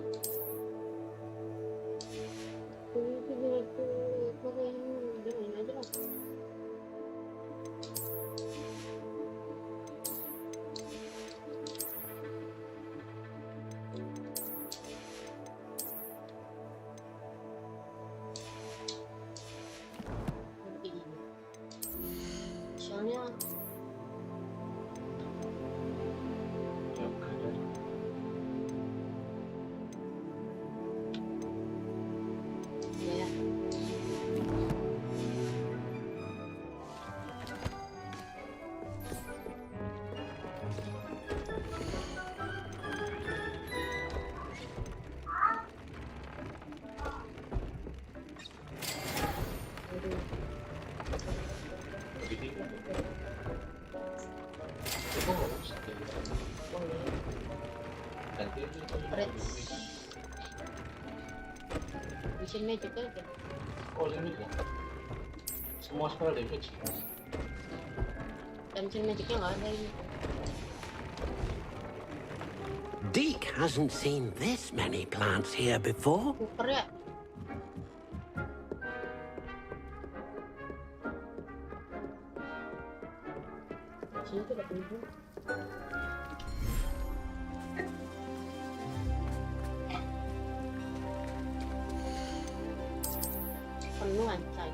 Soalnya ya. Bikin magic aja. Oh ini ya. Semua spell damage. Pencil magicnya nggak ada ini. Deke hasn't seen this many plants here before. Super ya. Sini tuh ada penuh. Penuh ancai.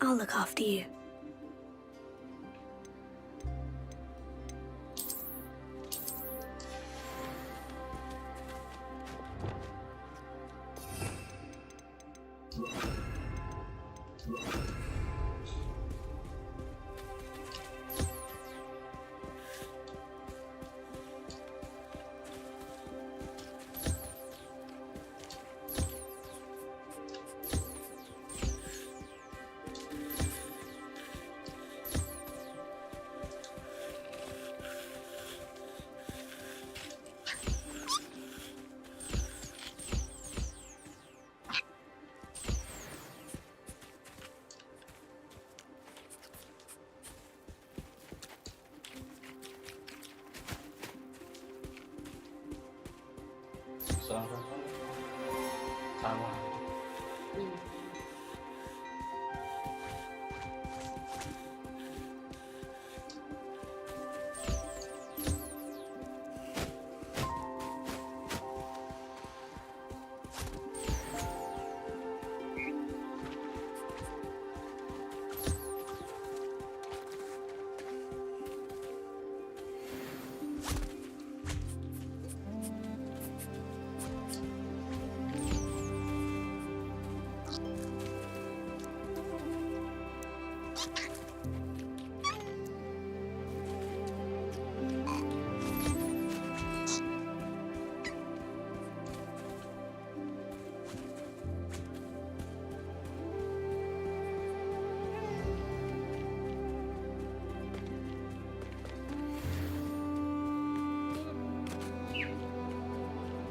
I'll look after you. Sama.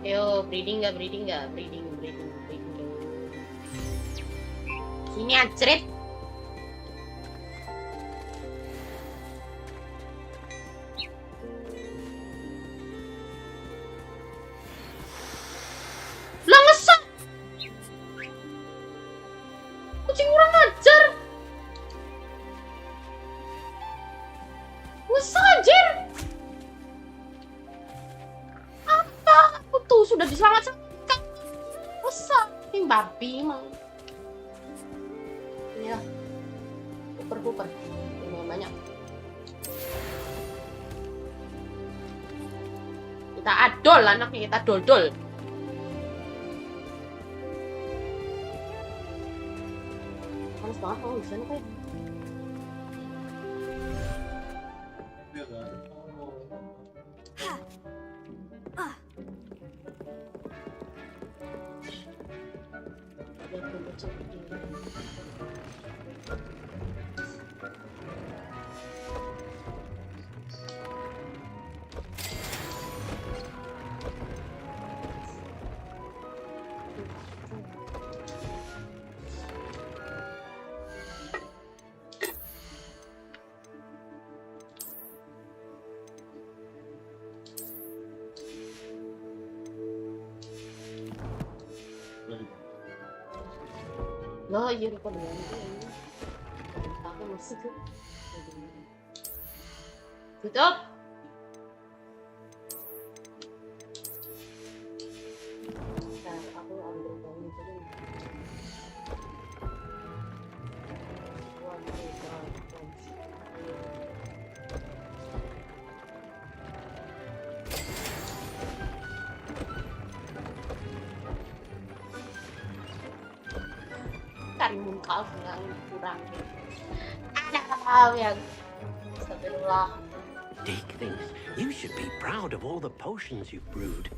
Ayo, breeding nggak? Breeding. Sini anjrit. Lah ngesek. Kucing kurang ajar. Ngesek anjir. Tuh sudah diselamatkan. Masa ini babi emang. Ya, kuper ini banyak. Kita adol anaknya, kita dol. Panas banget kalau di sana kayak. Lah iya lupa dengan itu ini. Aku masih tuh. Tutup. Nah, aku ambil bawang itu dulu. Karimun kalf yang kurang. Ada hal yang astagfirullah. Dig thinks you should be proud of all the potions you've brewed.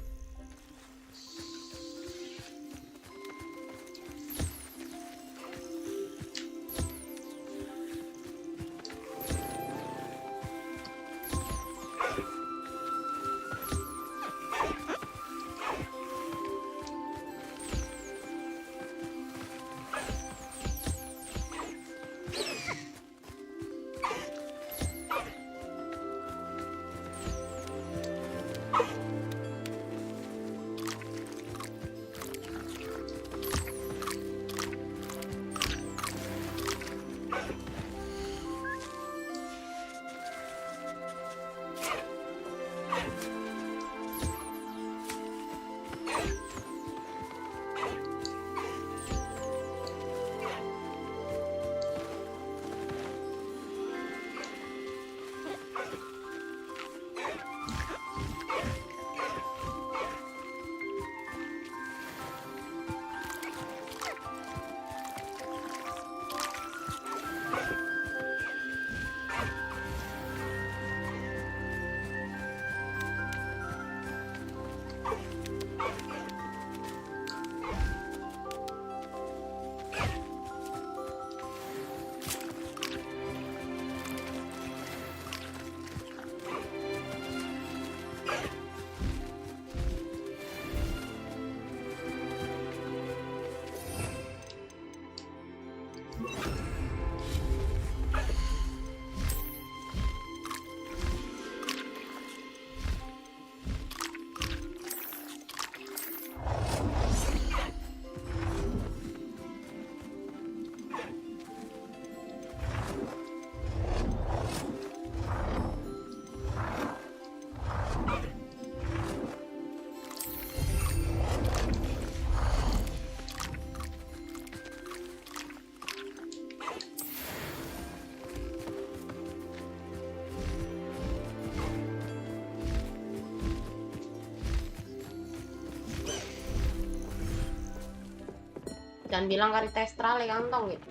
Jangan bilang kari testral ya kantong gitu.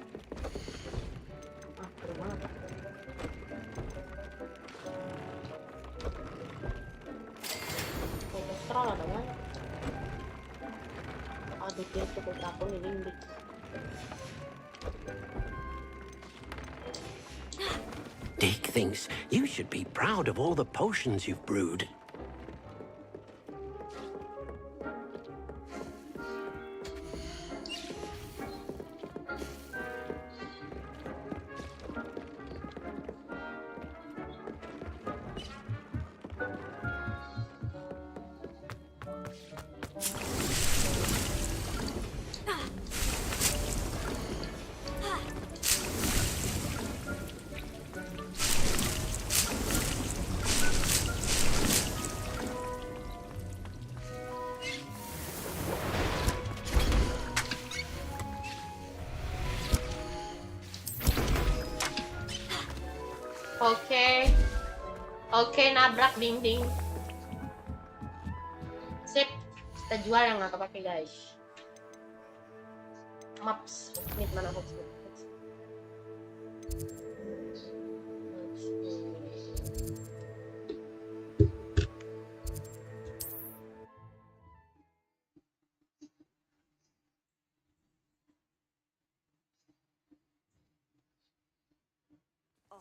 Ah, seru banget. Testral ada kan? Aduh, dia cukup takut ini. Deke thinks you should be proud of all the potions you've brewed. Oke, nabrak dinding. Sip, kita jual yang nggak kepake guys. Maps, ini mana maps?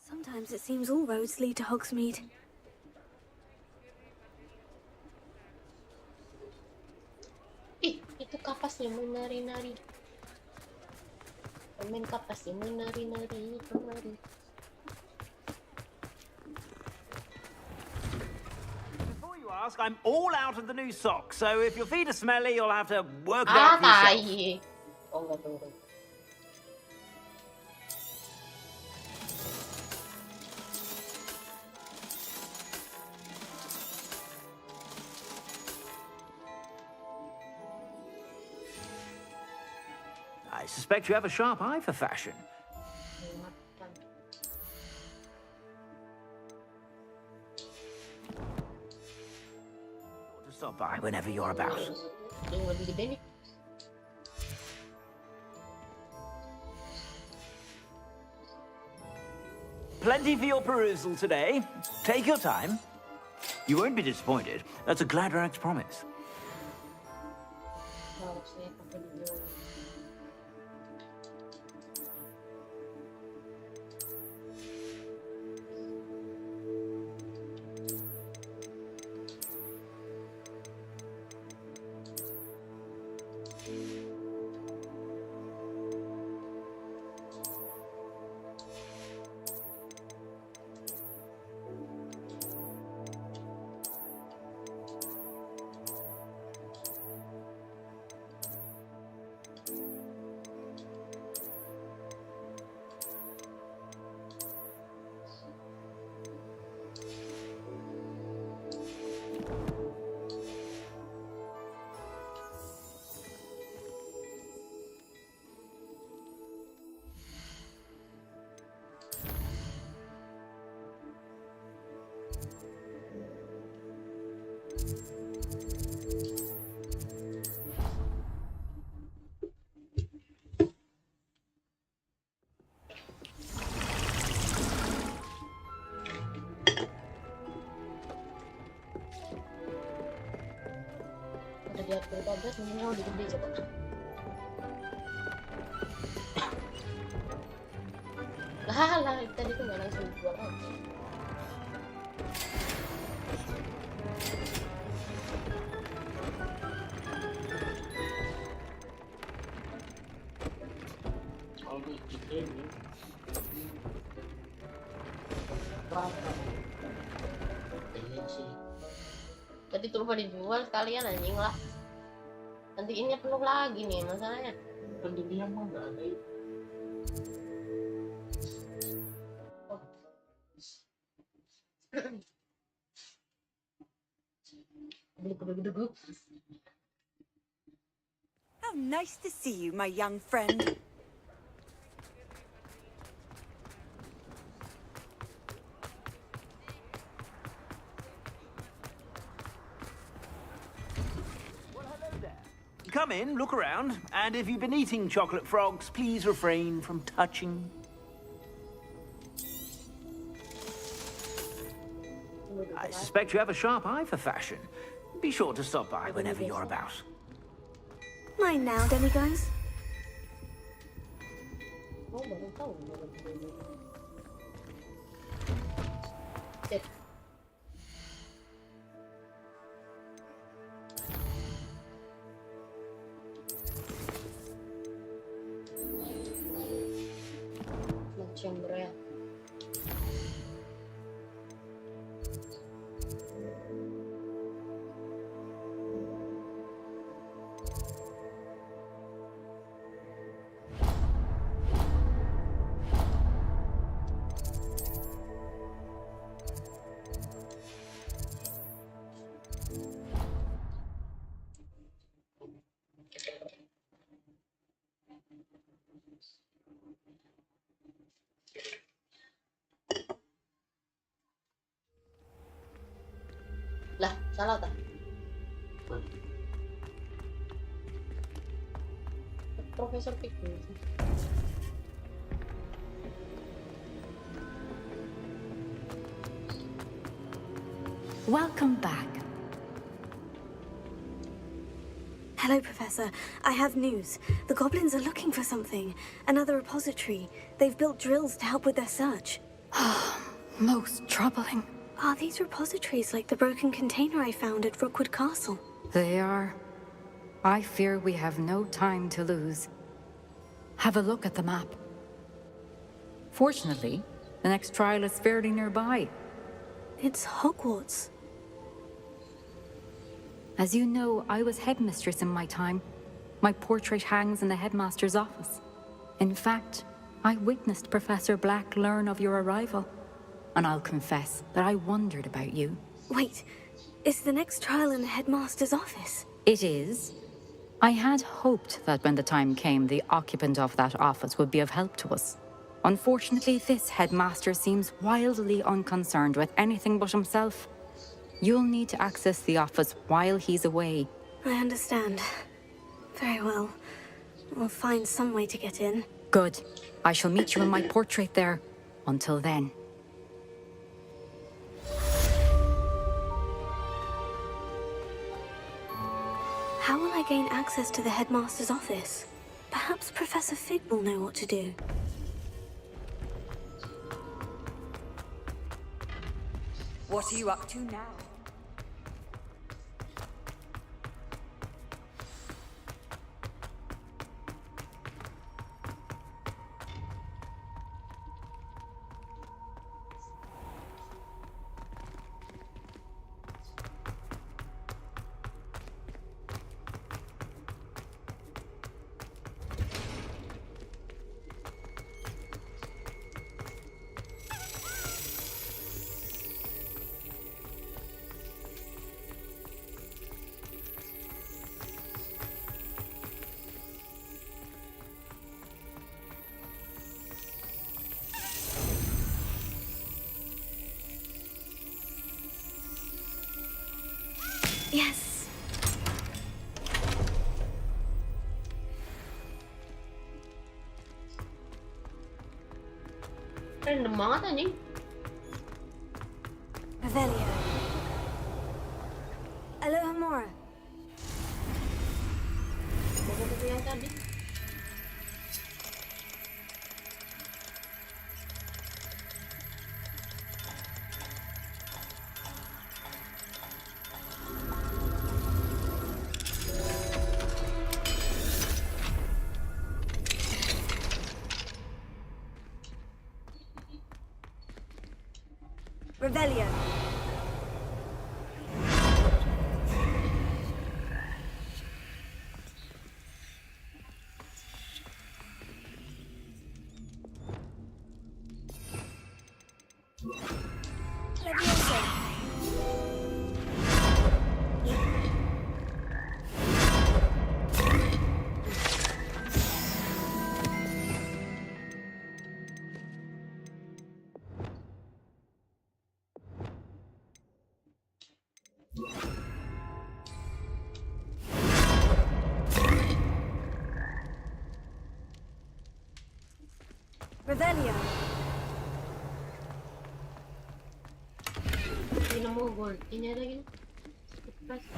Sometimes it seems all roads lead to Hogsmeade. Ih, itu kapasnya menari-nari. Pemain kapasnya menari-nari kemari. Before you ask, I'm all out of the new socks, so if your feet are smelly, you'll have to work it out for yourself. Oh, enggak turun. I suspect you have a sharp eye for fashion. To stop by whenever you're about. Yang lebih gede nih. Plenty for your perusal today. Take your time. You won't be disappointed. That's a Gladrax promise. Udah lihat berapa semua udah gede coba. Lah, tadi tuh nggak langsung jual aja. Tadi tuh lupa dijual sekalian anjing lah. Nanti ini penuh lagi nih masalahnya. Pendirian mah nggak ada itu. How nice to see you, my young friend. come in, look around, and if you've been eating chocolate frogs, please refrain from touching. I suspect you have a sharp eye for fashion. Be sure to stop by whenever you're about. Mine now, demigods. Oh, baru tahu. Sip. Macam berat. Lah, salah tak? Profesor Pikul. Welcome back. Hello, Professor. I have news. The goblins are looking for something. Another repository. They've built drills to help with their search. Most troubling. Are these repositories like the broken container I found at Rookwood Castle? They are. I fear we have no time to lose. Have a look at the map. Fortunately, the next trial is fairly nearby. It's Hogwarts. As you know, I was headmistress in my time. My portrait hangs in the headmaster's office. In fact, I witnessed Professor Black learn of your arrival. And I'll confess that I wondered about you. Wait, is the next trial in the headmaster's office? It is. I had hoped that when the time came, the occupant of that office would be of help to us. Unfortunately, this headmaster seems wildly unconcerned with anything but himself. You'll need to access the office while he's away. I understand. Very well. We'll find some way to get in. Good. I shall meet you in my portrait there. Until then. How will I gain access to the headmaster's office? Perhaps Professor Fig will know what to do. What are you up to now? Yes. Random banget anjing. Revelio. Aloha Mora. Buku-buku yang tadi. Revelio. Revelio. Ini nemu gold. Ini ada gini. Nice.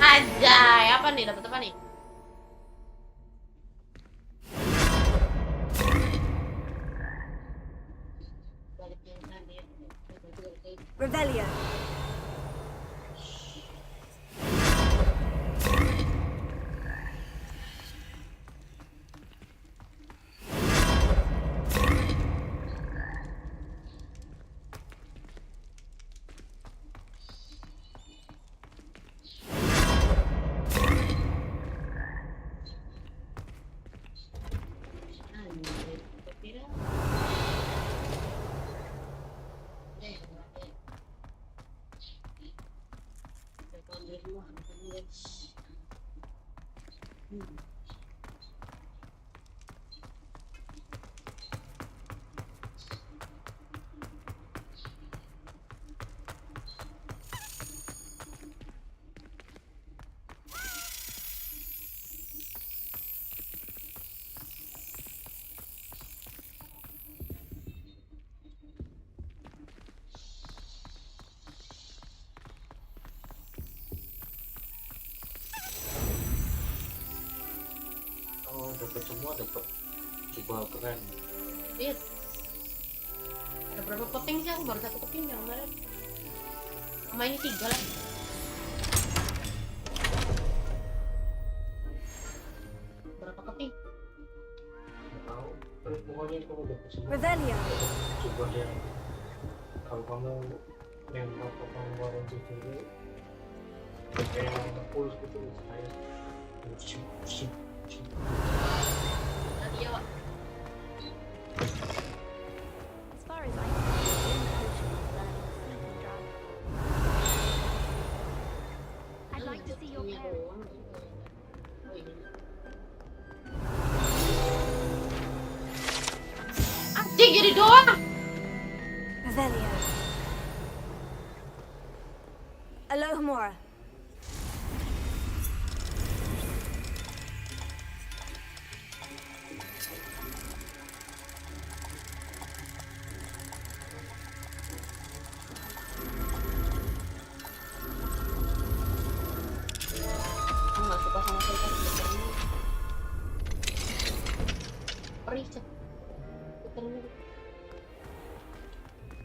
Anjay, apa nih? Dapat apa nih? Revelio. Dapat semua, dapat coba keren. Iya. Ada berapa keping sih? Aku baru 1 keping yang kemarin. Sama ini 3 lah. Berapa keping? Nggak tahu. Pokoknya kamu dapat semua. Revelio. Coba yang kalau kamu yang kamu warung dulu kayak pulus gitu saya. Tadi ya, Wak. As far as I can I'd like to see your parents. Anjing jadi doang. Revelio. Alohomora.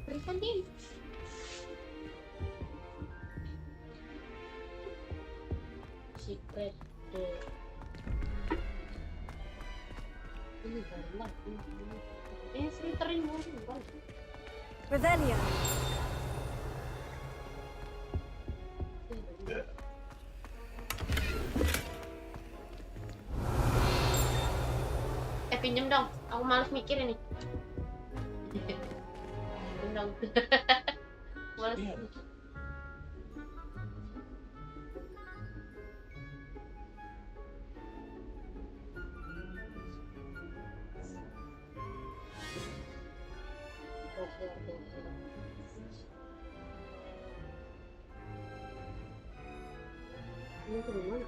Berikan dia. Secret door. Ini barulah. Ini filterin mungkin kan? Revelio. Pinjem dong. Aku malas mikir ini. Pinjem dong. Malas mikir. Ini ke mana?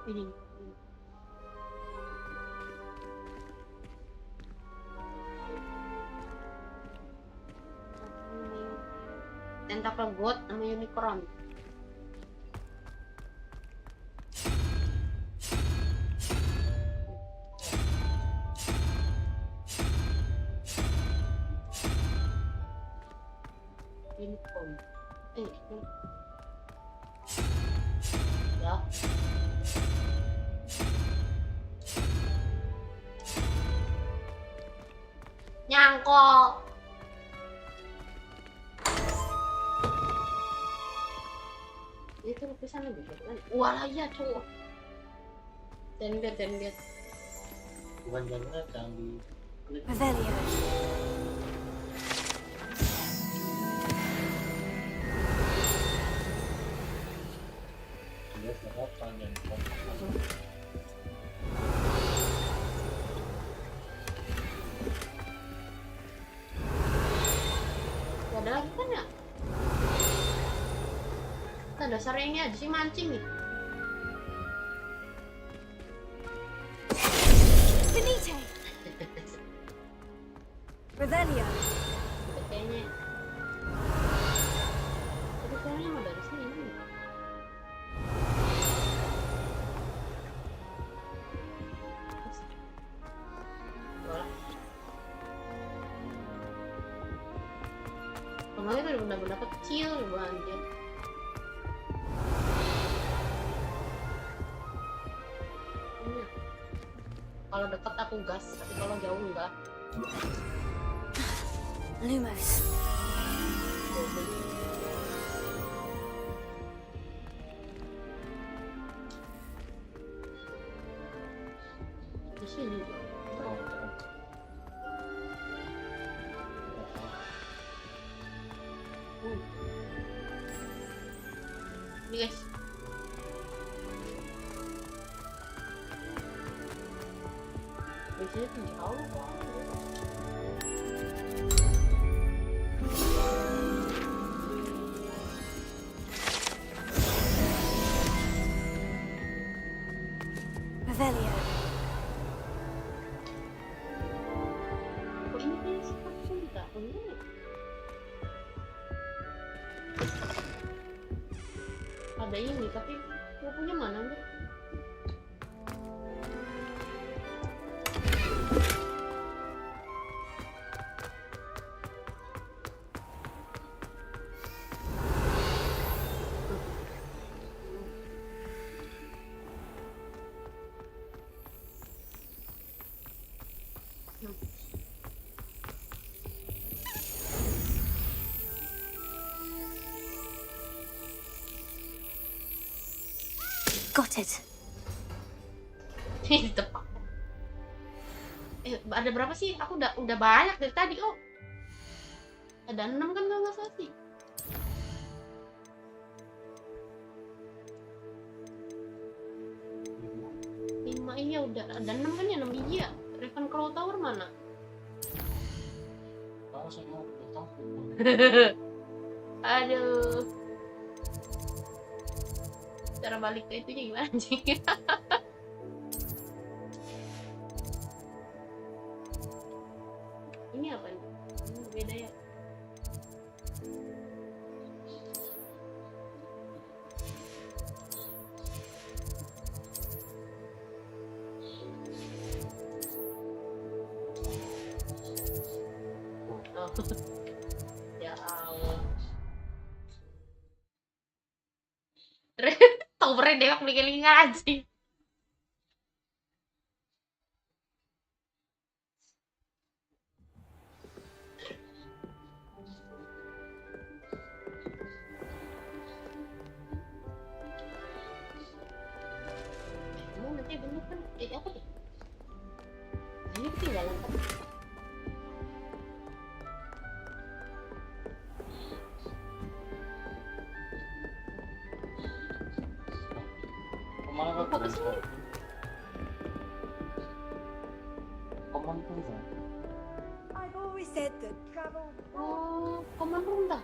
Ini. Tentacle god sama unicorn. Lincoln. Ya. Nyangkok. Itu lukisannya gitu kan? Walah ya cowok. Dan lihat. Bukan jangan yang di Revelio. dia sarapan yang Ada lagi kan ya? Nah, dasarnya ini aja sih mancing nih. Finite. Revelio. Kayaknya. Tapi kayaknya emang dari sini nih. Kemarin itu benar-benar kecil loh anjir. Kalau dekat aku gas, tapi kalau jauh enggak. Lumos. Di sini. Ini guys. Biasanya tinggi jauh kok. Revelio. Kok ini kayak seperti enggak bener? Ada ini tapi punya mana nih? Got it. Tepat. Ada berapa sih? Aku udah banyak dari tadi. Oh, ada 6 kan nggak salah sih. Lima iya udah ada 6 kan ya 6 biji ya. Ravenclaw Tower mana? Aduh. Cara balik ke itunya gimana sih? Ini apa nih? Ini beda ya. Oh. Ya Allah. Towernya dewek bikin ngaji. Kamu nanti bener kan? Apa nih? Ini ketinggalan kan? Apa sih? I've always said that travel. Oh, command room dah.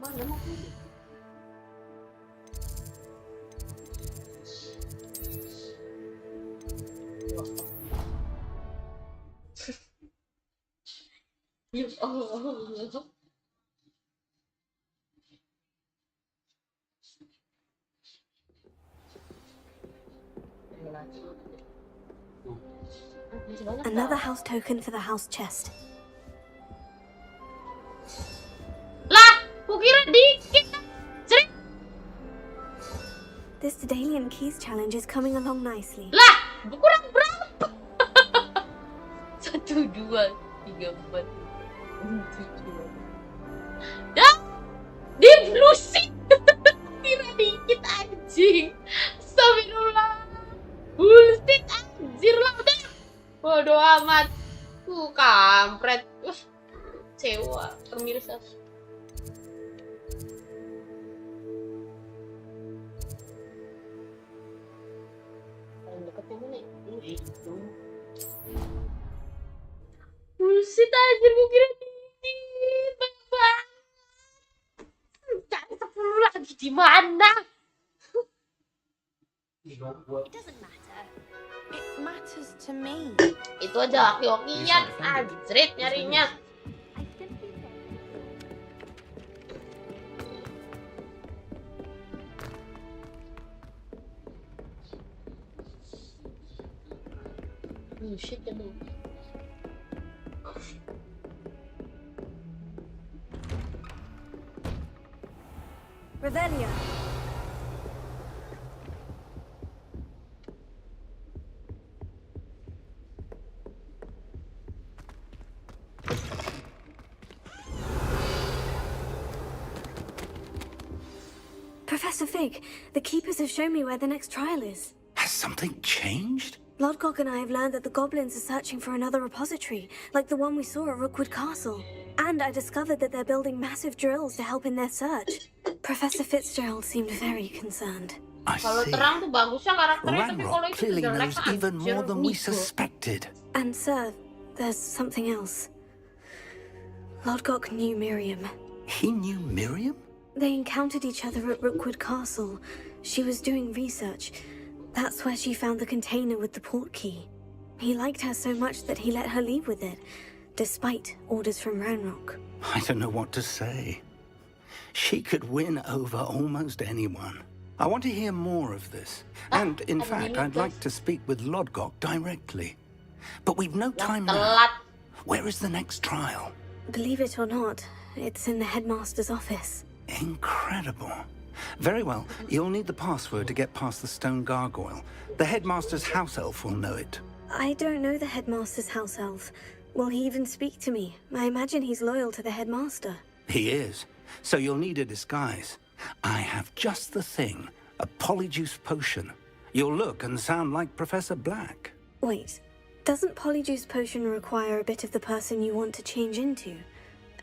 Mana mau pergi? Ya Allah. Another house token for the house chest. This Daedalian Keys challenge is coming along nicely. Lah, kurang berapa? 1, 2, 3, 4, 7. Dah, dia blusit. Kira dikit anjing. Astagfirullah. Bullshit anjir lah udah. Bodoh amat. Kampret. Sewa pemirsa. Bullshit anjir, gue kira dikit. Banyak banget. Cari 10 lagi di mana? It doesn't matter. It matters to me. Itu aja hoki-hokian anjrit nyarinya. Shit, kan. Revelia. Professor Fig, the Keepers have shown me where the next trial is. Has something changed? Lodgok and I have learned that the goblins are searching for another repository, like the one we saw at Rookwood Castle. And I discovered that they're building massive drills to help in their search. Professor Fitzgerald seemed very concerned. I Kalau see. terang tuh bagusnya karakternya, tapi kalau Ranrock itu clearly jelek knows even more than we nico. suspected. And sir, there's something else. Lodgok knew Miriam. He knew Miriam? They encountered each other at Rookwood Castle. She was doing research. That's where she found the container with the port key. He liked her so much that he let her leave with it, despite orders from Ranrock. I don't know what to say. She could win over almost anyone. I want to hear more of this. And, in fact, I'd like to speak with Lodgok directly. But we've no time now. Where is the next trial? Believe it or not, it's in the headmaster's office. Incredible. Very well. You'll need the password to get past the stone gargoyle. The headmaster's house elf will know it. I don't know the headmaster's house elf. Will he even speak to me? I imagine he's loyal to the headmaster. He is. So you'll need a disguise. I have just the thing. A polyjuice potion. You'll look and sound like Professor Black. Wait, doesn't Polyjuice Potion require a bit of the person you want to change into?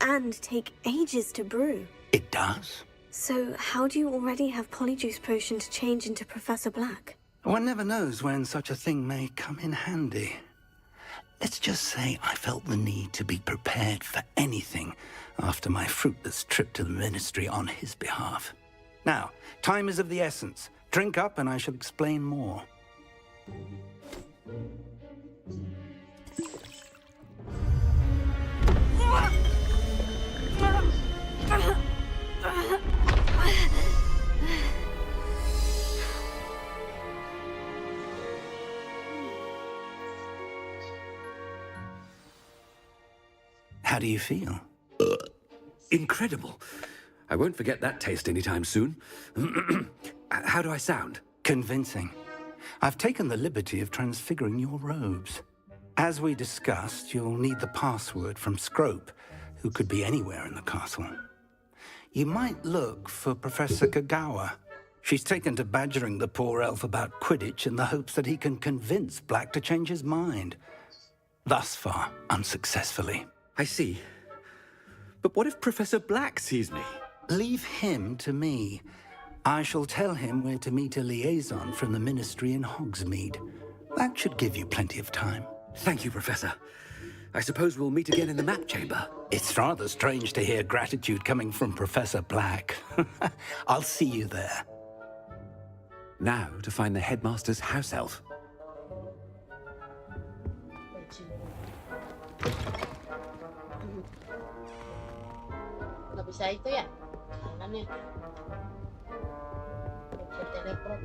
And take ages to brew? It does. So how do you already have Polyjuice Potion to change into Professor Black? One never knows when such a thing may come in handy. Let's just say I felt the need to be prepared for anything after my fruitless trip to the ministry on his behalf. Now, time is of the essence. Drink up and I shall explain more. How do you feel? Incredible. I won't forget that taste anytime soon. How do I sound? Convincing. I've taken the liberty of transfiguring your robes. As we discussed, you'll need the password from Scrope, who could be anywhere in the castle. You might look for Professor Kagawa. She's taken to badgering the poor elf about Quidditch in the hopes that he can convince Black to change his mind. Thus far, unsuccessfully. I see. But what if Professor Black sees me? Leave him to me. I shall tell him where to meet a liaison from the ministry in Hogsmeade. That should give you plenty of time. Thank you, Professor. I suppose we'll meet again in the map chamber. It's rather strange to hear gratitude coming from Professor Black. I'll see you there. Now to find the headmaster's house elf. Nggak bisa itu ya jalanannya. Nggak bisa teleport.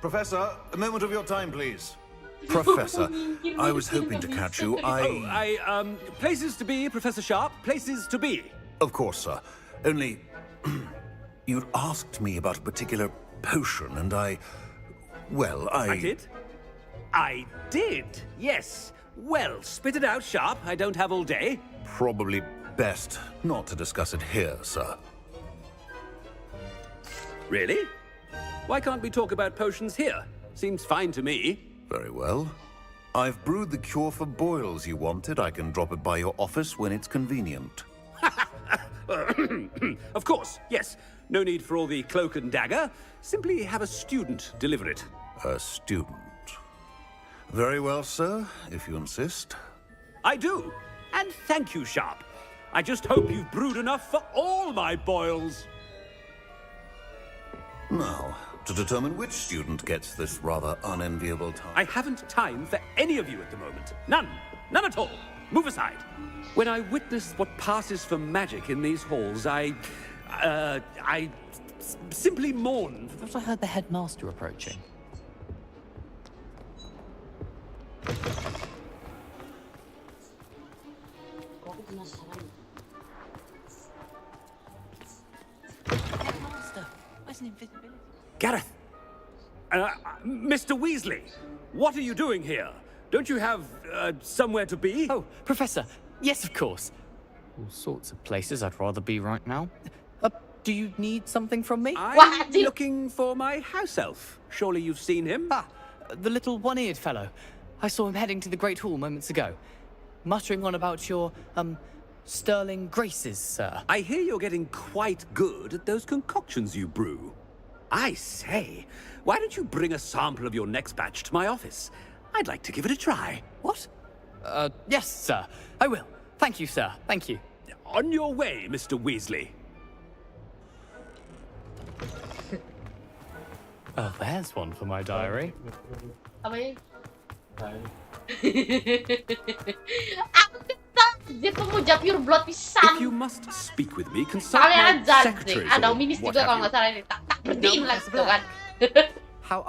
Professor, a moment of your time, please. Professor, I was hoping to catch you. Places to be, Professor Sharp. Places to be. Of course, sir. Only, you'd asked me about a particular potion, and I did? I did, yes. Well, spit it out, Sharp. I don't have all day. Probably best not to discuss it here, sir. Really? Why can't we talk about potions here? Seems fine to me. Very well. I've brewed the cure for boils you wanted. I can drop it by your office when it's convenient. Of course, yes. No need for all the cloak and dagger. Simply have a student deliver it. A student? Very well, sir, if you insist. I do. And thank you, Sharp. I just hope you've brewed enough for all my boils. Now, to determine which student gets this rather unenviable task. I haven't time for any of you at the moment. None. None at all. Move aside. When I witness what passes for magic in these halls, I simply mourn. I thought I heard the headmaster approaching. Headmaster, where's an invisibility? Gareth! Mr. Weasley, what are you doing here? Don't you have somewhere to be? Oh, Professor, yes, of course. All sorts of places I'd rather be right now. Do you need something from me? I'm looking for my house elf. Surely you've seen him? Ah, the little one-eared fellow. I saw him heading to the Great Hall moments ago, muttering on about your, sterling graces, sir. I hear you're getting quite good at those concoctions you brew. I say, why don't you bring a sample of your next batch to my office? I'd like to give it a try. What? Yes, sir. I will. Thank you, sir. Thank you. On your way, Mr. Weasley. Oh, there's one for my diary. Apa ya? Aku kenal dia pemuja pure blood pisan. If you must speak with me, consult Kalian my secretaries ada or minis what juga have kalau nggak you. salah ini. Tak berdiam lah gitu kan.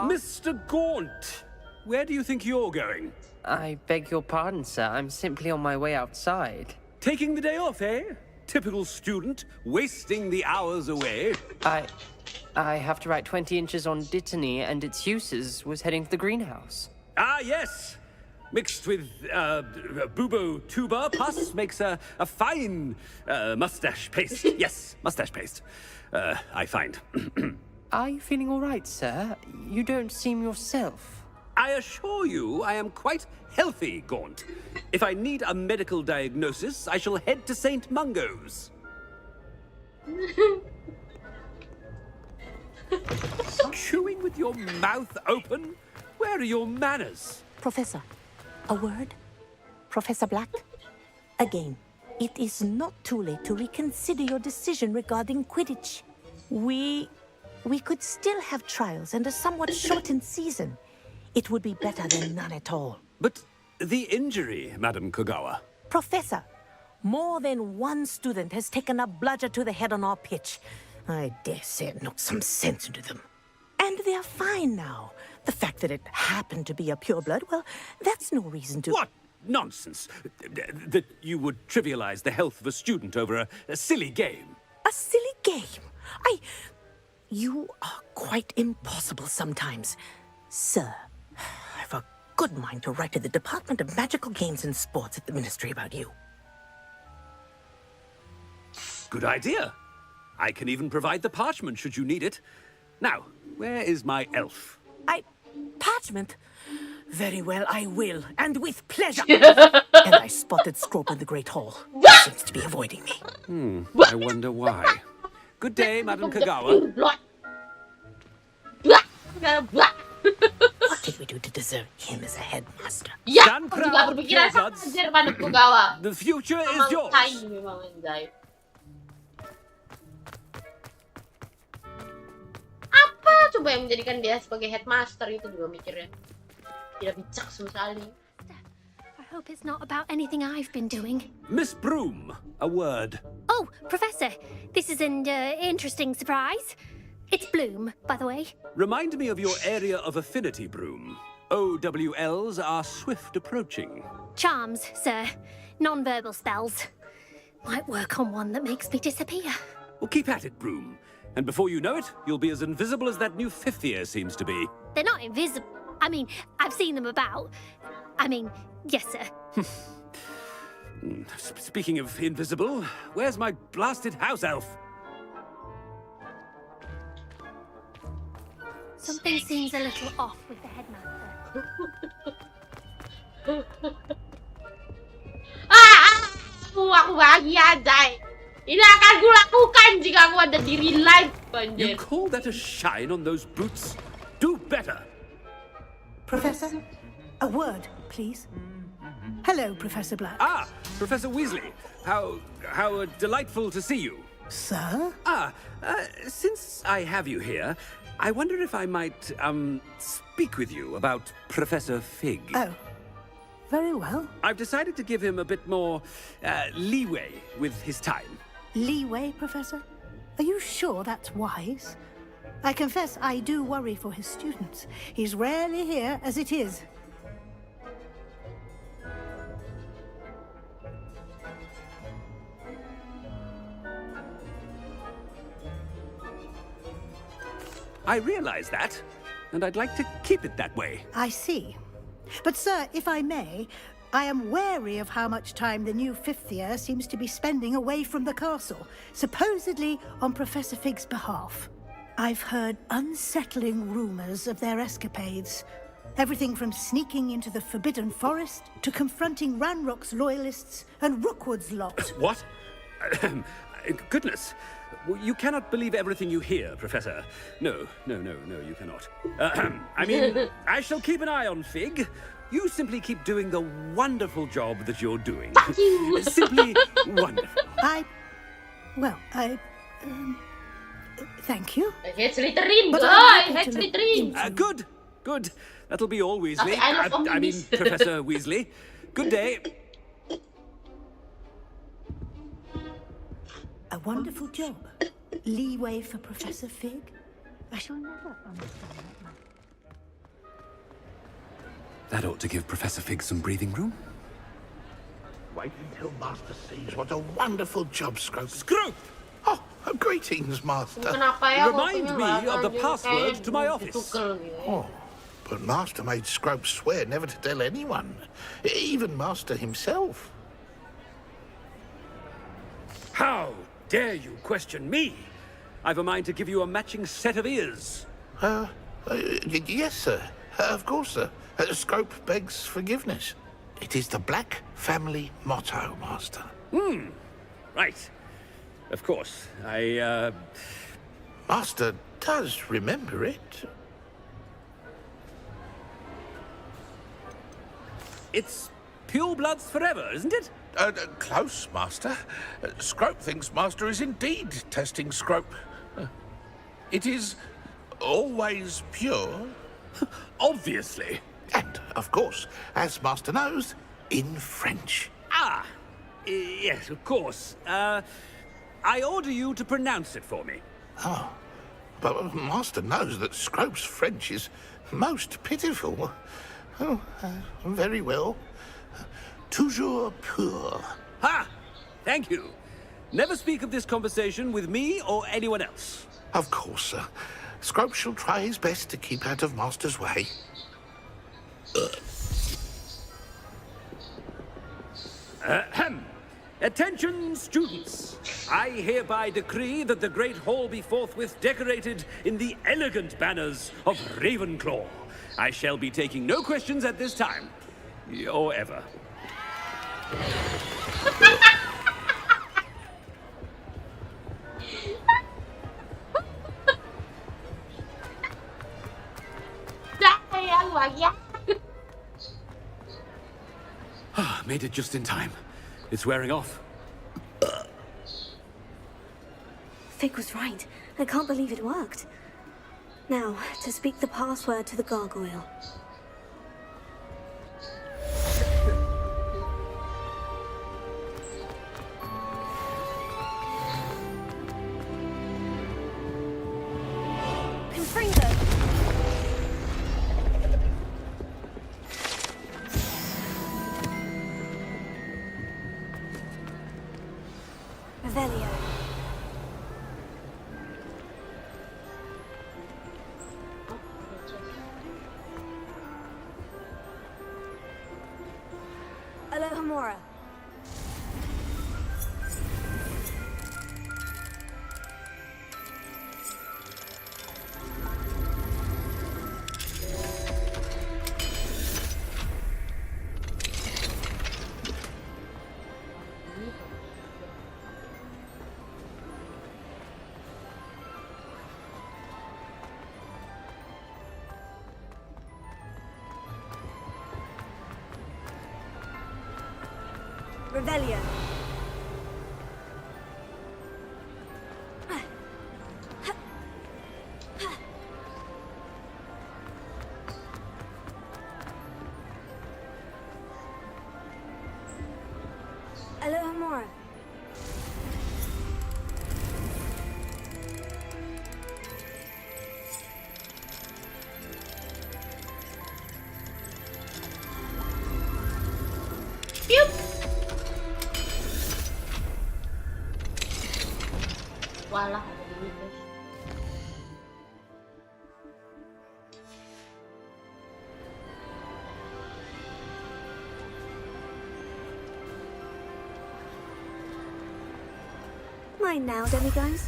Mr. Gaunt, where do you think you're going? I beg your pardon, sir. I'm simply on my way outside. Taking the day off, eh? Typical student, wasting the hours away. I have to write 20 inches on Dittany and its uses. Was heading to the greenhouse. Ah, yes. Mixed with bubo tuber pus makes a fine mustache paste. Yes, mustache paste. I find. Are you feeling all right, sir? You don't seem yourself. I assure you I am quite healthy, Gaunt. If I need a medical diagnosis, I shall head to St. Mungo's. Chewing with your mouth open? Where are your manners? Professor, a word? Professor Black? Again, it is not too late to reconsider your decision regarding Quidditch. We could still have trials and a somewhat shortened season. It would be better than none at all. But the injury, Madam Kogawa. Professor, more than one student has taken a bludger to the head on our pitch. I dare say it knocked some sense into them. And they're fine now. The fact that it happened to be a pureblood, well, that's no reason to... What nonsense! That you would trivialize the health of a student over a silly game. A silly game? You are quite impossible sometimes. Sir, I've a good mind to write to the Department of Magical Games and Sports at the Ministry about you. Good idea. I can even provide the parchment should you need it. Now, where is my elf? Parchment? Very well, I will, and with pleasure. And I spotted Scrope in the Great Hall. He seems to be avoiding me. I wonder why. Good day, Madam Kogawa. What did we do to deserve him as a headmaster? Ya, Stand aku juga proud, berpikiran sama Purebloods. aja Madam Kogawa. The future is Memang yours. tai memang anjay. Apa coba yang menjadikan dia sebagai headmaster itu juga mikirnya tidak bijak sama sekali. I hope it's not about anything I've been doing. Miss Broom, a word. Oh, Professor, this is an interesting surprise. It's Bloom, by the way. Remind me of your area of affinity, Broom. OWLs are swift approaching. Charms, sir. Non-verbal spells. Might work on one that makes me disappear. Well, keep at it, Broom. And before you know it, you'll be as invisible as that new fifth year seems to be. They're not invisible. I mean, I've seen them about. I mean, yes, sir. Speaking of invisible, where's my blasted house elf? Something seems a little off with the headmaster. Aku bahagia, Jai. Ini akan kulakukan jika aku ada di real life, You call that a shine on those boots? Do better. Professor, a word, please. Hello, Professor Black. Ah, Professor Weasley. How delightful to see you. Sir? Since I have you here, I wonder if I might, speak with you about Professor Fig. Oh, very well. I've decided to give him a bit more, leeway with his time. Leeway, Professor? Are you sure that's wise? I confess I do worry for his students. He's rarely here as it is. I realize that, and I'd like to keep it that way. I see. But, sir, if I may, I am wary of how much time the new fifth year seems to be spending away from the castle, supposedly on Professor Fig's behalf. I've heard unsettling rumors of their escapades. Everything from sneaking into the Forbidden Forest to confronting Ranrock's loyalists and Rookwood's lot. What? Goodness. You cannot believe everything you hear, Professor. No, you cannot. I mean, I shall keep an eye on Fig. You simply keep doing the wonderful job that you're doing. Simply wonderful. Thank you. Good. That'll be all, Weasley. I mean, Professor Weasley. Good day. A wonderful job. Leeway for Professor Fig. I shall never understand that man. That ought to give Professor Fig some breathing room. Wait until Master sees what a wonderful job Scrope. Scrope! Oh, greetings, Master. Remind me of the password to my office. Oh, but Master made Scrope swear never to tell anyone, even Master himself. How dare you question me? I've a mind to give you a matching set of ears. Yes, sir. Of course, sir. Scrope begs forgiveness. It is the Black family motto, Master. Right. Of course. Master does remember it. It's purebloods forever, isn't it? Close, Master. Scrope thinks Master is indeed testing Scrope. It is always pure. Obviously. And, of course, as Master knows, in French. Yes, of course. I order you to pronounce it for me. Oh, but Master knows that Scrope's French is most pitiful. Oh, very well. Toujours pur. Ha! Thank you. Never speak of this conversation with me or anyone else. Of course, sir. Scrope shall try his best to keep out of Master's way. Attention, students. I hereby decree that the Great Hall be forthwith decorated in the elegant banners of Ravenclaw. I shall be taking no questions at this time. Or ever. Made it just in time. It's wearing off. Fig was right. I can't believe it worked. Now, to speak the password to the gargoyle. Revelio. Alohomora. Revelio. Alohomora. Walah, ada ini guys. Mine now, demigods.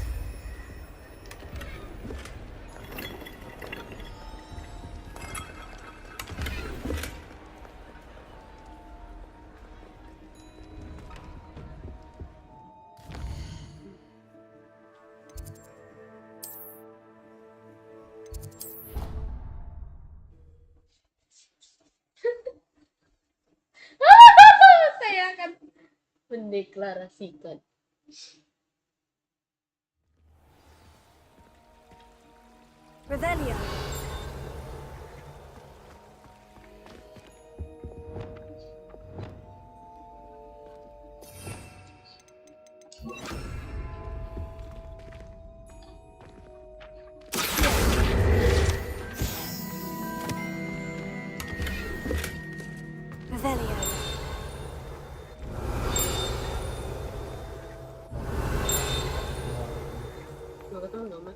Saya akan mendeklarasikan. Revelio. Revelio. Gak ketemu nama.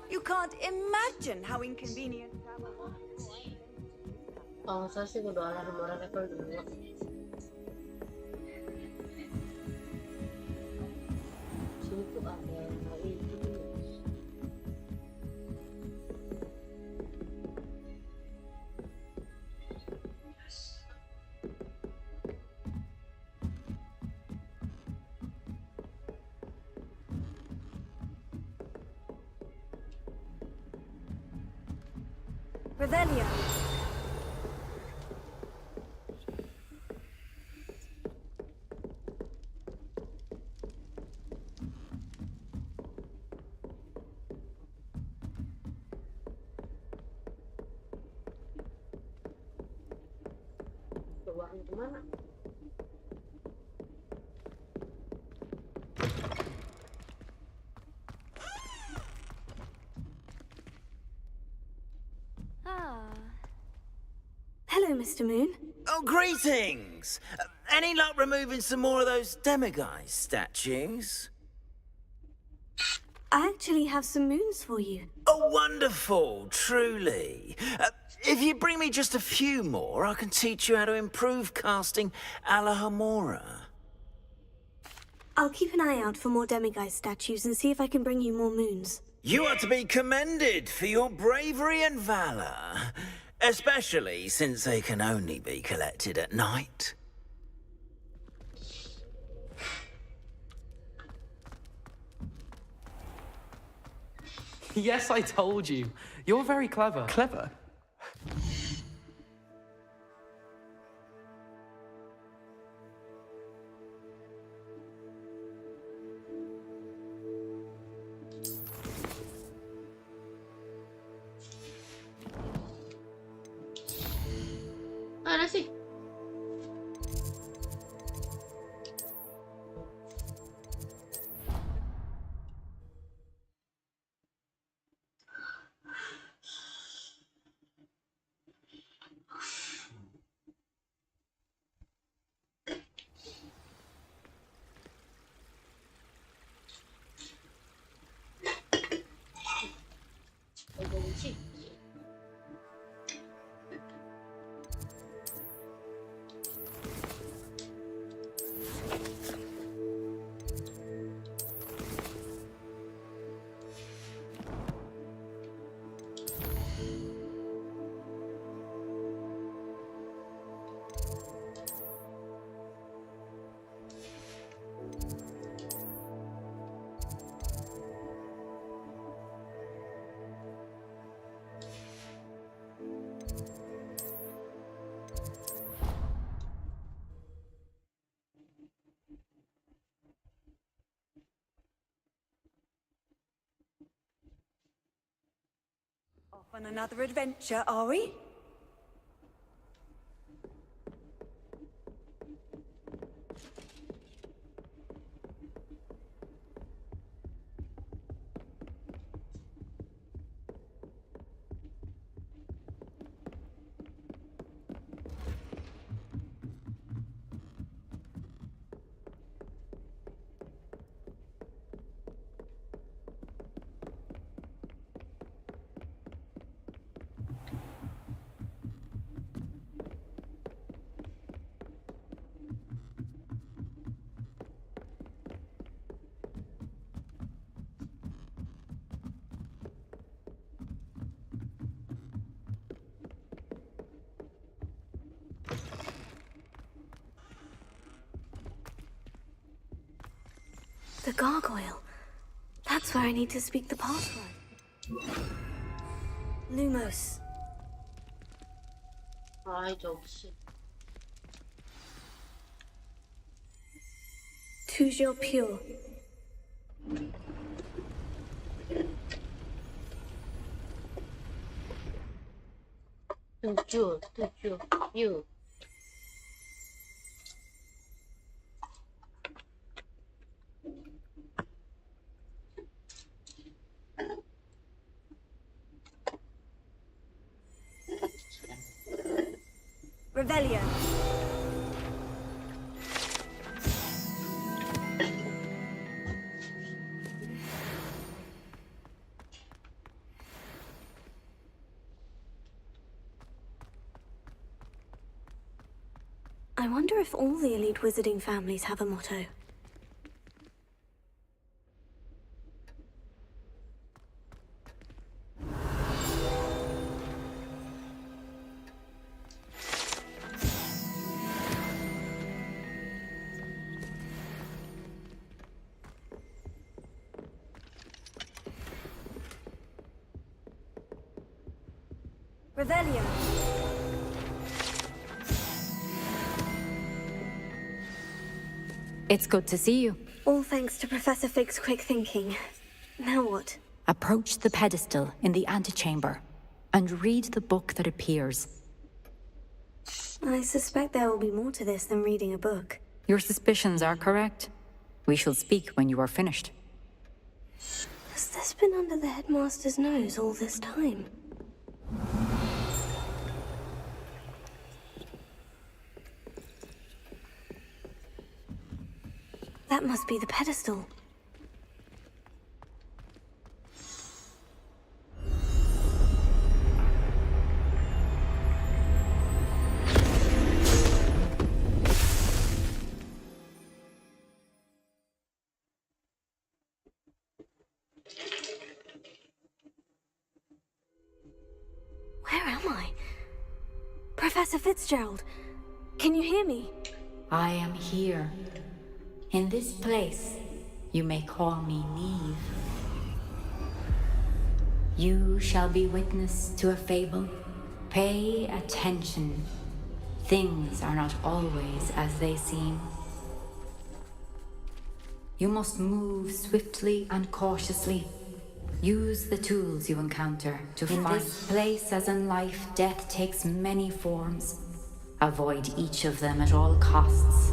You can't imagine how inconvenient that was. Kalau saya sih udah alarm orang level 2. Sini tuh ada kali itu. Revelio. Keluarnya kemana? Hello, Mr. Moon. Oh, greetings! Any luck removing some more of those demiguise statues? I actually have some moons for you. Oh, wonderful, truly. If you bring me just a few more, I can teach you how to improve casting Alohomora. I'll keep an eye out for more demiguise statues and see if I can bring you more moons. You are to be commended for your bravery and valor, especially since they can only be collected at night. Yes, I told you. You're very clever. Clever? Mana sih? On another adventure, are we? The gargoyle. That's where I need to speak the password. Lumos. 아이 저기. Toujours pure. tujuh, you. Revelio. I wonder if all the elite wizarding families have a motto. Revelio. It's good to see you. All thanks to Professor Fig's quick thinking. Now what? Approach the pedestal in the antechamber and read the book that appears. I suspect there will be more to this than reading a book. Your suspicions are correct. We shall speak when you are finished. Has this been under the headmaster's nose all this time? That must be the pedestal. Where am I? Professor Fitzgerald, can you hear me? I am here. In this place, you may call me Neve. You shall be witness to a fable. Pay attention. Things are not always as they seem. You must move swiftly and cautiously. Use the tools you encounter to find. In this place, as in life, death takes many forms. Avoid each of them at all costs.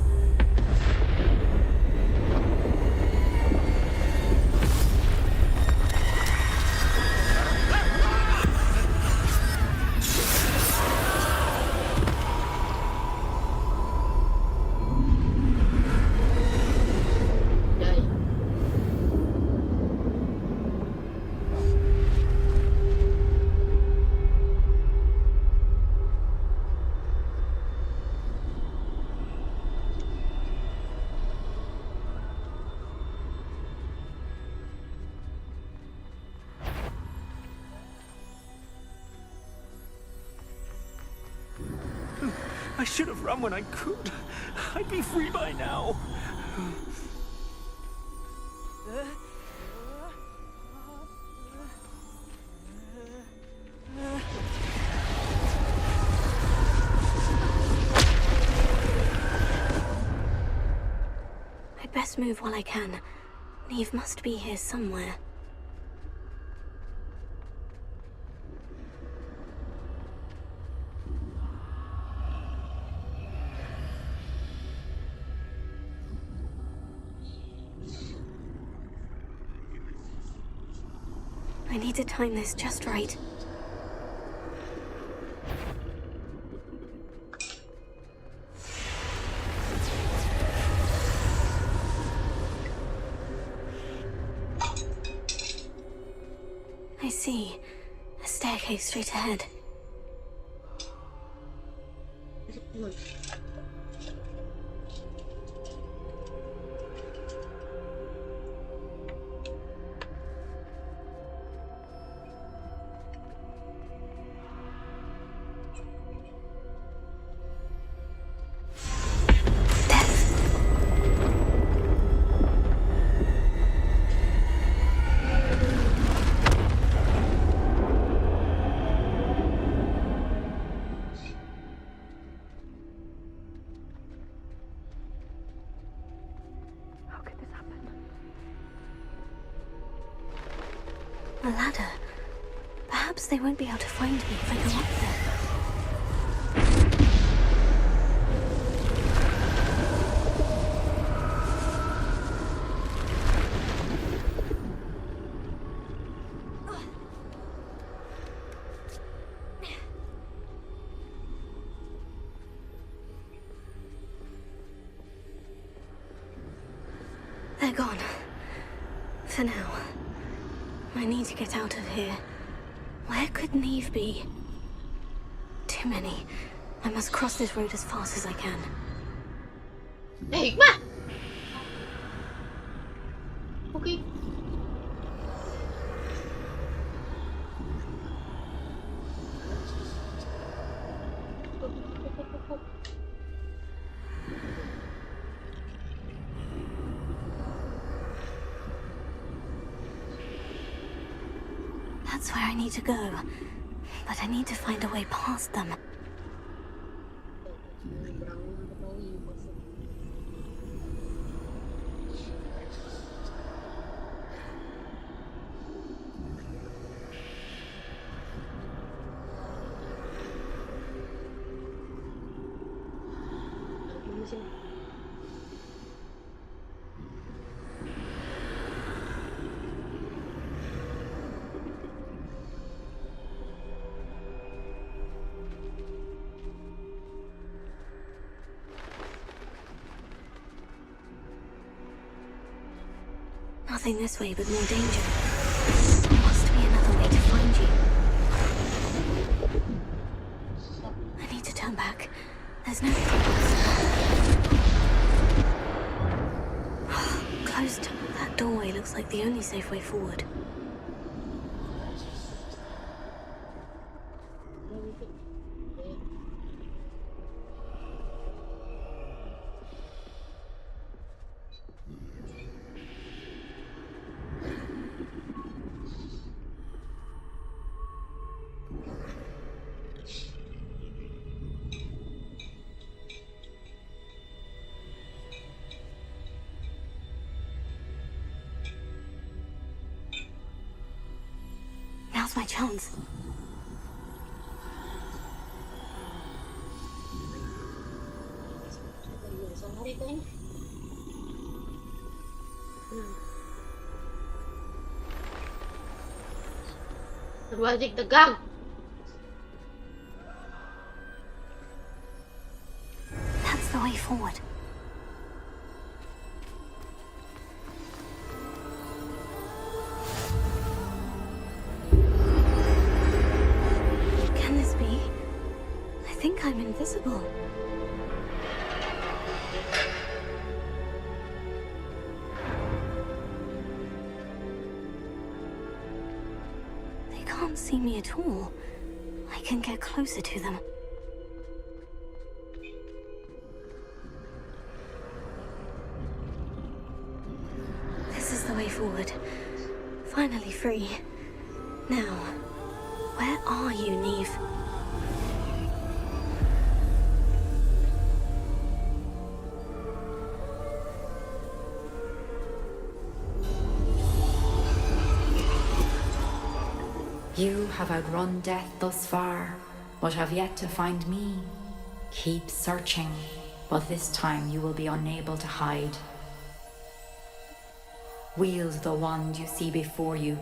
I should have run when I could. I'd be free by now. I'd best move while I can. Neve must be here somewhere. I need to time this just right. I see. A staircase straight ahead. A ladder. Perhaps they won't be able to find me if I go up there. They're gone. For now. I need to get out of here. Where could Neve be? Too many. I must cross this road as fast as I can. Hikmah! Okay. That's where I need to go. But I need to find a way past them. Nothing this way but more danger. There must be another way to find you. I need to turn back. There's no closed. That doorway looks like the only safe way forward. Now's my chance. Berbalik tegang. That's the way forward. Can this be? I think I'm invisible. They can't see me at all. I can get closer to them. This is the way forward. Finally free. Now, where are you, Neve? You have outrun death thus far, but have yet to find me. Keep searching, but this time you will be unable to hide. Wield the wand you see before you.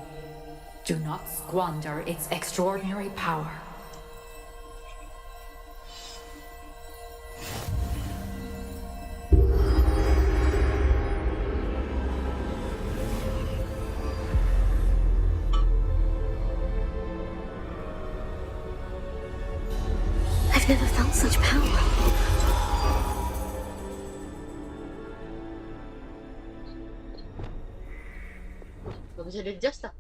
Do not squander its extraordinary power. I've never felt such power. Gak bisa di-adjust tak?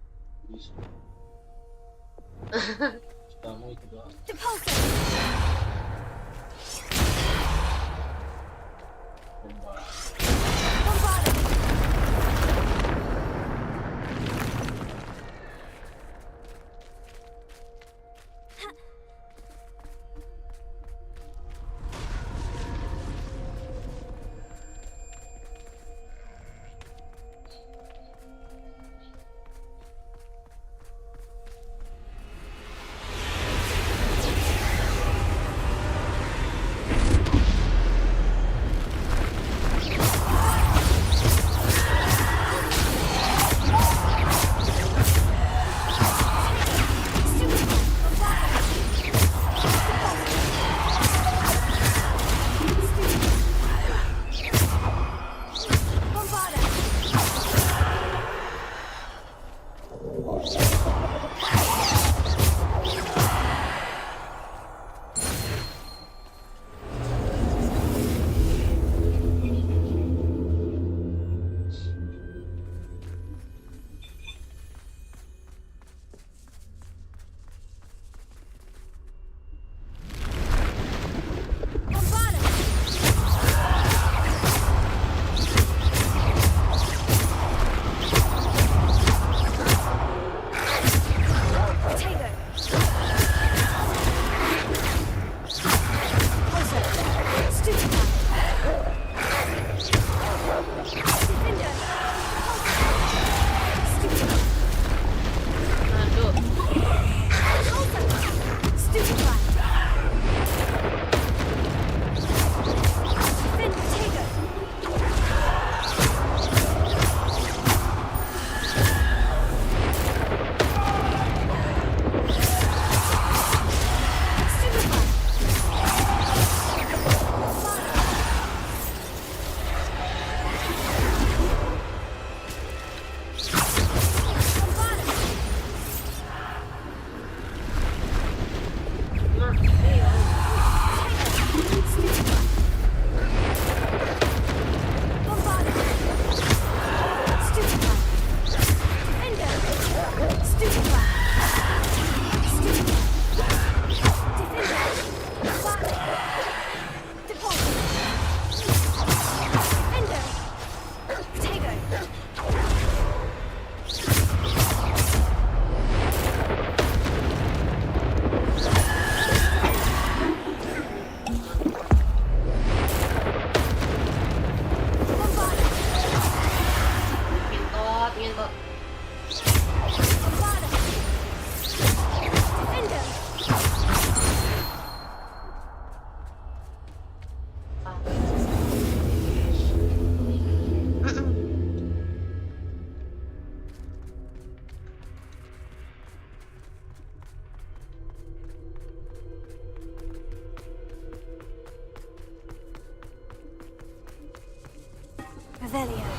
Revelio.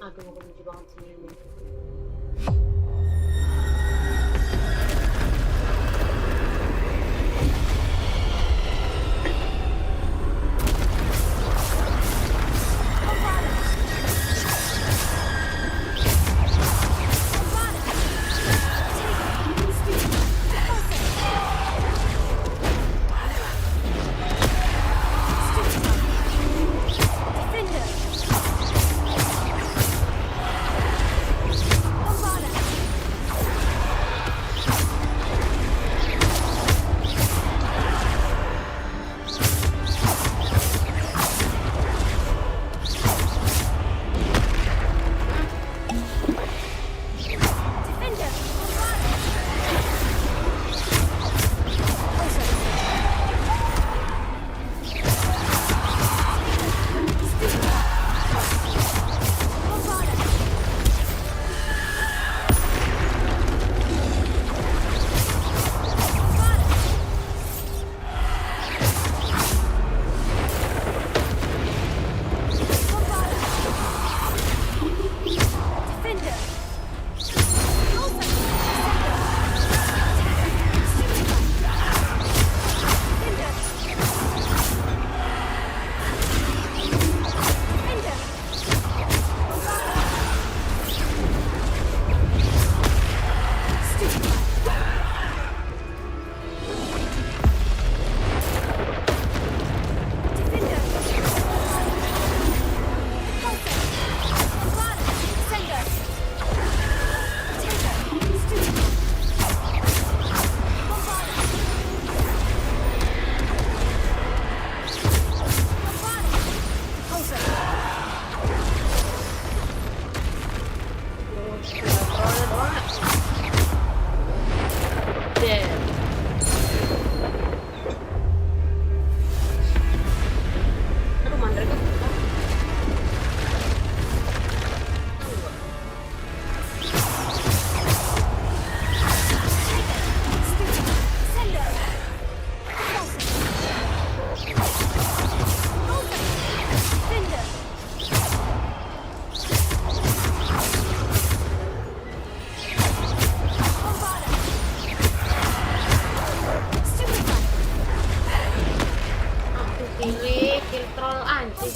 Aduh, aku benci banget sih ini. Defender! pilih filtrol anjing.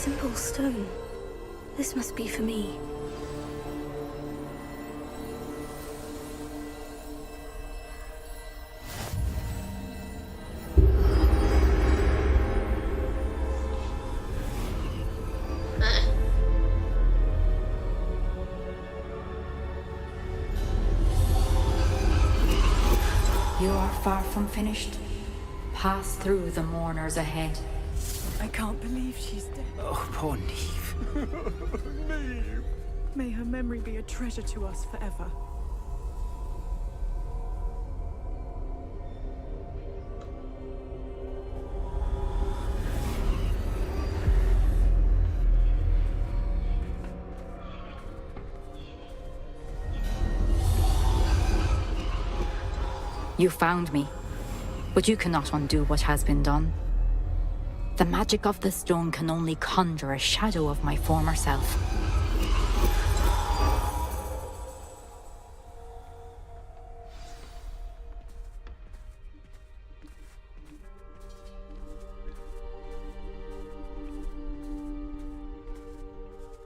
Simple stone. This must be for me. You are far from finished. Pass through the mourners ahead. I can't believe she's dead. Oh, poor Neve. Neve. May her memory be a treasure to us forever. You found me, but you cannot undo what has been done. The magic of the stone can only conjure a shadow of my former self.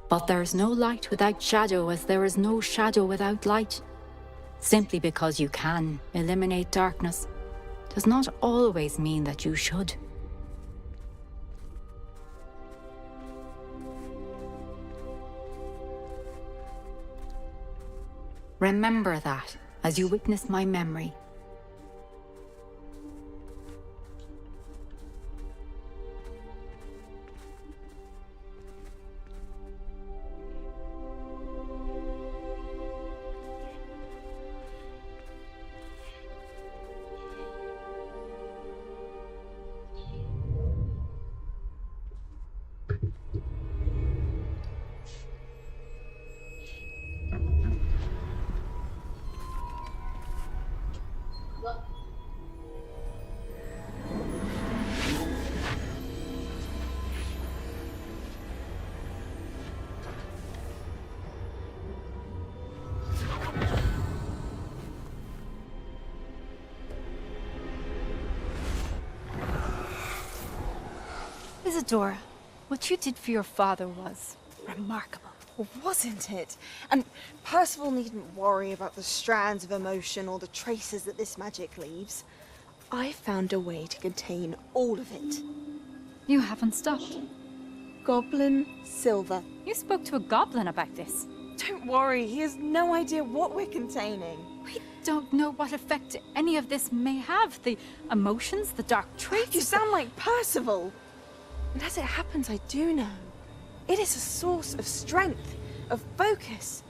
But there is no light without shadow, as there is no shadow without light. Simply because you can eliminate darkness does not always mean that you should. Remember that as you witness my memory. Isadora, what you did for your father was remarkable. Well, wasn't it? And Percival needn't worry about the strands of emotion or the traces that this magic leaves. I found a way to contain all of it. You haven't stopped. Goblin Silver. You spoke to a goblin about this. Don't worry, he has no idea what we're containing. Wait, don't know what effect any of this may have. The emotions, the dark traits. You sound like Percival. And as it happens, I do know. It is a source of strength, of focus.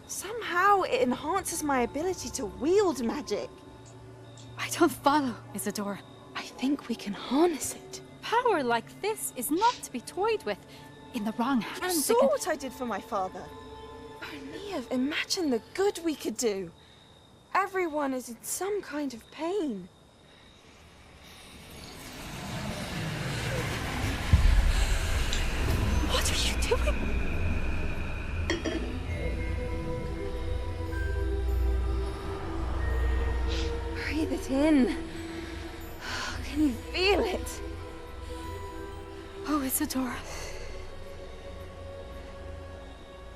Somehow it enhances my ability to wield magic. I don't follow, Isadora. I think we can harness it. Power like this is not to be toyed with. In the wrong You hands, saw what I did for my father. Oh, Neve, imagine the good we could do. Everyone is in some kind of pain. What are you doing? Breathe it in. Can you feel it? Oh, Isadora.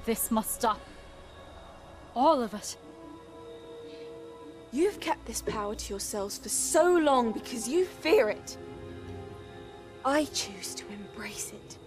This must stop. All of it. You've kept this power to yourselves for so long because you fear it. I choose to embrace it.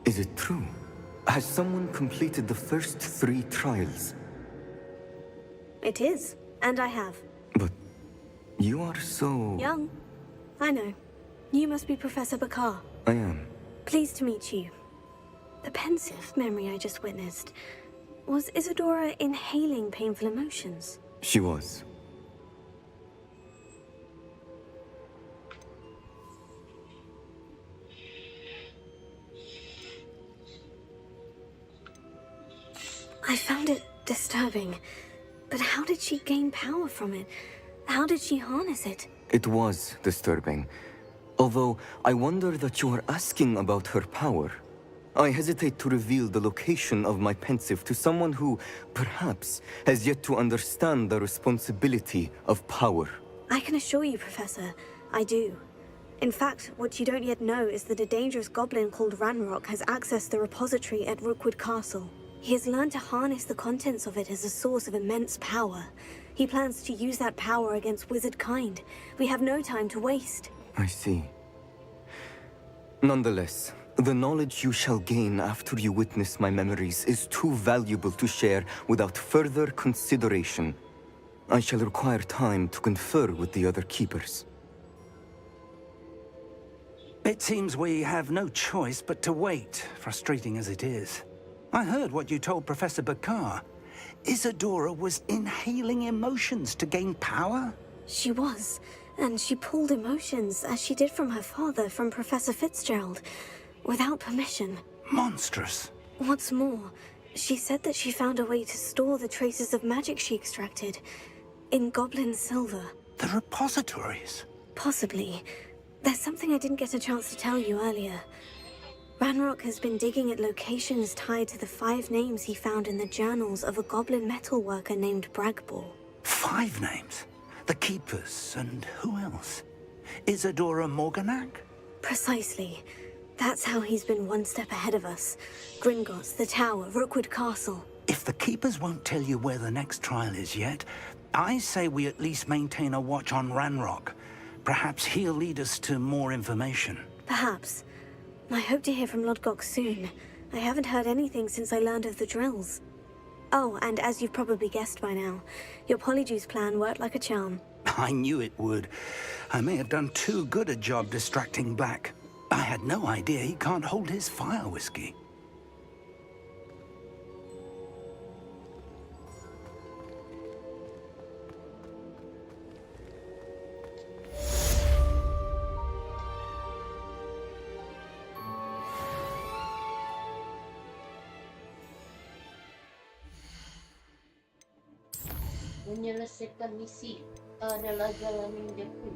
Is it true? Has someone completed the first 3 trials? It is, and I have. But you are so... Young. I know. You must be Professor Bakar. I am. Pleased to meet you. The pensive memory I just witnessed. Was Isadora inhaling painful emotions? She was. I found it disturbing. But how did she gain power from it? How did she harness it? It was disturbing. Although, I wonder that you are asking about her power. I hesitate to reveal the location of my pensive to someone who, perhaps, has yet to understand the responsibility of power. I can assure you, Professor, I do. In fact, what you don't yet know is that a dangerous goblin called Ranrock has accessed the repository at Rookwood Castle. He has learned to harness the contents of it as a source of immense power. He plans to use that power against wizard kind. We have no time to waste. I see. Nonetheless, the knowledge you shall gain after you witness my memories is too valuable to share without further consideration. I shall require time to confer with the other keepers. It seems we have no choice but to wait, frustrating as it is. I heard what you told Professor Bakar. Isadora was inhaling emotions to gain power? She was, and she pulled emotions, as she did from her father, from Professor Fitzgerald, without permission. Monstrous. What's more, she said that she found a way to store the traces of magic she extracted in goblin silver. The repositories? Possibly. There's something I didn't get a chance to tell you earlier. Ranrock has been digging at locations tied to the 5 names he found in the journals of a goblin metalworker named Bragball. 5 names? The Keepers, and who else? Isadora Morganac? Precisely. That's how he's been one step ahead of us. Gringotts, the Tower, Rookwood Castle. If the Keepers won't tell you where the next trial is yet, I say we at least maintain a watch on Ranrock. Perhaps he'll lead us to more information. Perhaps. I hope to hear from Lodgok soon. I haven't heard anything since I learned of the drills. Oh, and as you've probably guessed by now, your Polyjuice plan worked like a charm. I knew it would. I may have done too good a job distracting Black. I had no idea he can't hold his fire whiskey. Menyelesaikan misi adalah jalan yang jauh.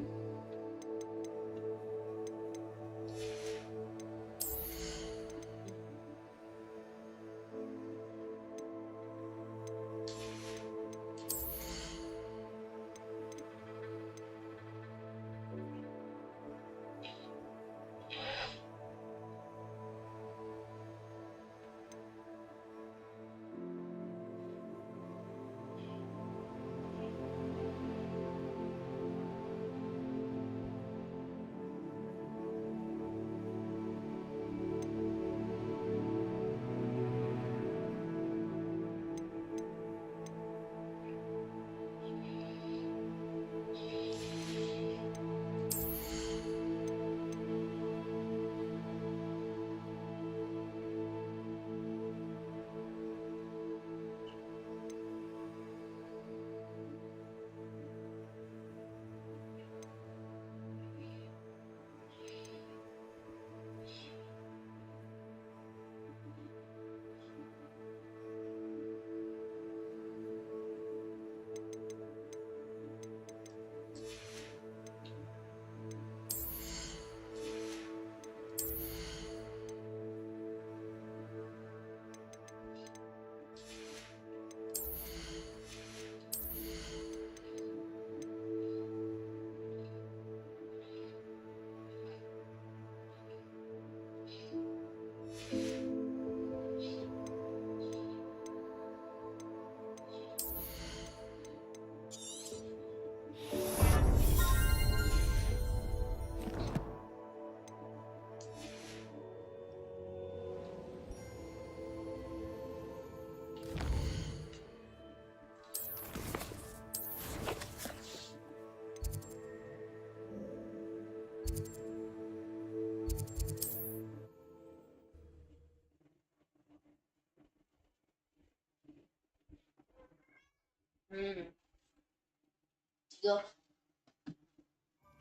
Go.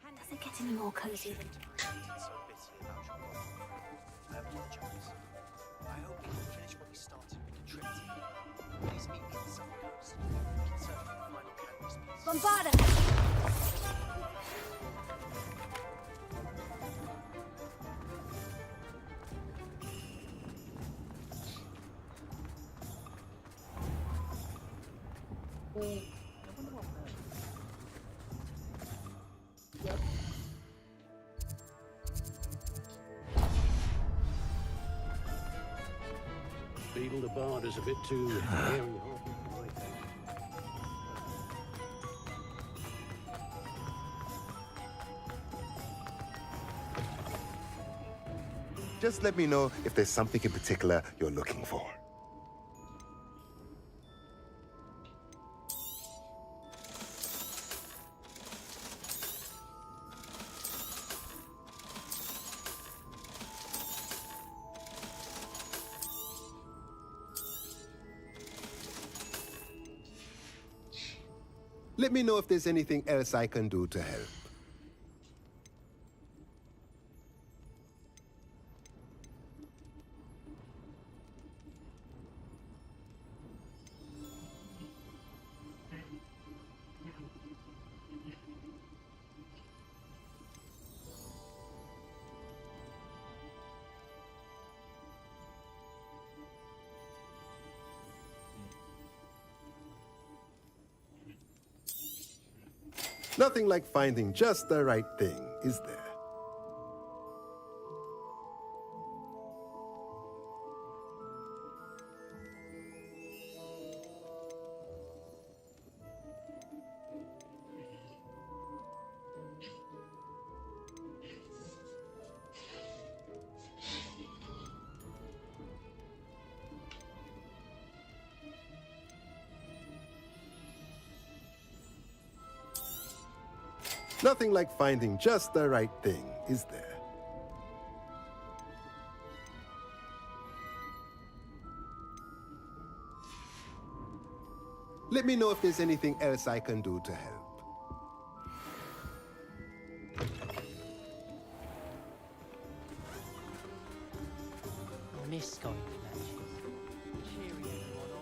Does it get any more cozy than... I hope we can finish what we started with the trip. Please meet me at the southern coast. We can search for the final canvas piece. Bombarda! Beetle the Bard is a bit too hairy. Just let me know if there's something in particular you're looking for. Let me know if there's anything else I can do to help. Nothing like finding just the right thing, is there? Nothing like finding just the right thing, is there? Let me know if there's anything else I can do to help. Miss going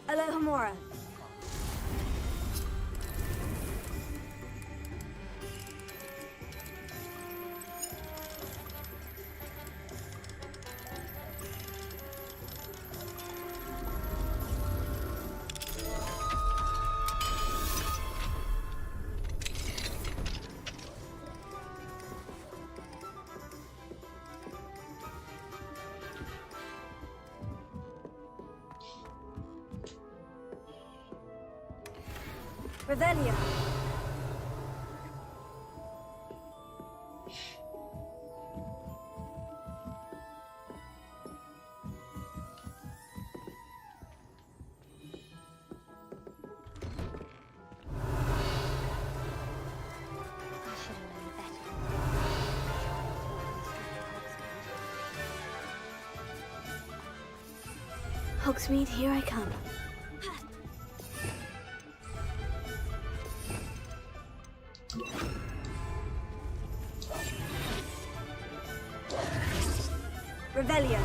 Aloha Mora. Revelia. Hogsmeade, here I come. Revelia.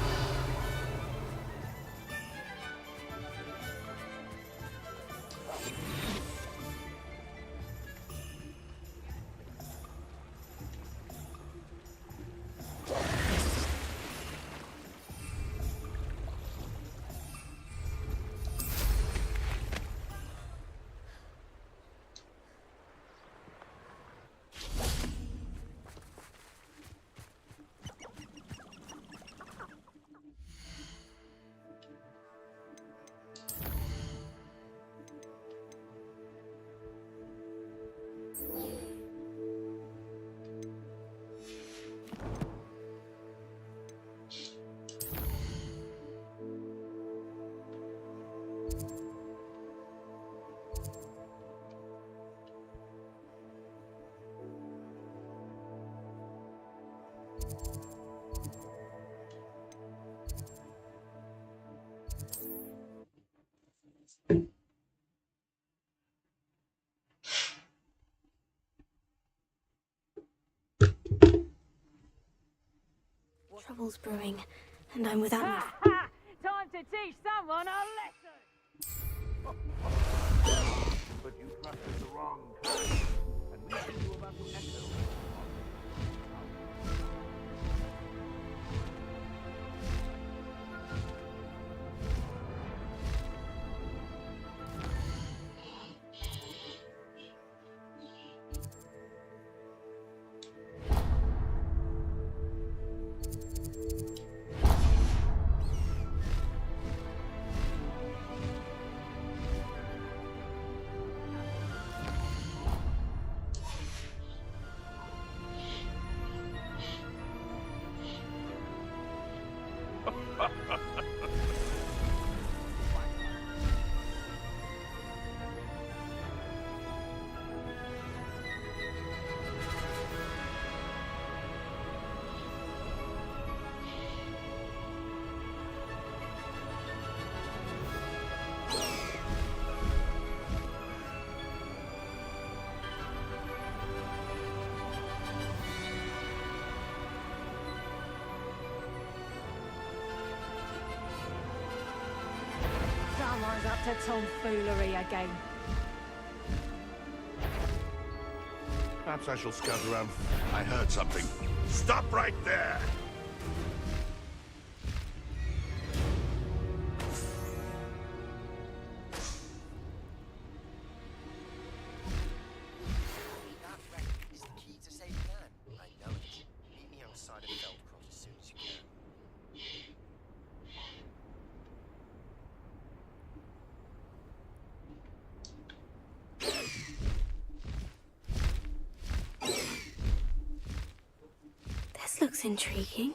Trouble's brewing, and I'm without my... Time to teach someone a lesson! But you trusted the wrong kind, and we think you about to echo. Someone's up to tomfoolery again. Perhaps I shall scout around. I heard something. Stop right there! This looks intriguing.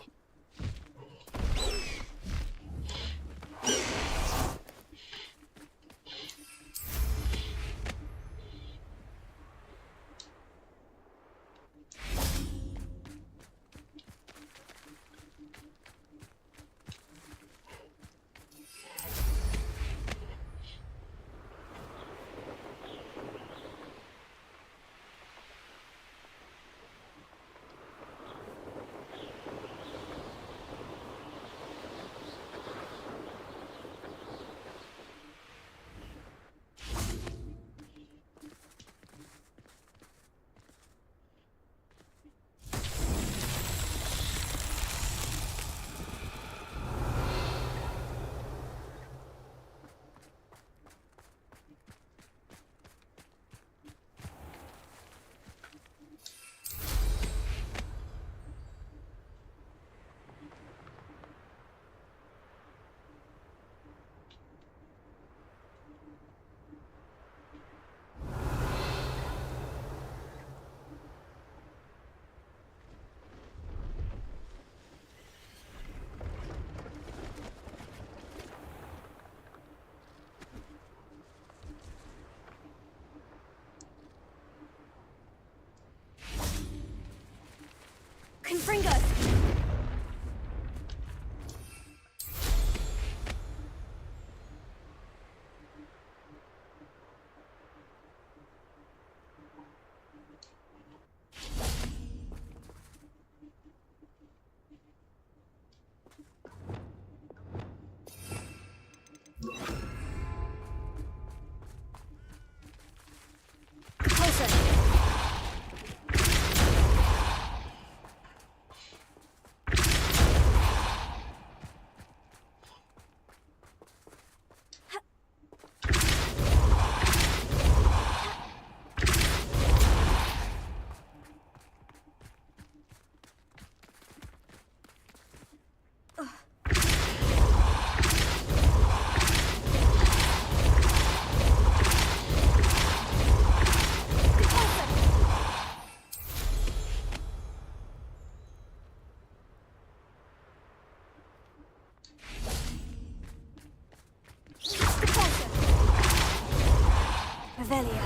Revelio.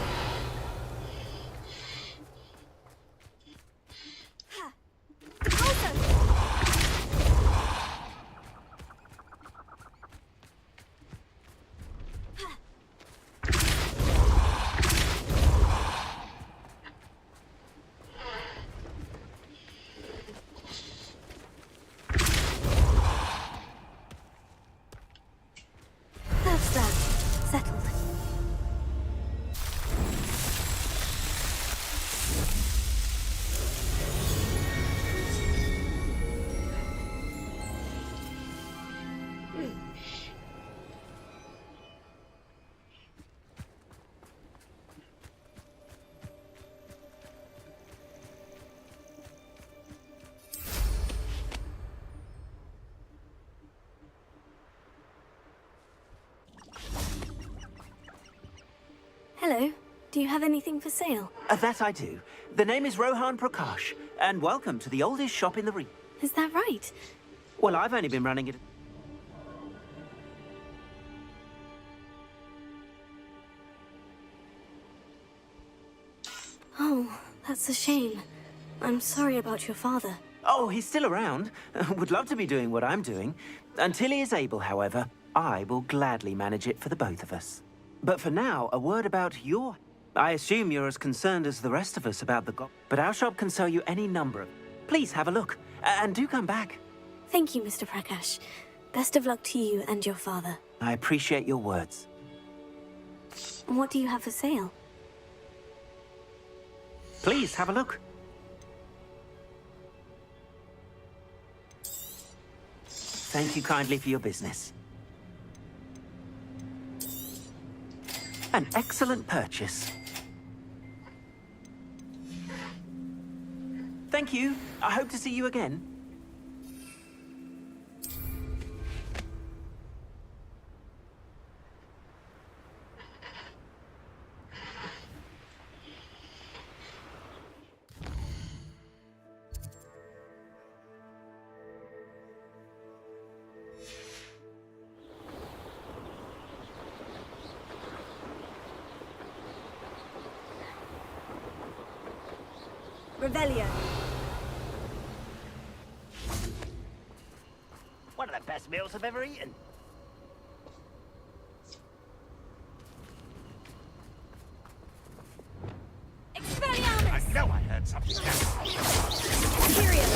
That's that. Settled. Hello. Do you have anything for sale? That I do. The name is Rohan Prakash, and welcome to the oldest shop in the region. Is that right? Well, I've only been running it. Oh, that's a shame. I'm sorry about your father. Oh, he's still around. Would love to be doing what I'm doing. Until he is able, however, I will gladly manage it for the both of us. But for now, a word about your... I assume you're as concerned as the rest of us about the but our shop can sell you any number of... Please have a look, and do come back. Thank you, Mr. Prakash. Best of luck to you and your father. I appreciate your words. What do you have for sale? Please have a look. Thank you kindly for your business. An excellent purchase. Thank you. I hope to see you again. Revelio. One of the best meals I've ever eaten. Expelliarmus! I know I heard something. Imperium!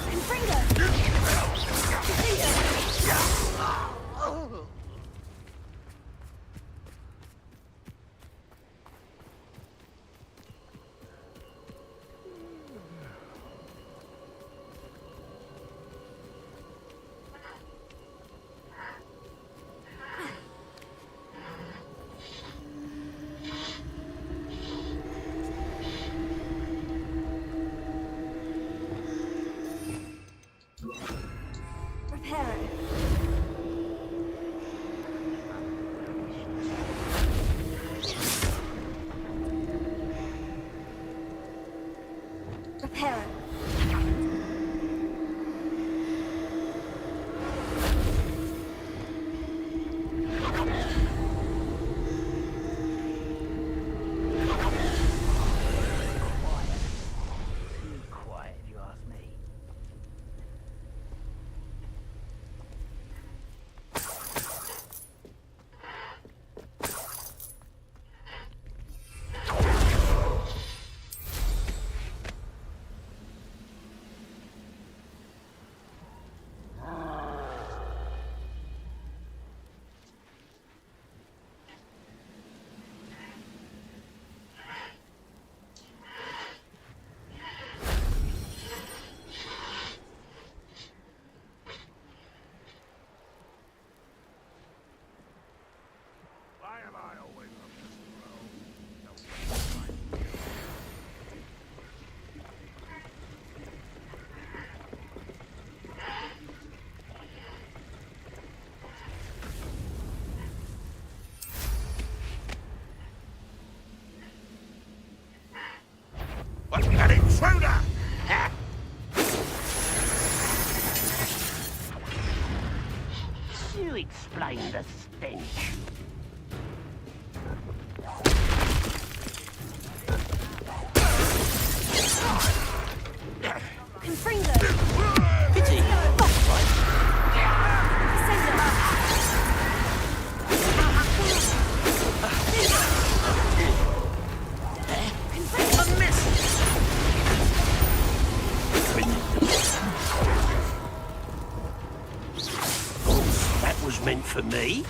Confringo! you explain the stench? Confringo! Pity. That was meant for me.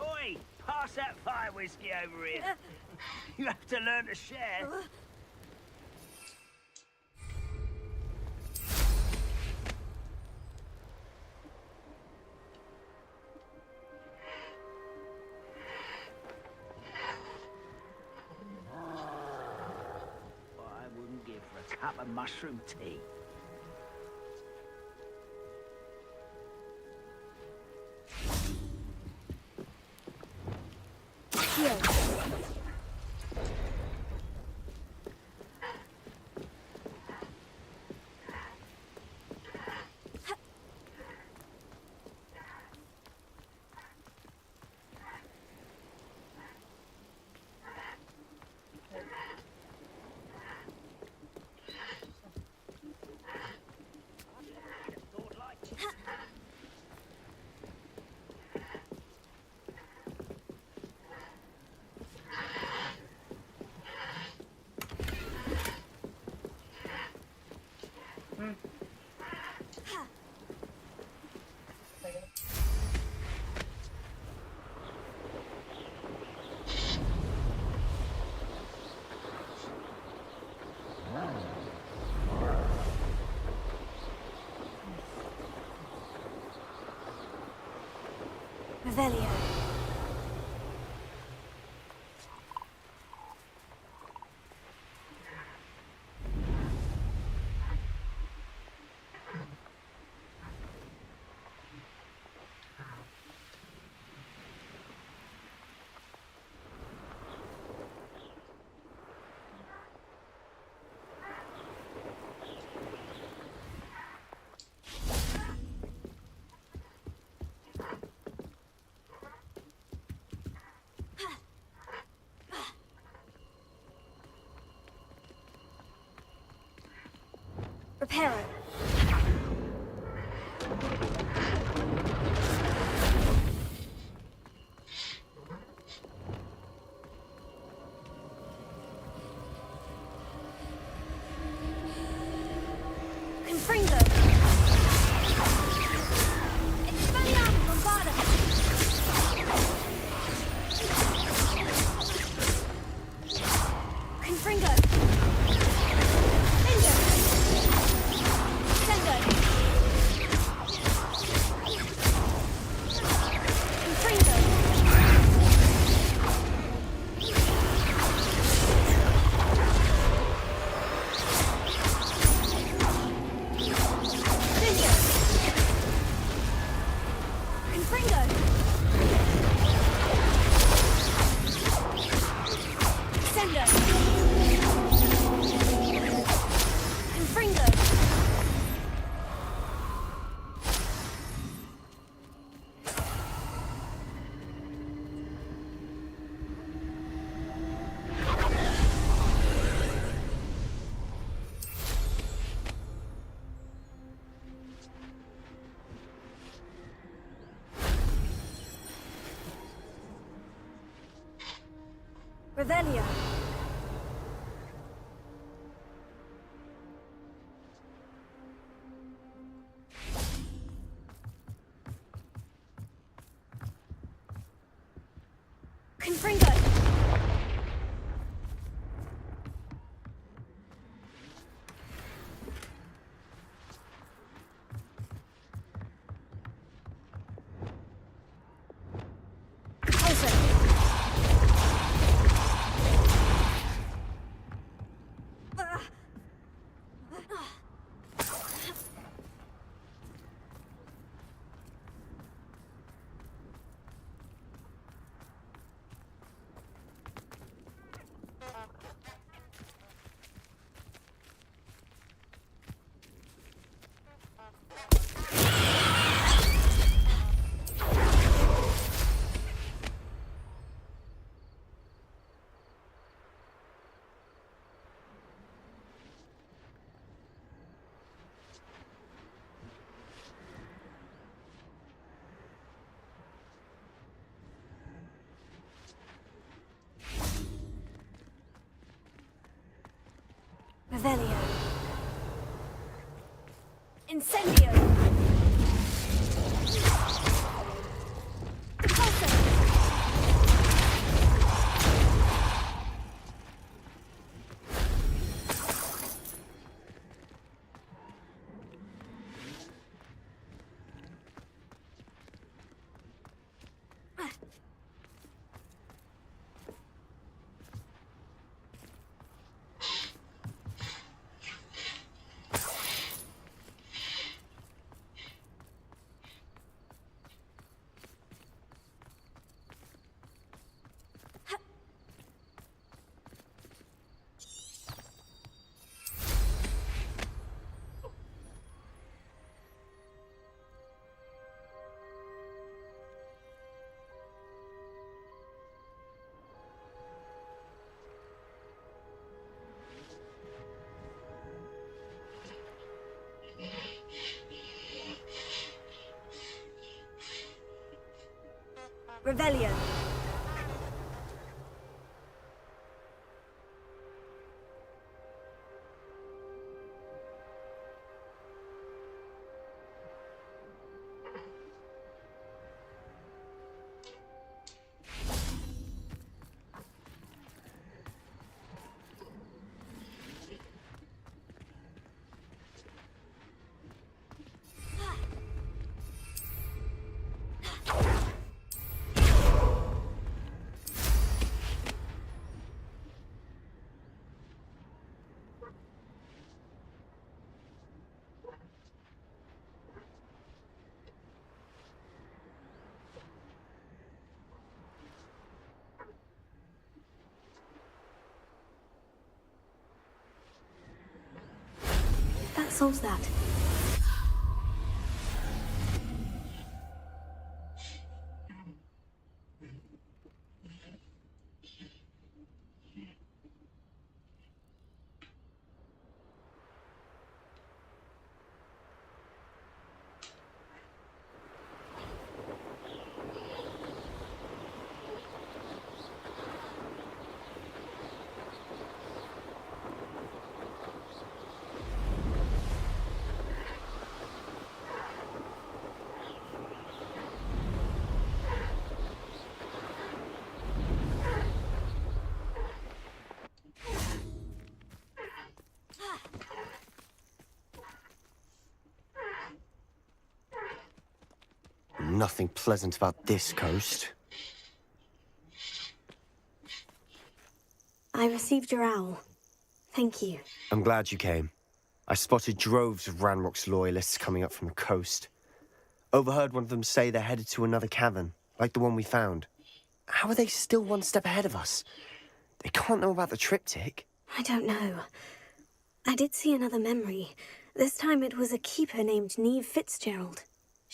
Oi, pass that fire whiskey over here. You have to learn to share. I wouldn't give for a cup of mushroom tea. Here. Revelio. Reparo. Confringo. Expelliarmus bombardum. Confringo. Revelio. Confringo. Revelio. Incendio. Revelio. That solves that. Nothing pleasant about this coast. I received your owl. Thank you. I'm glad you came. I spotted droves of Ranrock's loyalists coming up from the coast. Overheard one of them say they're headed to another cavern, like the one we found. How are they still one step ahead of us? They can't know about the triptych. I don't know. I did see another memory. This time it was a keeper named Neve Fitzgerald.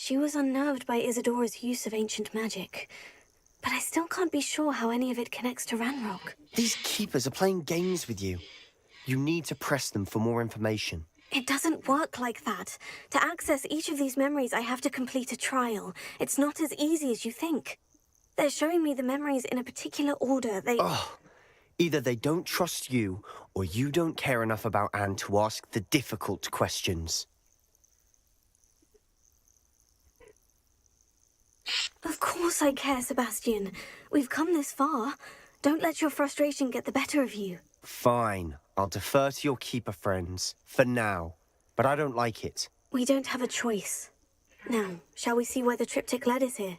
She was unnerved by Isadora's use of ancient magic. But I still can't be sure how any of it connects to Ranrock. These keepers are playing games with you. You need to press them for more information. It doesn't work like that. To access each of these memories, I have to complete a trial. It's not as easy as you think. They're showing me the memories in a particular order. Either they don't trust you, or you don't care enough about Anne to ask the difficult questions. Of course I care, Sebastian. We've come this far. Don't let your frustration get the better of you. Fine. I'll defer to your keeper friends. For now. But I don't like it. We don't have a choice. Now, shall we see why the triptych led us here?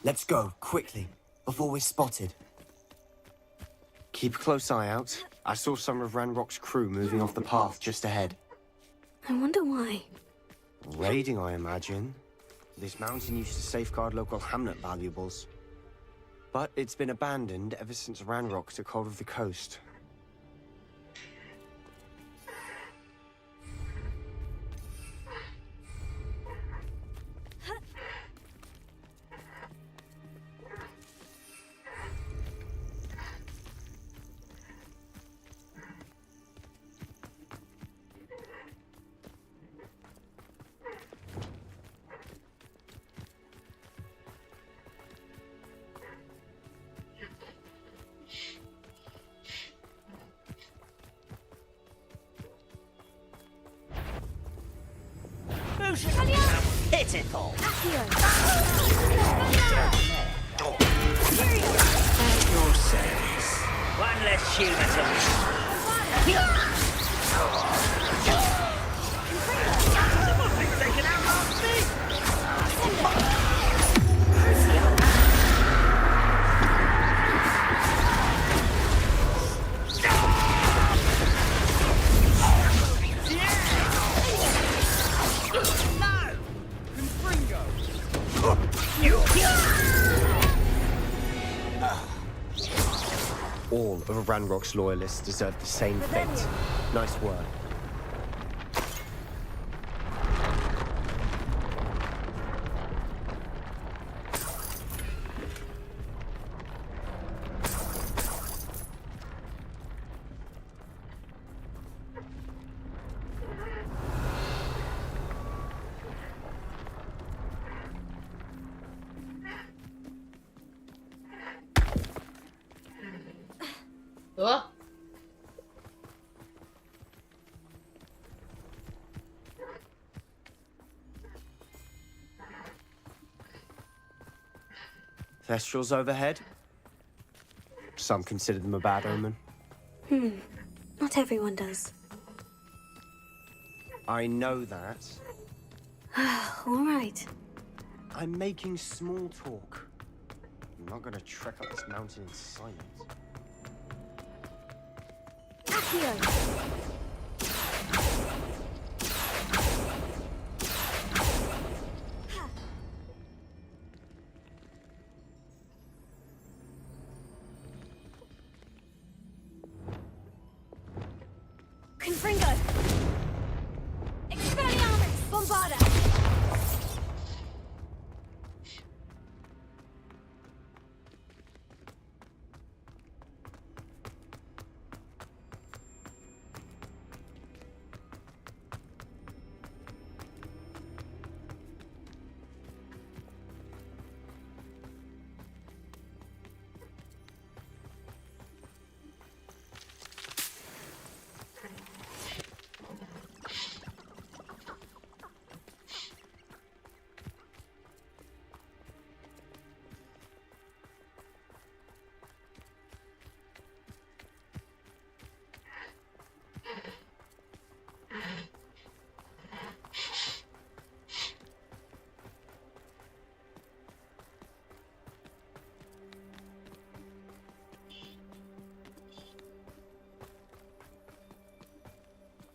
Let's go, quickly, before we're spotted. Keep a close eye out. I saw some of Ranrock's crew moving off the path just ahead. I wonder why. Raiding, I imagine. This mountain used to safeguard local hamlet valuables. But it's been abandoned ever since Ranrock took hold of the coast. Pitiful. Your service. One less humour to me. Someone thinks they can outlast me. All of Ranrock's loyalists deserve the same fate. Nice work. Tuh. Thestrals overhead? Some consider them a bad omen. Not everyone does. I know that. All right. I'm making small talk. I'm not gonna trek up this mountain in silence. Confringo! Expelliarmus! Bombarda!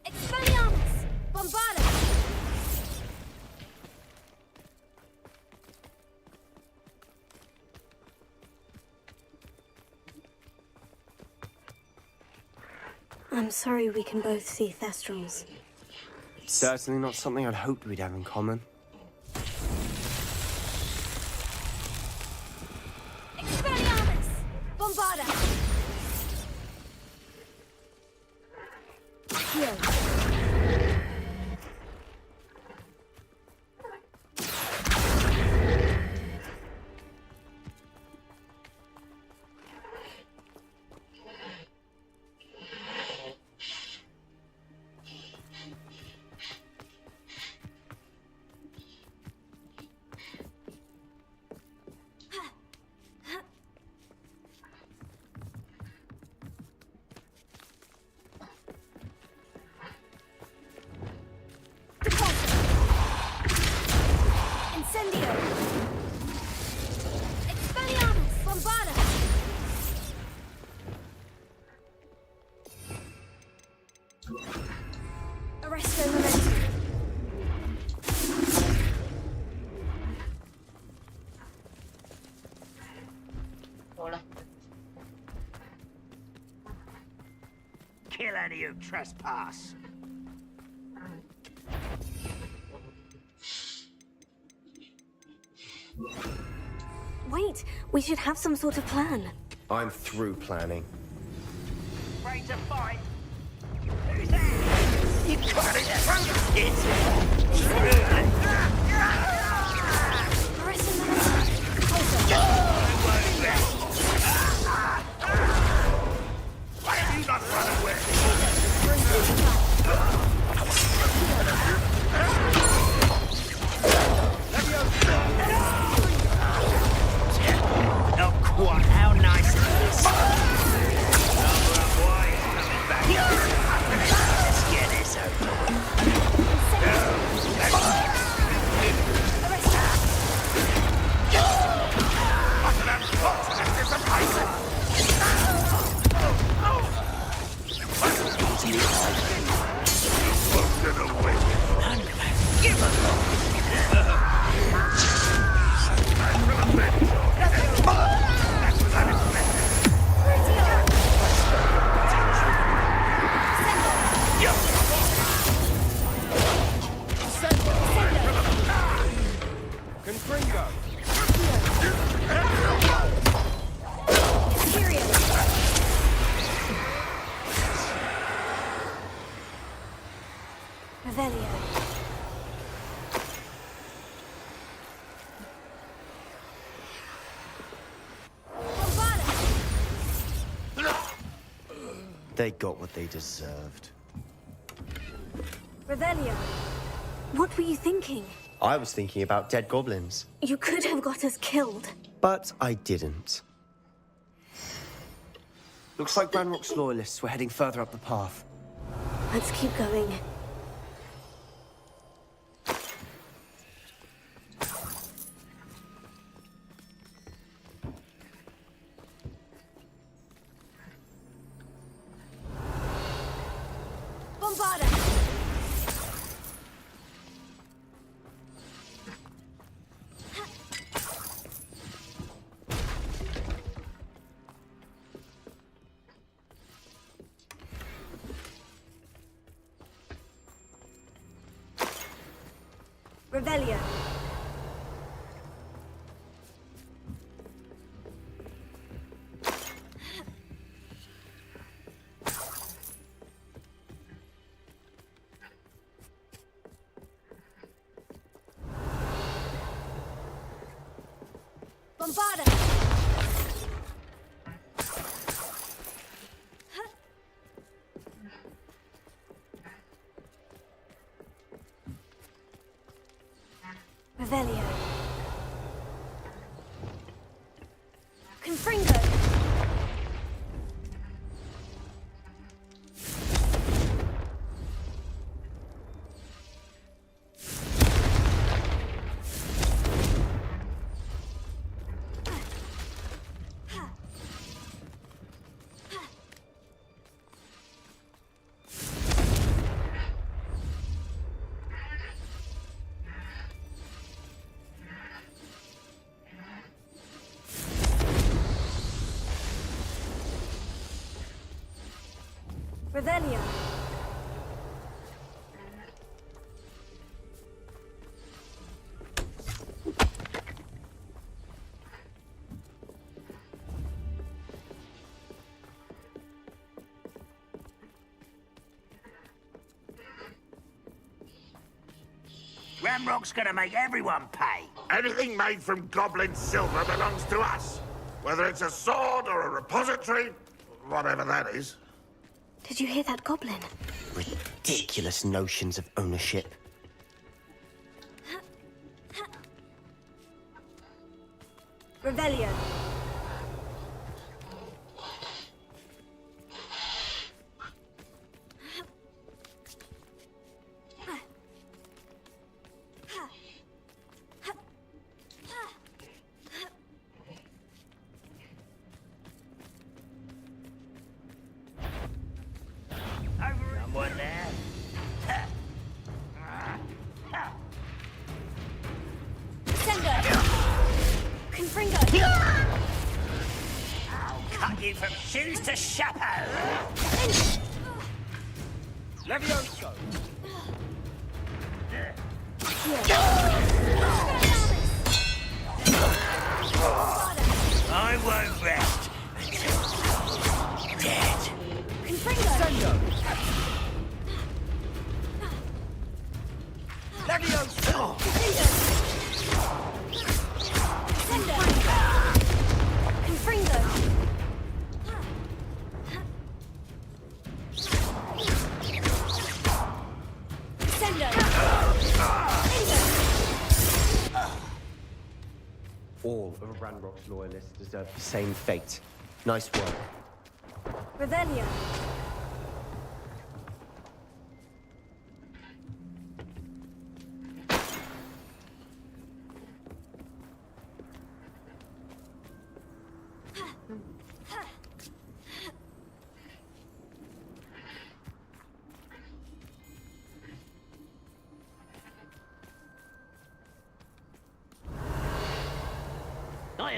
Expelliarmus! Bombarda! I'm sorry we can both see Thestrals. Certainly not something I'd hoped we'd have in common. Expelliarmus! Bombarda! Here. Incendio! Expelliarmus! Bombarda! Arresto momentum. Kill any who trespass. Wait, we should have some sort of plan. I'm through planning. Ready to fight? Who's there? You got it! It's why have you not run away? They got what they deserved. Revelio, what were you thinking? I was thinking about dead goblins. You could have got us killed. But I didn't. Looks like Ranrock's loyalists were heading further up the path. Let's keep going. Revelio. Bombarda. Revelio. Confringo. Revelio. Ranrock's gonna make everyone pay. Anything made from goblin silver belongs to us. Whether it's a sword or a repository, whatever that is. Did you hear that goblin? Ridiculous notions of ownership. Revelio. Someone there? Confringo. I'll cut you from shoes to chapeau. Levioso. I won't rest until you're dead. Confringo. Levioso. Confringo. All of Ranrock's loyalists deserve the same fate. Nice work. Revelio.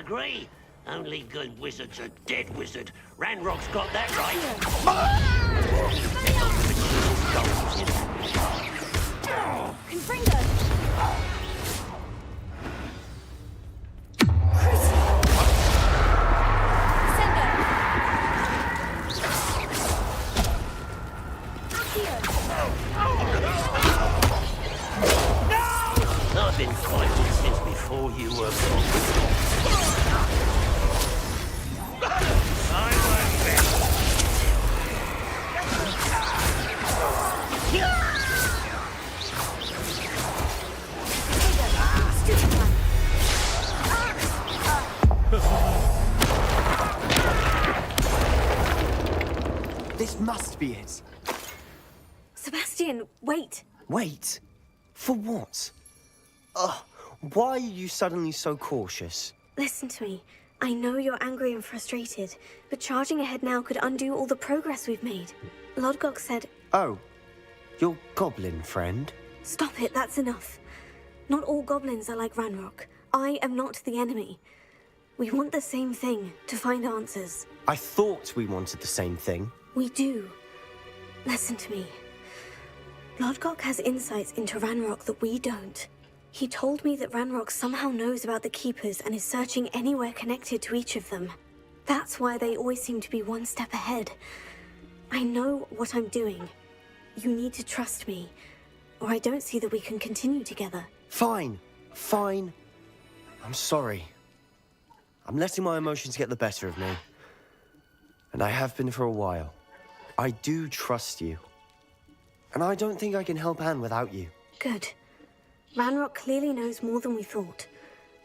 agree. Only good wizards are dead wizard. Ranrock's got that right. Confringo! I've been fighting since before you were born. This must be it. Sebastian, wait. Wait? For what? Why are you suddenly so cautious? Listen to me. I know you're angry and frustrated, but charging ahead now could undo all the progress we've made. Lodgok said... Oh, your goblin friend? Stop it, that's enough. Not all goblins are like Ranrock. I am not the enemy. We want the same thing, to find answers. I thought we wanted the same thing. We do. Listen to me. Lodgok has insights into Ranrock that we don't. He told me that Ranrock somehow knows about the Keepers and is searching anywhere connected to each of them. That's why they always seem to be one step ahead. I know what I'm doing. You need to trust me, or I don't see that we can continue together. Fine. Fine. I'm sorry. I'm letting my emotions get the better of me. And I have been for a while. I do trust you. And I don't think I can help Anne without you. Good. Ranrock clearly knows more than we thought.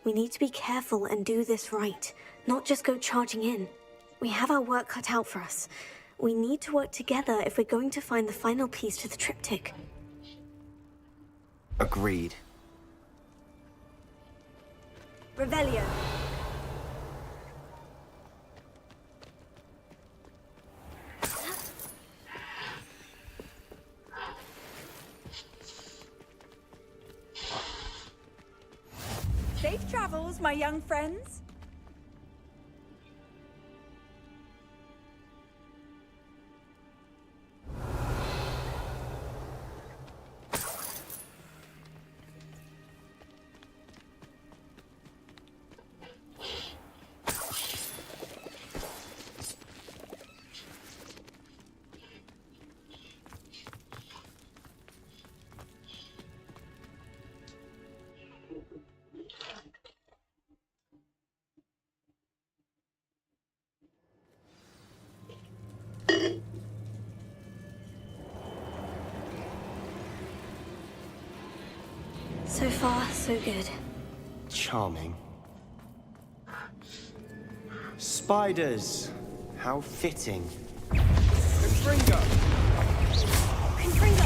We need to be careful and do this right, not just go charging in. We have our work cut out for us. We need to work together if we're going to find the final piece to the triptych. Agreed. Revelio. Safe travels, my young friends. So far, so good. Charming. Spiders. How fitting. Confringo! Confringo!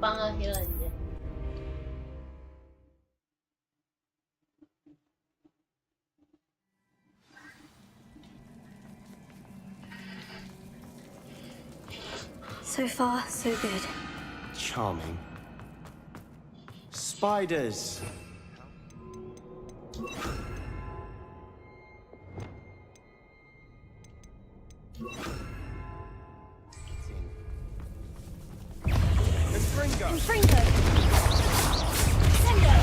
Pangangailannya. So far, so good. Charming. Spiders. Confringo. Confringo. Sendo.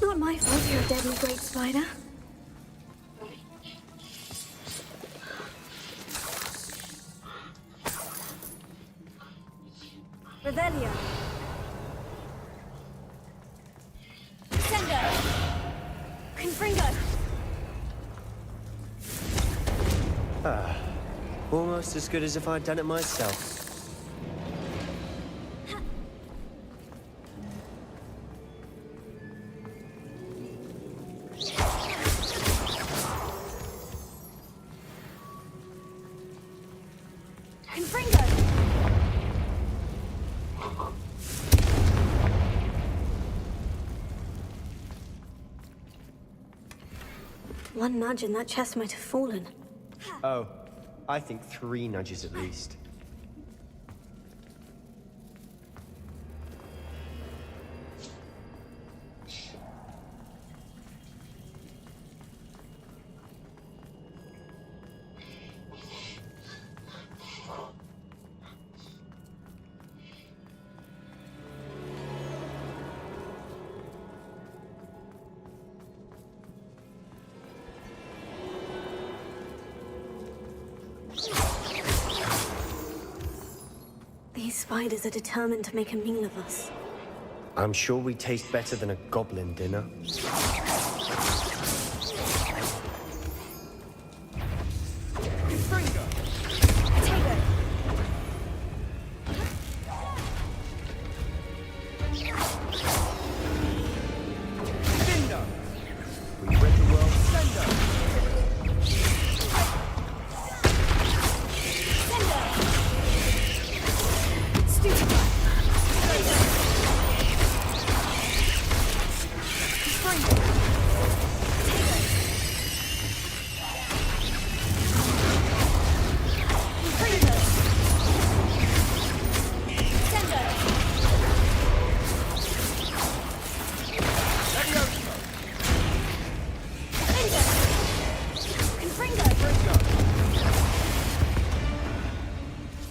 Not my fault you're a deadly great spider. Revelio. Sendo. Confringo. Almost as good as if I'd done it myself. One nudge and that chest might have fallen. Oh, I think 3 nudges at least. These spiders are determined to make a meal of us. I'm sure we taste better than a goblin dinner.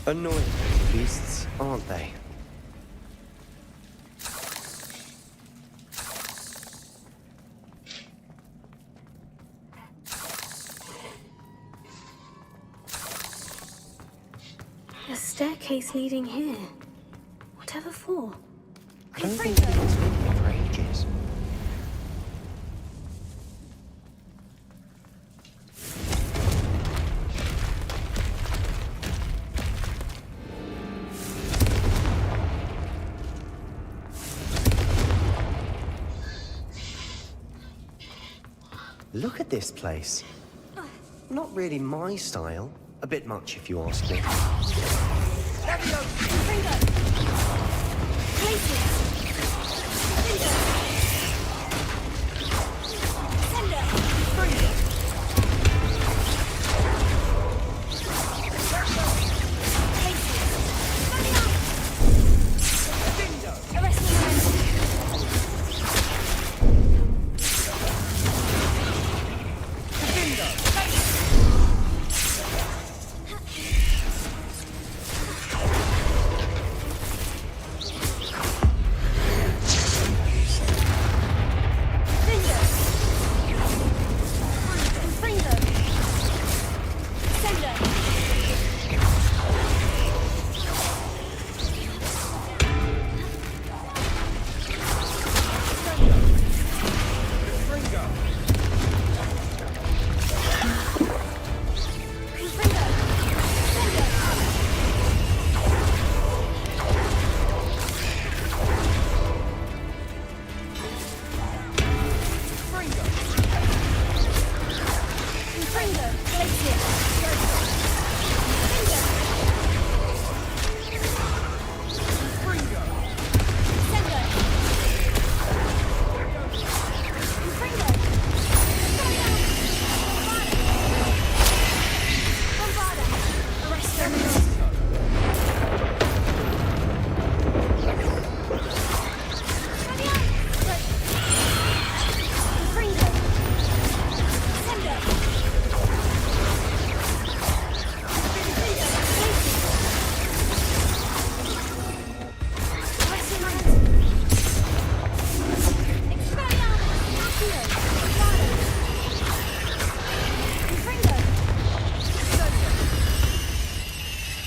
Annoying beasts, aren't they? A staircase leading here. Whatever for? I don't think anyone's been here for ages. Look at this place. Not really my style. A bit much, if you ask me.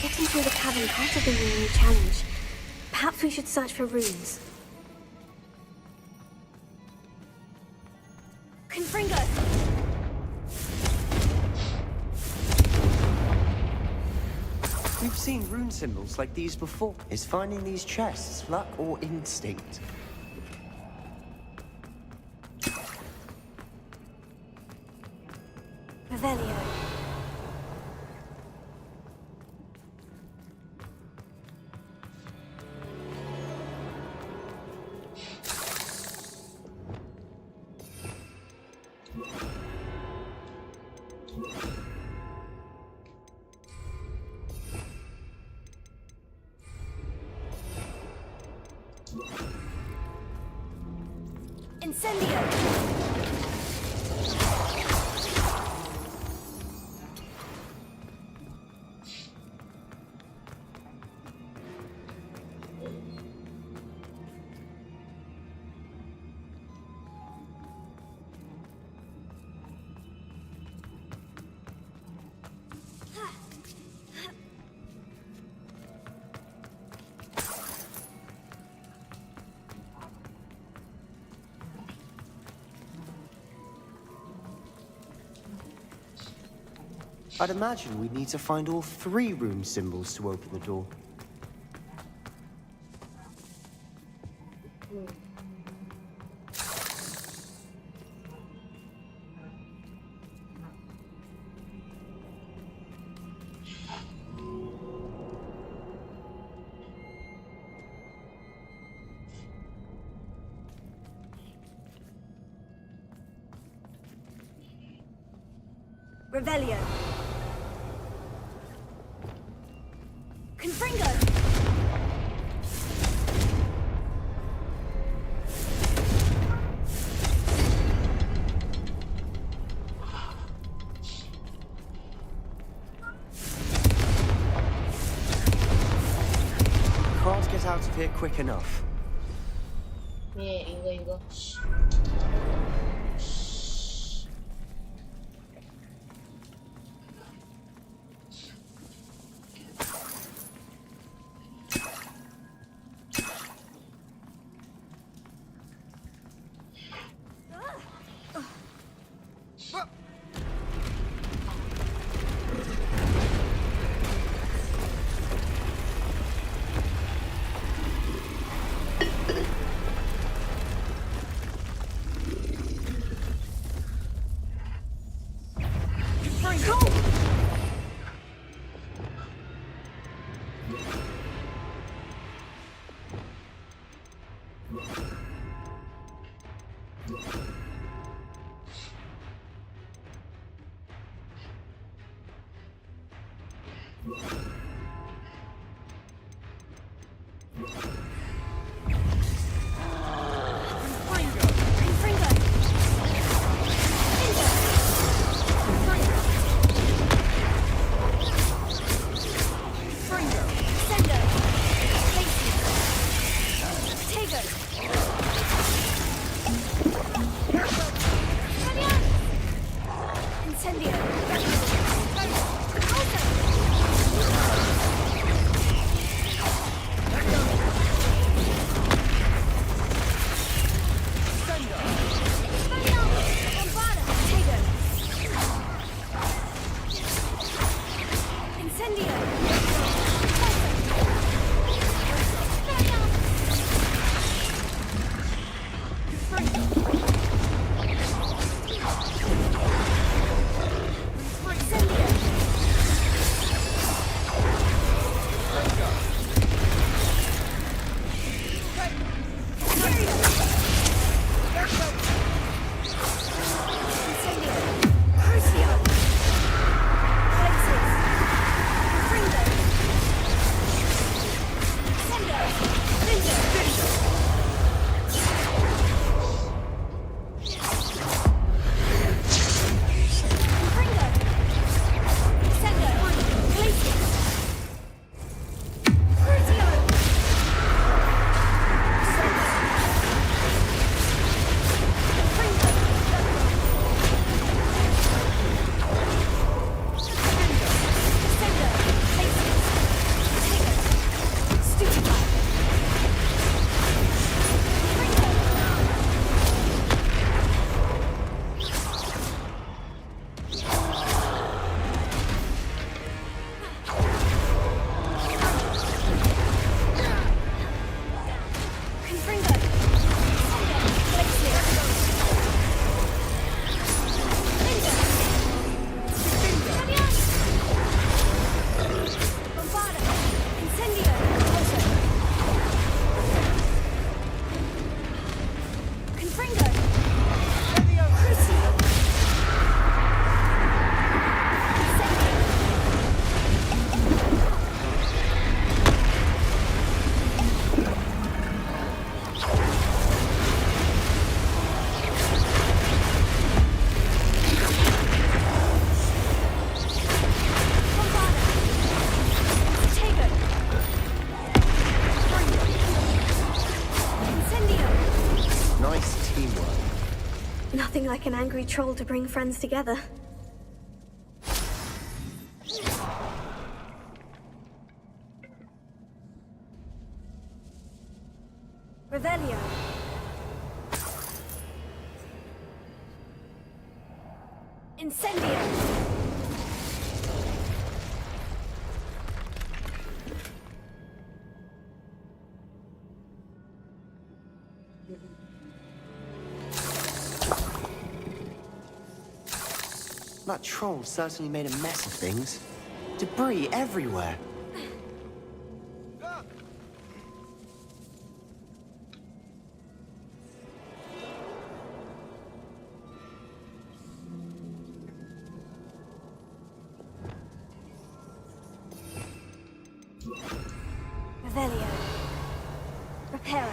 Getting through the cavern can't have been a new challenge. Perhaps we should search for runes. Confringo! We've seen rune symbols like these before. Is finding these chests luck or instinct? Revelio. Incendio! I'd imagine we'd need to find all 3 rune symbols to open the door. Revelio. Confringo! Can't get out of here quick enough. Yeah, you go. like an angry troll to bring friends together. Revelio. Incendio. That troll certainly made a mess of things. Debris everywhere. Revelio. Reparo.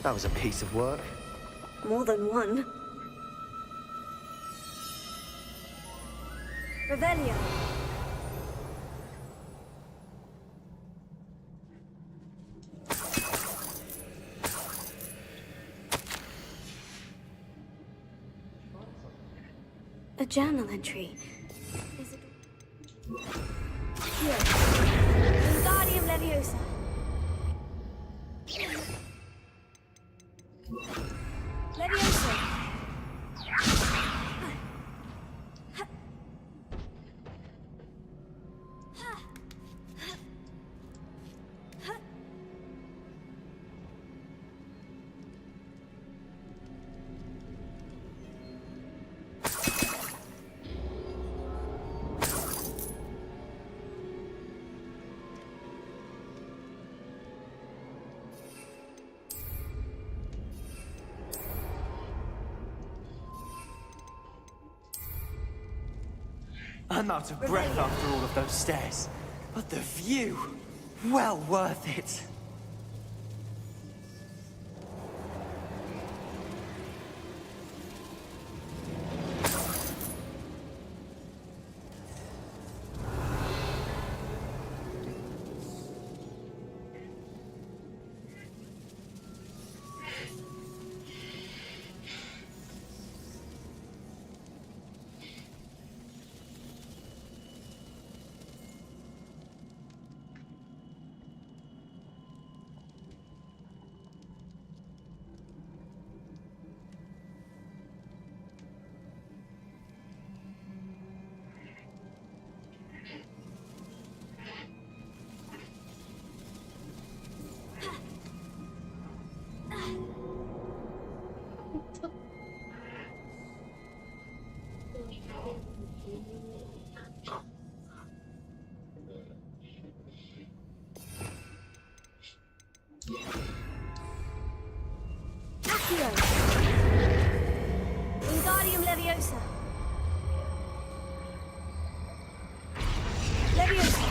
That was a piece of work. More than one. Revelio. A journal entry. Is it... Here. Wingardium Leviosa. Leviosa. I'm out of breath after all of those stairs. But the view, well worth it. Wingardium Leviosa. Leviosa.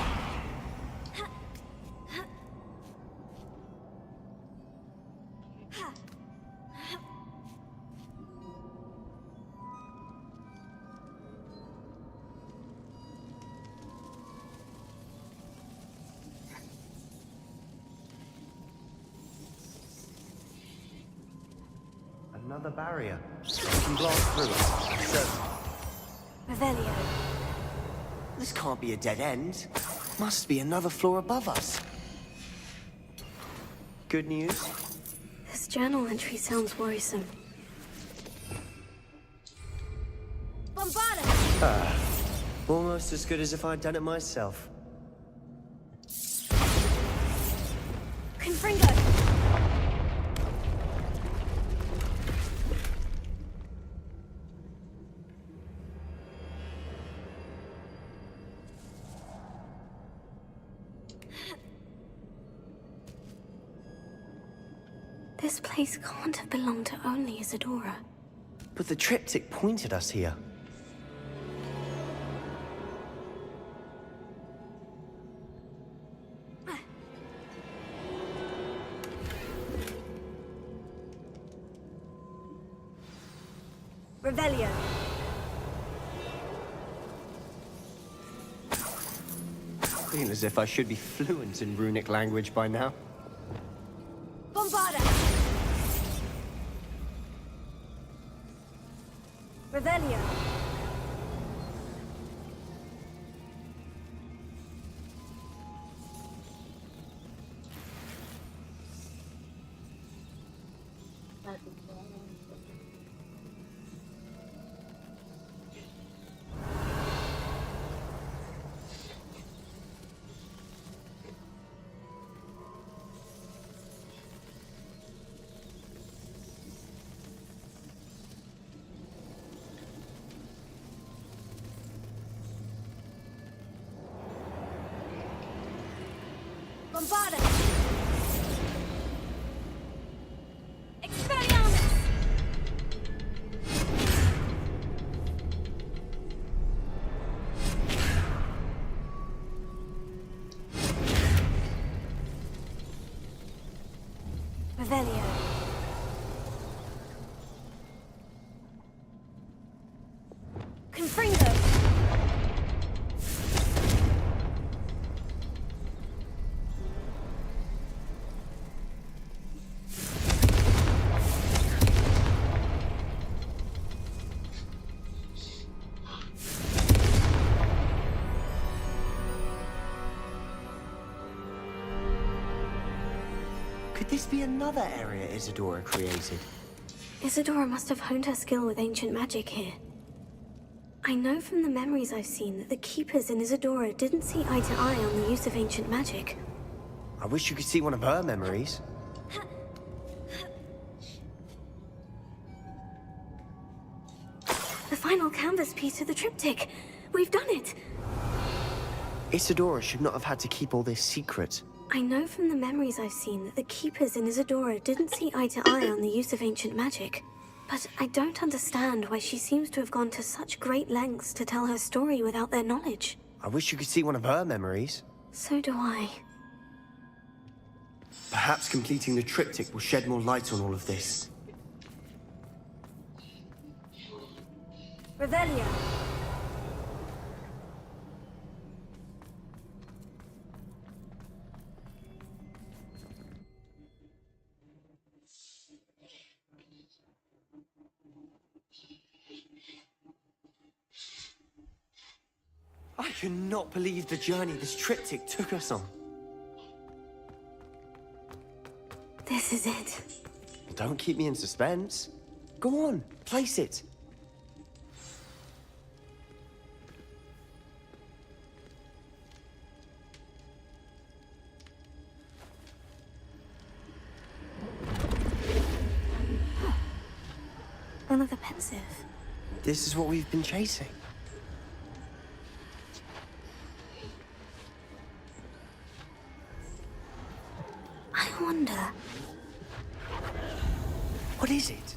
Another barrier. We can blast through it. So, Revelio. this can't be a dead end. Must be another floor above us. Good news? This journal entry sounds worrisome. Bombarda! Almost as good as if I'd done it myself. Confringo! This place can't have belonged to only Isadora. But the triptych pointed us here. Revelio. I feel as if I should be fluent in runic language by now. Bombarda. Revelio. Bombarda! Expelliarmus! Revelio. Confringo! Could this be another area Isadora created? Isadora must have honed her skill with ancient magic here. I know from the memories I've seen that the Keepers in Isadora didn't see eye to eye on the use of ancient magic. I wish you could see one of her memories. The final canvas piece of the triptych. We've done it! Isadora should not have had to keep all this secret. I know from the memories I've seen that the Keepers in Isadora didn't see eye to eye on the use of ancient magic. But I don't understand why she seems to have gone to such great lengths to tell her story without their knowledge. I wish you could see one of her memories. So do I. Perhaps completing the triptych will shed more light on all of this. Revelio. I cannot believe the journey this triptych took us on. This is it. Don't keep me in suspense. Go on, place it. Another pensive. This is what we've been chasing. I wonder... What is it?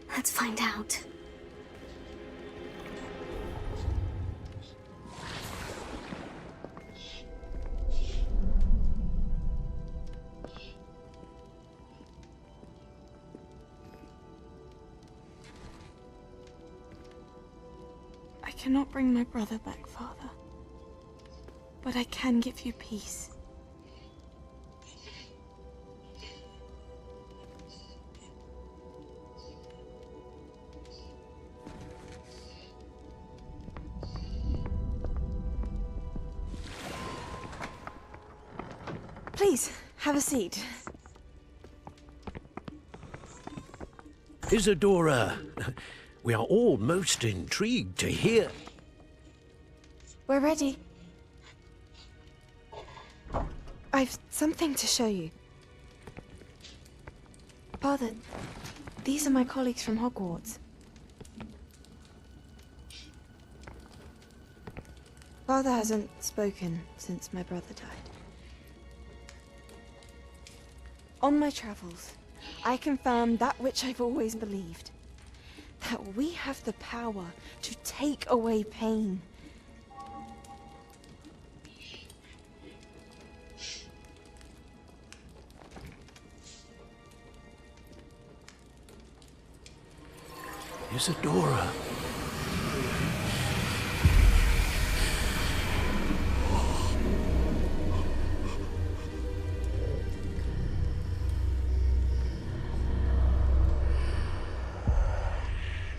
Let's find out. I cannot bring my brother back, Father. But I can give you peace. Please, have a seat. Isadora, we are all most intrigued to hear. We're ready. I've something to show you. Father, these are my colleagues from Hogwarts. Father hasn't spoken since my brother died. On my travels, I confirmed that which I've always believed. That we have the power to take away pain. Isadora.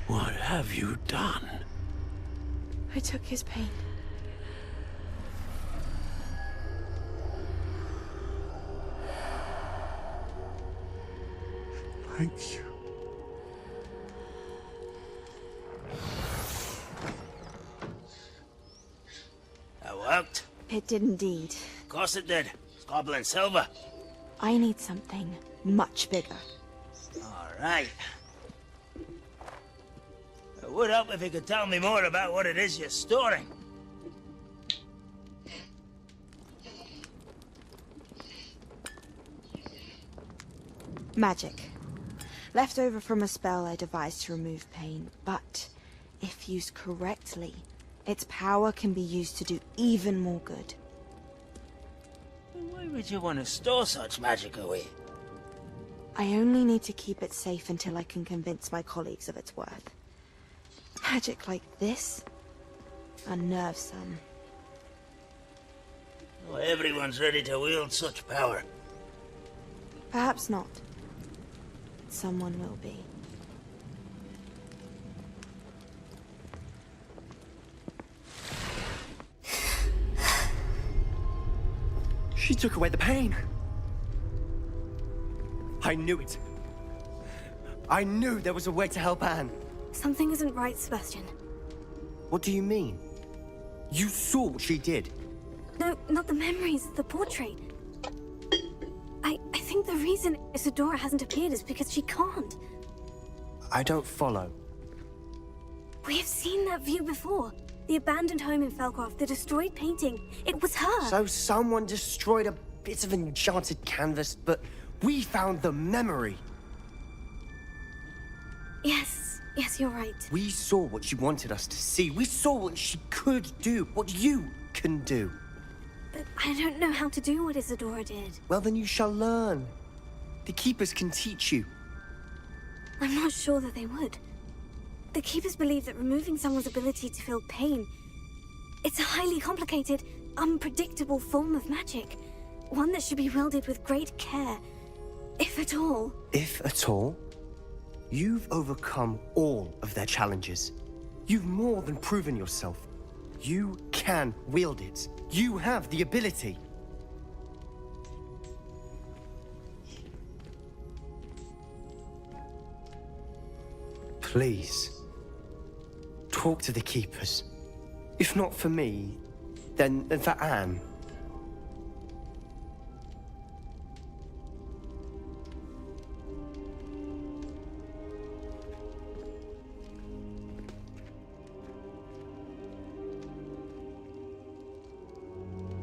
What have you done? I took his pain. Thank you. That worked? It did indeed. Of course it did. It's goblin silver. I need something much bigger. All right. It would help if you could tell me more about what it is you're storing. Magic. Left over from a spell I devised to remove pain, but if used correctly, its power can be used to do even more good. Why would you want to store such magic away? I only need to keep it safe until I can convince my colleagues of its worth. Magic like this unnerves some. Not everyone's ready to wield such power. Perhaps not. Someone will be. She took away the pain. I knew it. I knew there was a way to help Anne. Something isn't right, Sebastian. What do you mean? You saw what she did. No, not the memories, the portrait. I think the reason Isadora hasn't appeared is because she can't. I don't follow. We have seen that view before. The abandoned home in Felcroft, the destroyed painting. It was her. So someone destroyed a bit of enchanted canvas, but we found the memory. Yes, you're right. We saw what she wanted us to see. We saw what she could do, what you can do. But I don't know how to do what Isadora did. Well, then you shall learn. The Keepers can teach you. I'm not sure that they would. The Keepers believe that removing someone's ability to feel pain, it's a highly complicated, unpredictable form of magic. One that should be wielded with great care, if at all. If at all? You've overcome all of their challenges. You've more than proven yourself. You can wield it. You have the ability. Please, talk to the Keepers. If not for me, then for Anne.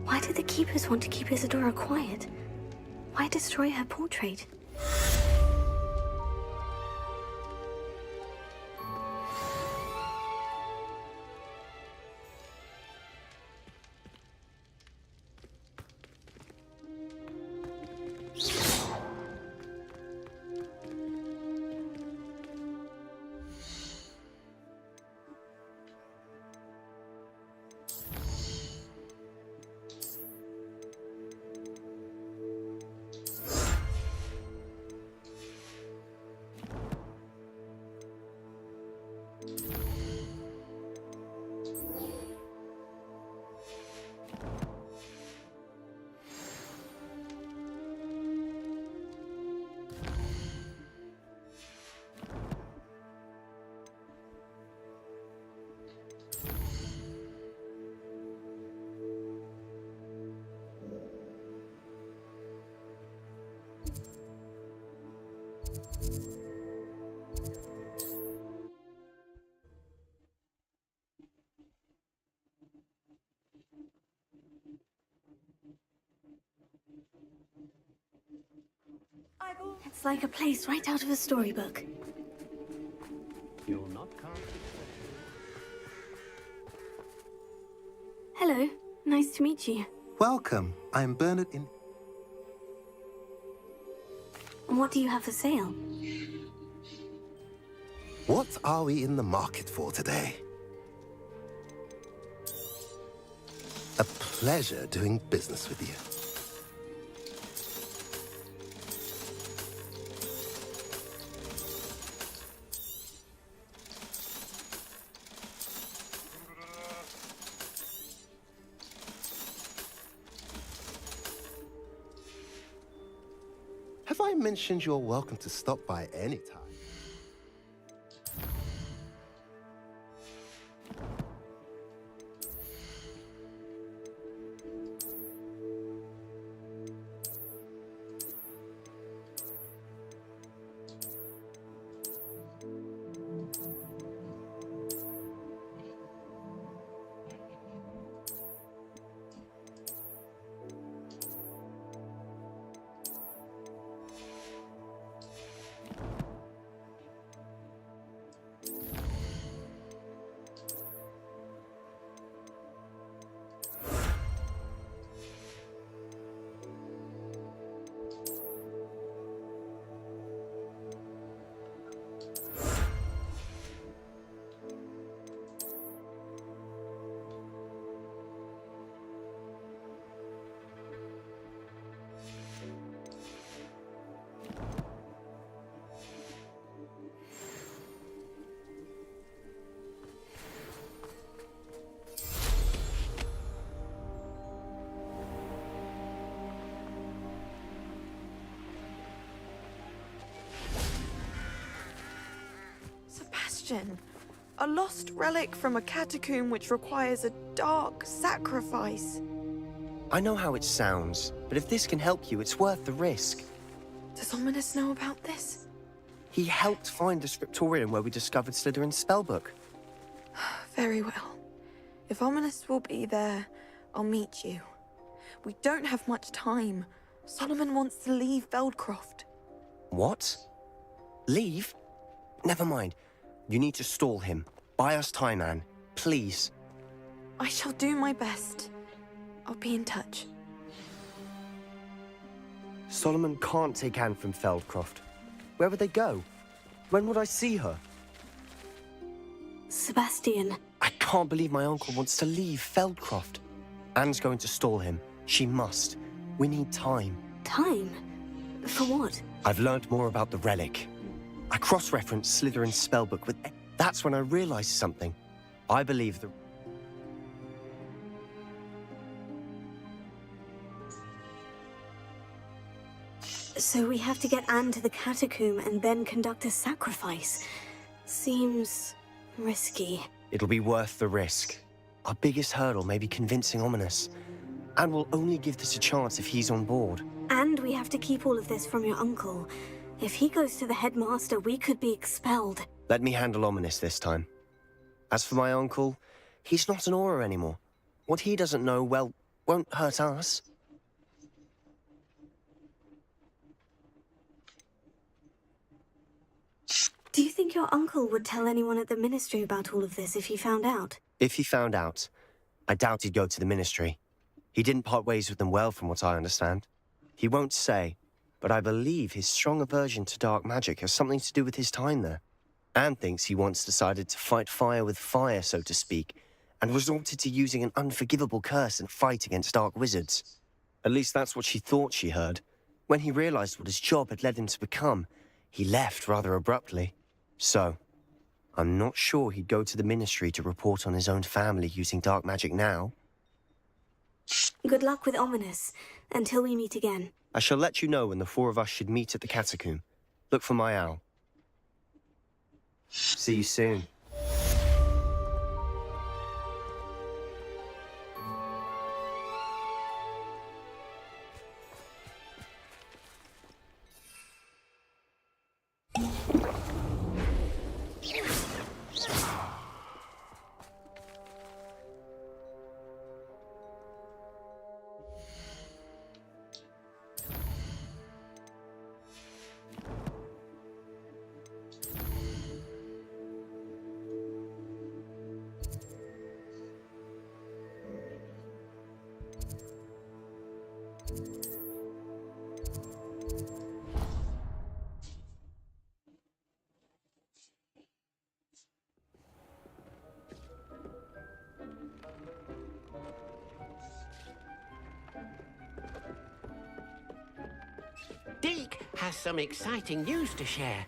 Why did the Keepers want to keep Isadora quiet? Why destroy her portrait? It's like a place right out of a storybook. You'll not come. Hello, nice to meet you. Welcome. I'm Bernard in... What do you have for sale? What are we in the market for today? A pleasure doing business with you. Have I mentioned you're welcome to stop by any time? A lost relic from a catacomb which requires a dark sacrifice. I know how it sounds, but if this can help you, it's worth the risk. Does Ominous know about this? He helped find the scriptorium where we discovered Slytherin's spellbook. Very well. If Ominous will be there, I'll meet you. We don't have much time. Solomon wants to leave Feldcroft. What? Leave? Never mind. You need to stall him. Buy us time, Anne. Please. I shall do my best. I'll be in touch. Solomon can't take Anne from Feldcroft. Where would they go? When would I see her? Sebastian. I can't believe my uncle wants to leave Feldcroft. Anne's going to stall him. She must. We need time. Time? For what? I've learned more about the relic. I cross-referenced Slytherin's spellbook with... That's when I realized something. I believe the... So we have to get Anne to the catacomb and then conduct a sacrifice. Seems risky. It'll be worth the risk. Our biggest hurdle may be convincing Ominous. And we'll only give this a chance if he's on board. And we have to keep all of this from your uncle. If he goes to the headmaster, we could be expelled. Let me handle Ominous this time. As for my uncle, he's not an Auror anymore. What he doesn't know, well, won't hurt us. Do you think your uncle would tell anyone at the ministry about all of this if he found out? If he found out, I doubt he'd go to the ministry. He didn't part ways with them well, from what I understand. He won't say, but I believe his strong aversion to dark magic has something to do with his time there. Anne thinks he once decided to fight fire with fire, so to speak, and resorted to using an unforgivable curse and fight against dark wizards. At least that's what she thought she heard. When he realized what his job had led him to become, he left rather abruptly. So, I'm not sure he'd go to the ministry to report on his own family using dark magic now. Good luck with Ominous, until we meet again. I shall let you know when the four of us should meet at the catacomb. Look for my owl. See you soon. has some exciting news to share.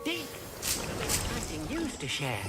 Dick, some exciting news to share.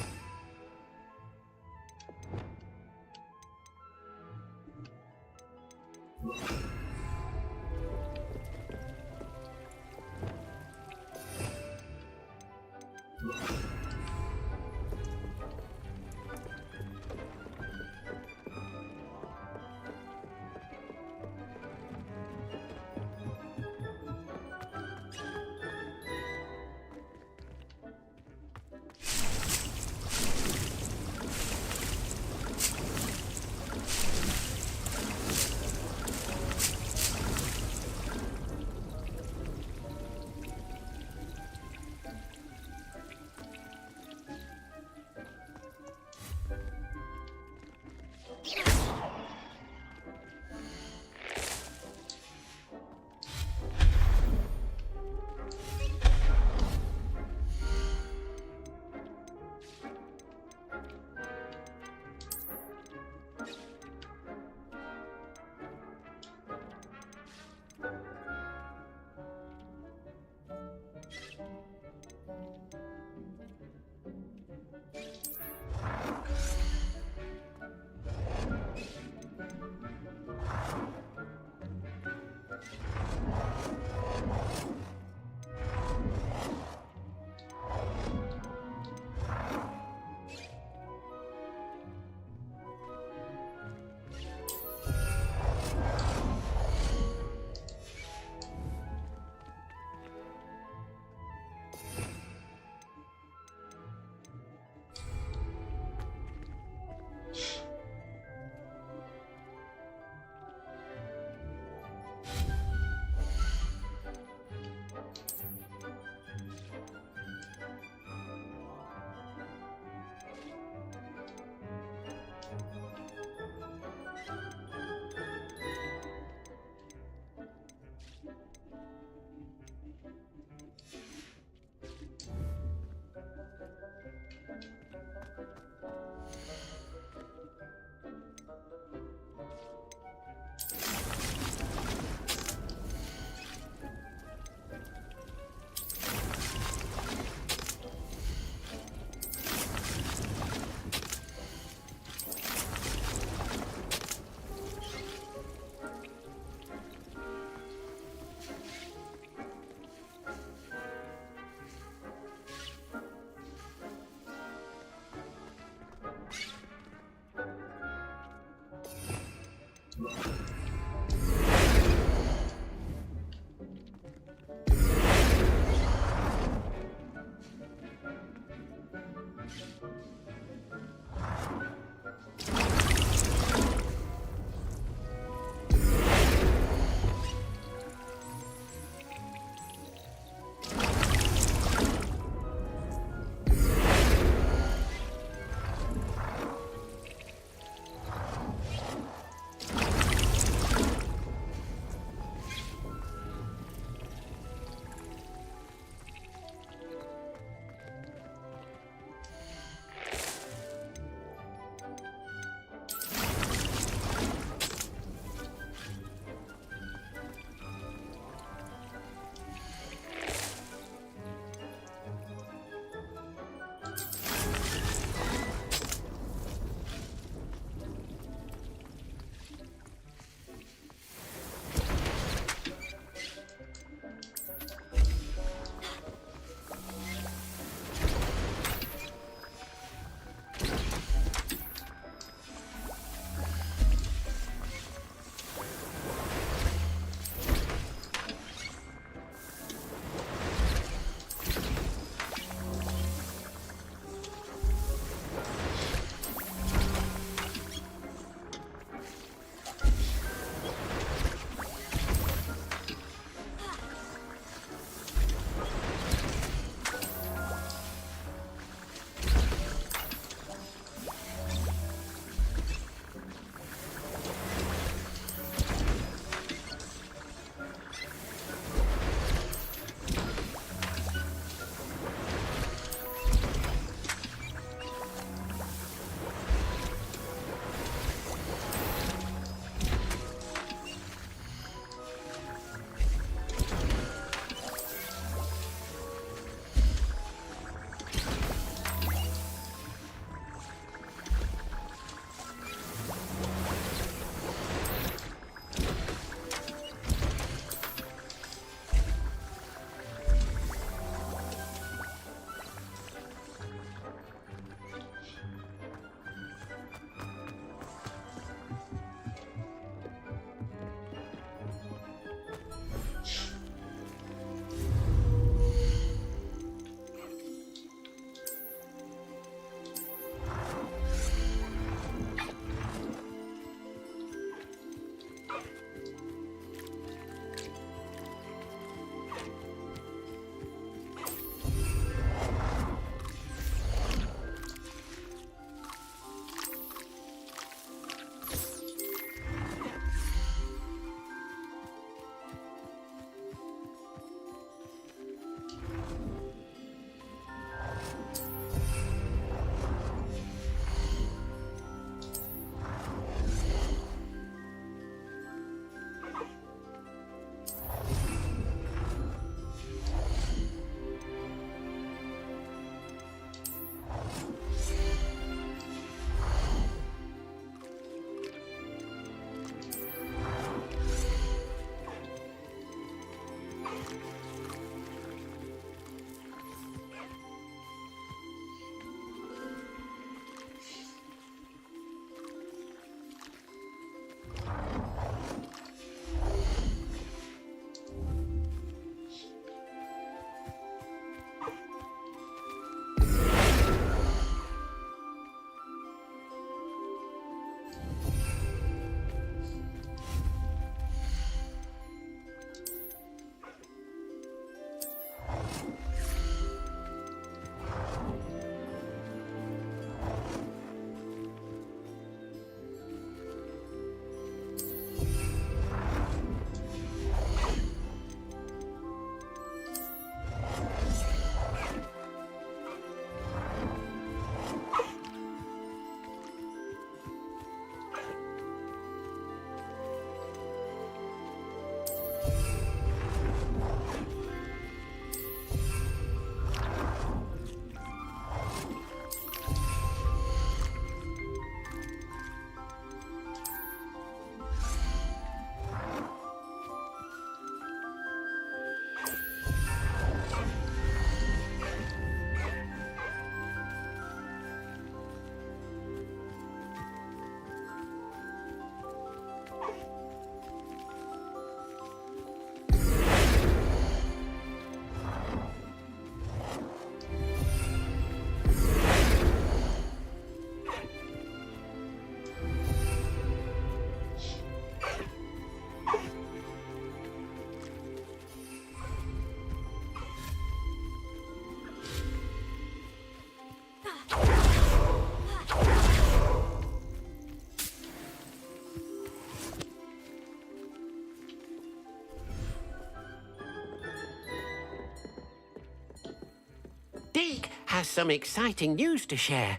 Deke has some exciting news to share.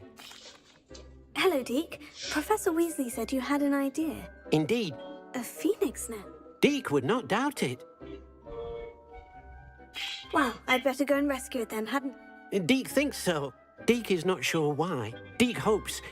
Hello, Deke. Professor Weasley said you had an idea. Indeed. A phoenix net. Deke would not doubt it. Well, I'd better go and rescue it then, hadn't... Deke thinks so. Deke is not sure why. Deke hopes...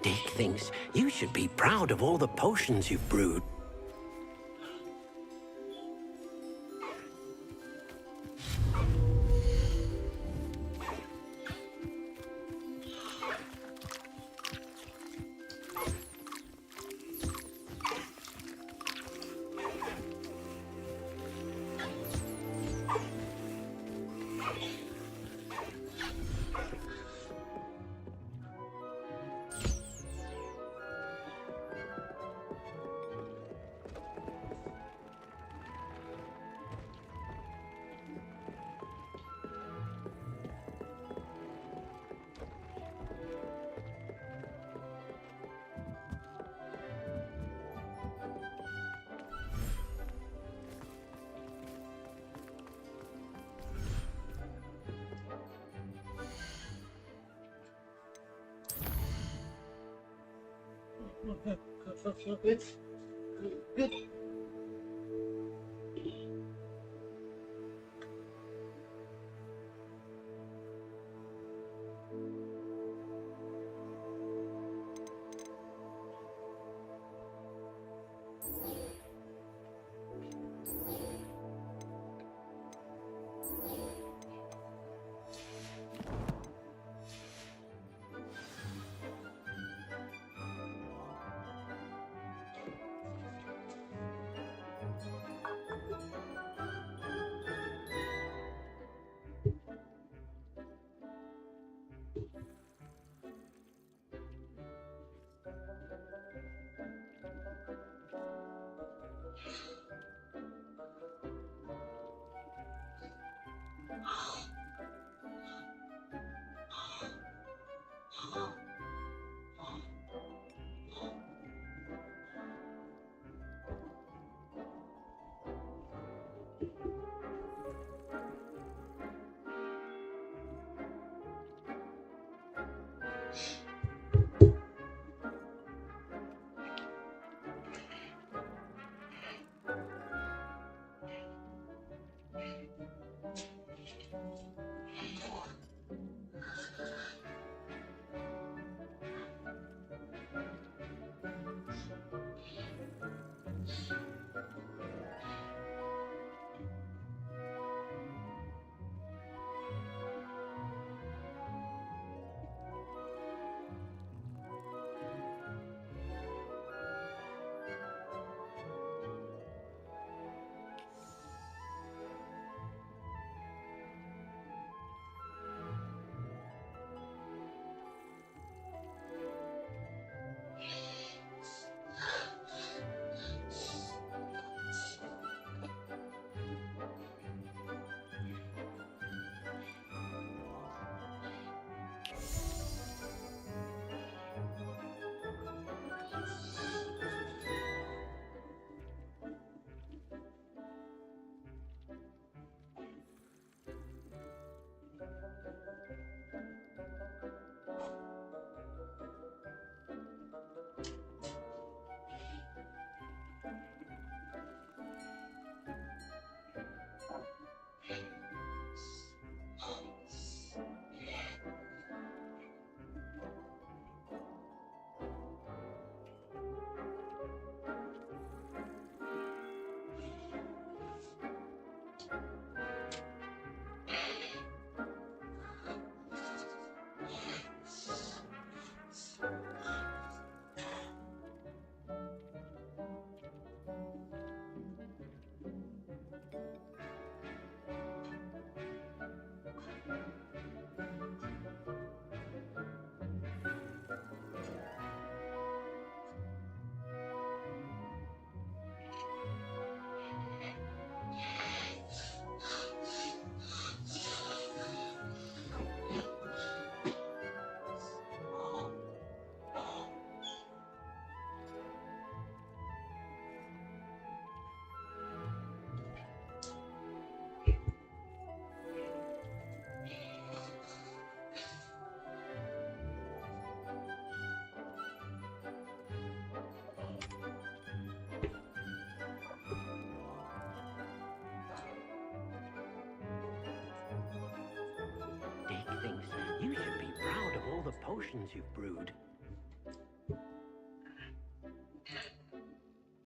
Deke thinks you should be proud of all the potions you've brewed. Good. potions you've brewed.